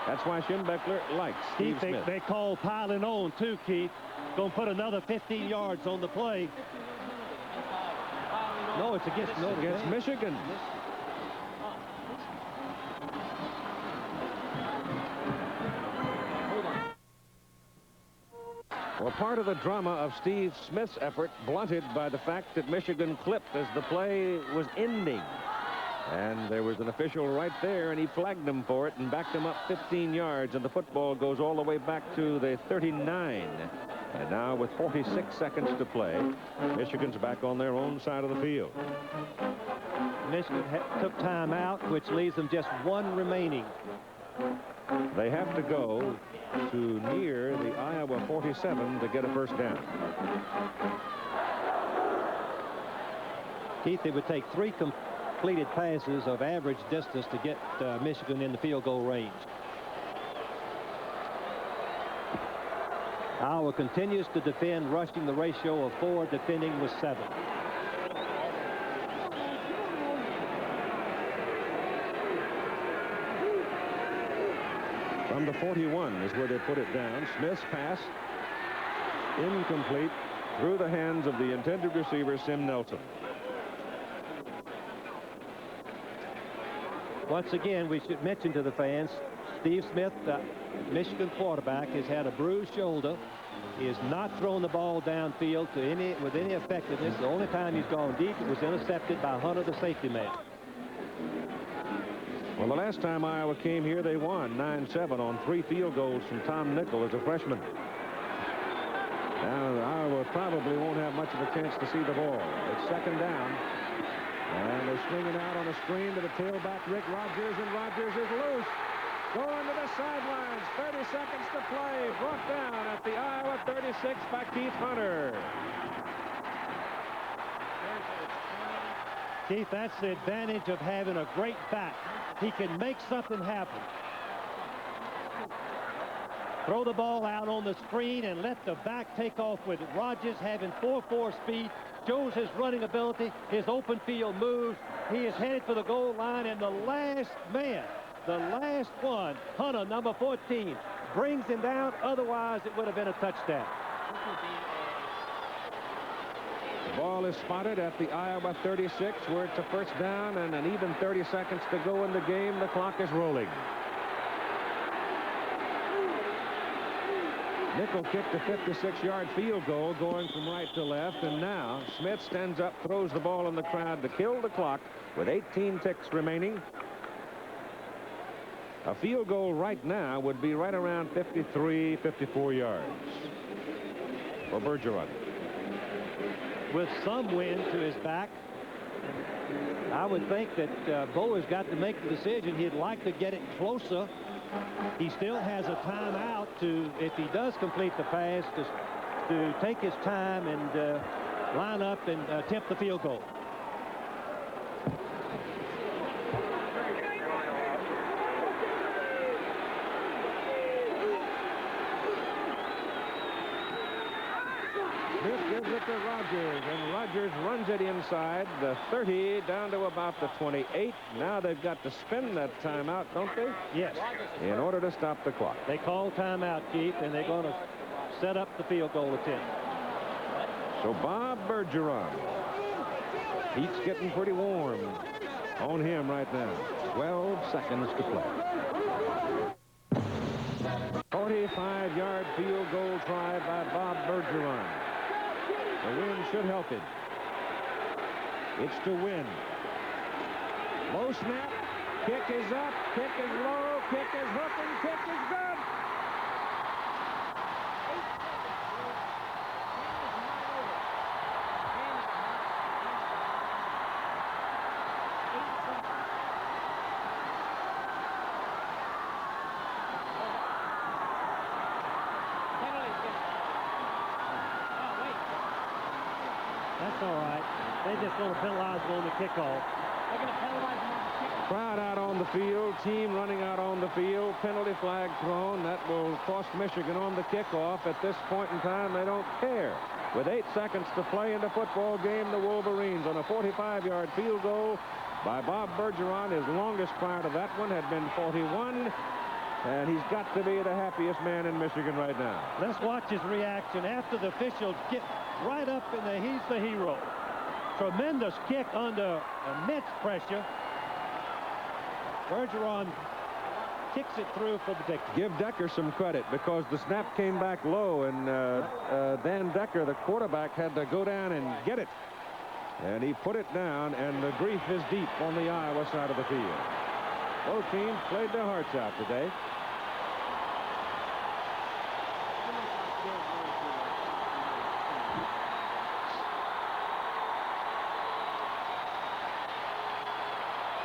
That's why Schembechler likes Steve Smith. They call piling on, too, Keith. Going to put another 15 yards on the play. No, it's against Michigan. Well, part of the drama of Steve Smith's effort blunted by the fact that Michigan clipped as the play was ending. And there was an official right there, and he flagged him for it and backed him up 15 yards, and the football goes all the way back to the 39. And now with 46 seconds to play, Michigan's back on their own side of the field. Michigan took time out, which leaves them just 1 remaining. They have to go to near the Iowa 47 to get a first down. Keith, it would take 3 completed passes of average distance to get Michigan in the field goal range. Iowa continues to defend, rushing the ratio of 4, defending with 7. From the 41 is where they put it down. Smith's pass incomplete through the hands of the intended receiver, Sim Nelson. Once again, we should mention to the fans, Steve Smith, Michigan quarterback, has had a bruised shoulder. He has not thrown the ball downfield with any effectiveness. The only time he's gone deep, it was intercepted by Hunter, the safety man. Well, the last time Iowa came here, they won 9-7 on 3 field goals from Tom Nickel as a freshman. Now, Iowa probably won't have much of a chance to see the ball. It's second down. And they're swinging out on a screen to the tailback, Rick Rogers, and Rogers is loose. Going to the sidelines. 30 seconds to play. Brought down at the Iowa 36 by Keith Hunter. Keith, that's the advantage of having a great back. He can make something happen. Throw the ball out on the screen and let the back take off with it. Rogers having 4.4 speed. Shows his running ability, his open field moves. He is headed for the goal line, and the last man, the last one, Hunter, number 14, brings him down. Otherwise, it would have been a touchdown. The ball is spotted at the Iowa 36, where it's a first down and an even 30 seconds to go in the game. The clock is rolling. Nickel kicked a 56-yard field goal going from right to left, and now Smith stands up, throws the ball in the crowd to kill the clock with 18 ticks remaining. A field goal right now would be right around 53, 54 yards for Bergeron. With some wind to his back, I would think that Bo has got to make the decision. He'd like to get it closer. He still has a timeout to, if he does complete the pass, to take his time and line up and attempt the field goal. Smith gives it to Rogers, and Rogers runs it inside the 30 down to about the 28. Now they've got to spend that timeout, don't they? Yes. In order to stop the clock. They call timeout, Keith, and they're going to set up the field goal attempt. So Bob Bergeron. Heat's getting pretty warm on him right now. 12 seconds to play. 45-yard field goal try by Bob Bergeron. The wind should help him. It's to win. Low snap. Kick is up. Kick is low. Kick is hooking. Kick is good. That's all right. They just want to penalize him on the kickoff. They're going to penalize him on the kickoff. Crowd out on the field. Team running out on the field. Penalty flag thrown. That will cost Michigan on the kickoff. At this point in time, they don't care. With 8 seconds to play in the football game, the Wolverines on a 45-yard field goal by Bob Bergeron. His longest prior to that one had been 41. And he's got to be the happiest man in Michigan right now. Let's watch his reaction after the officials get right up in there. He's the hero. Tremendous kick under immense pressure. Bergeron kicks it through for the victory. Give Decker some credit because the snap came back low, and Dan Decker, the quarterback, had to go down and get it. And he put it down, and the grief is deep on the Iowa side of the field. Both teams played their hearts out today.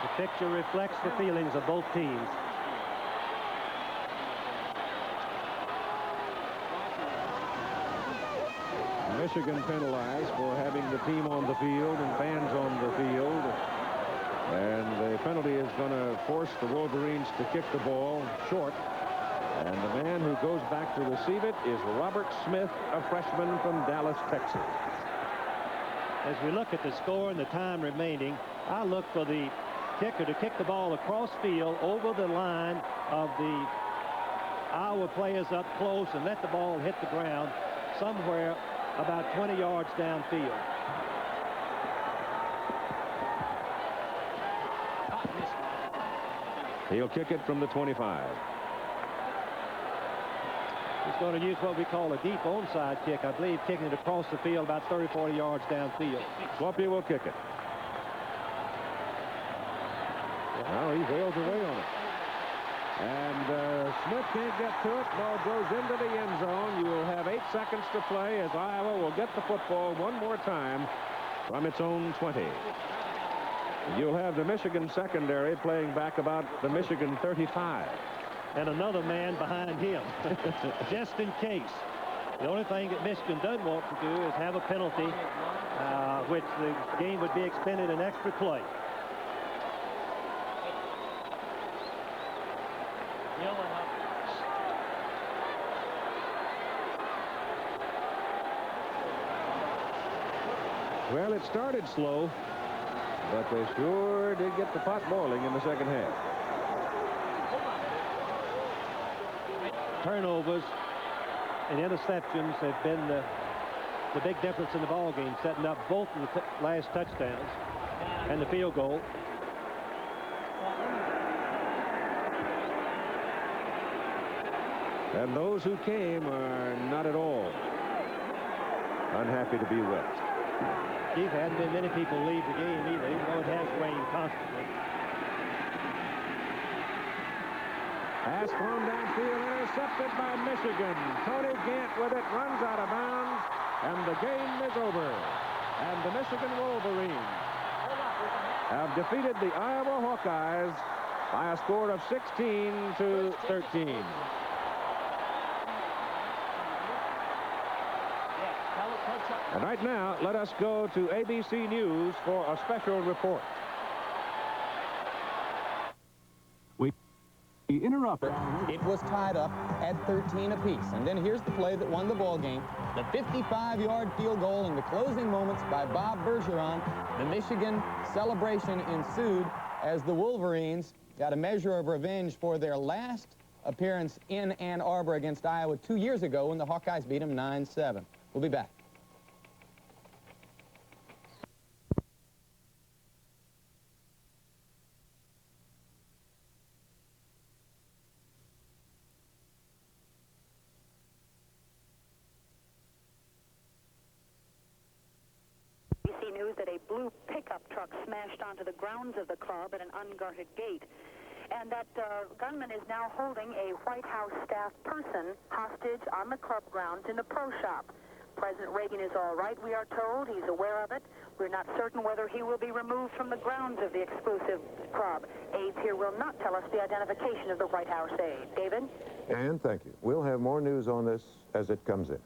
The picture reflects the feelings of both teams. Michigan penalized for having the team on the field and fans on the field. And the penalty is going to force the Wolverines to kick the ball short. And the man who goes back to receive it is Robert Smith, a freshman from Dallas, Texas. As we look at the score and the time remaining, I look for the kicker to kick the ball across field over the line of the Iowa players up close and let the ball hit the ground somewhere about 20 yards downfield. He'll kick it from the 25. He's going to use what we call a deep onside kick, I believe, kicking it across the field about 30, 40 yards downfield. Sloppy will kick it. Now he wails away on it. And Smith can't get to it. Ball goes into the end zone. You will have 8 seconds to play as Iowa will get the football one more time from its own 20. You'll have the Michigan secondary playing back about the Michigan 35. And another man behind him, just in case. The only thing that Michigan doesn't want to do is have a penalty, which the game would be expended an extra play. Well, it started slow, but they sure did get the pot boiling in the second half. Turnovers and interceptions have been the big difference in the ball game, setting up both of the last touchdowns and the field goal. And those who came are not at all unhappy to be whipped. Keith, hadn't been many people leave the game either, even though it has rained constantly. Pass thrown downfield, intercepted by Michigan. Tony Gant with it, runs out of bounds, and the game is over. And the Michigan Wolverines have defeated the Iowa Hawkeyes by a score of 16-13. And right now, let us go to ABC News for a special report. Interrupted. It was tied up at 13 apiece. And then here's the play that won the ball game. The 55-yard field goal in the closing moments by Bob Bergeron. The Michigan celebration ensued as the Wolverines got a measure of revenge for their last appearance in Ann Arbor against Iowa 2 years ago when the Hawkeyes beat them 9-7. We'll be back. News that a blue pickup truck smashed onto the grounds of the club at an unguarded gate, and that gunman is now holding a White House staff person hostage on the club grounds in the pro shop. President Reagan is all right, we are told. He's aware of it. We're not certain whether he will be removed from the grounds of the exclusive club. Aides here will not tell us the identification of the White House aide. David? And thank you. We'll have more news on this as it comes in.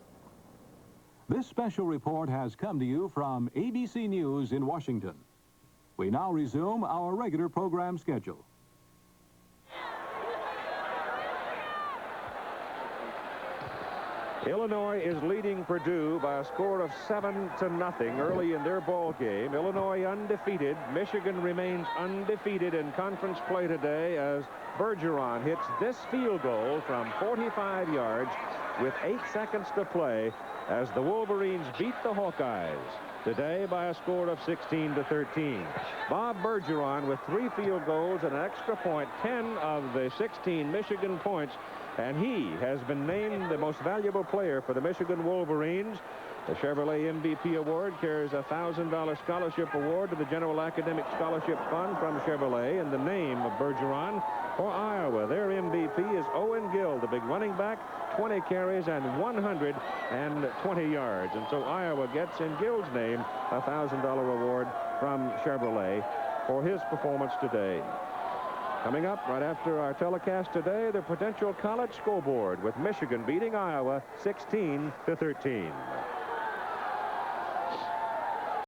This special report has come to you from ABC News in Washington. We now resume our regular program schedule. Illinois is leading Purdue by a score of 7-0 early in their ball game. Illinois undefeated. Michigan remains undefeated in conference play today as Bergeron hits this field goal from 45 yards with 8 seconds to play as the Wolverines beat the Hawkeyes today by a score of 16-13. Bob Bergeron with 3 field goals and an extra point, 10 of the 16 Michigan points, and he has been named the most valuable player for the Michigan Wolverines. The Chevrolet MVP Award carries a $1,000 scholarship award to the General Academic Scholarship Fund from Chevrolet in the name of Bergeron. For Iowa, their MVP is Owen Gill, the big running back, 20 carries and 120 yards. And so Iowa gets in Gill's name a $1,000 award from Chevrolet for his performance today. Coming up right after our telecast today, the Prudential College scoreboard with Michigan beating Iowa 16-13.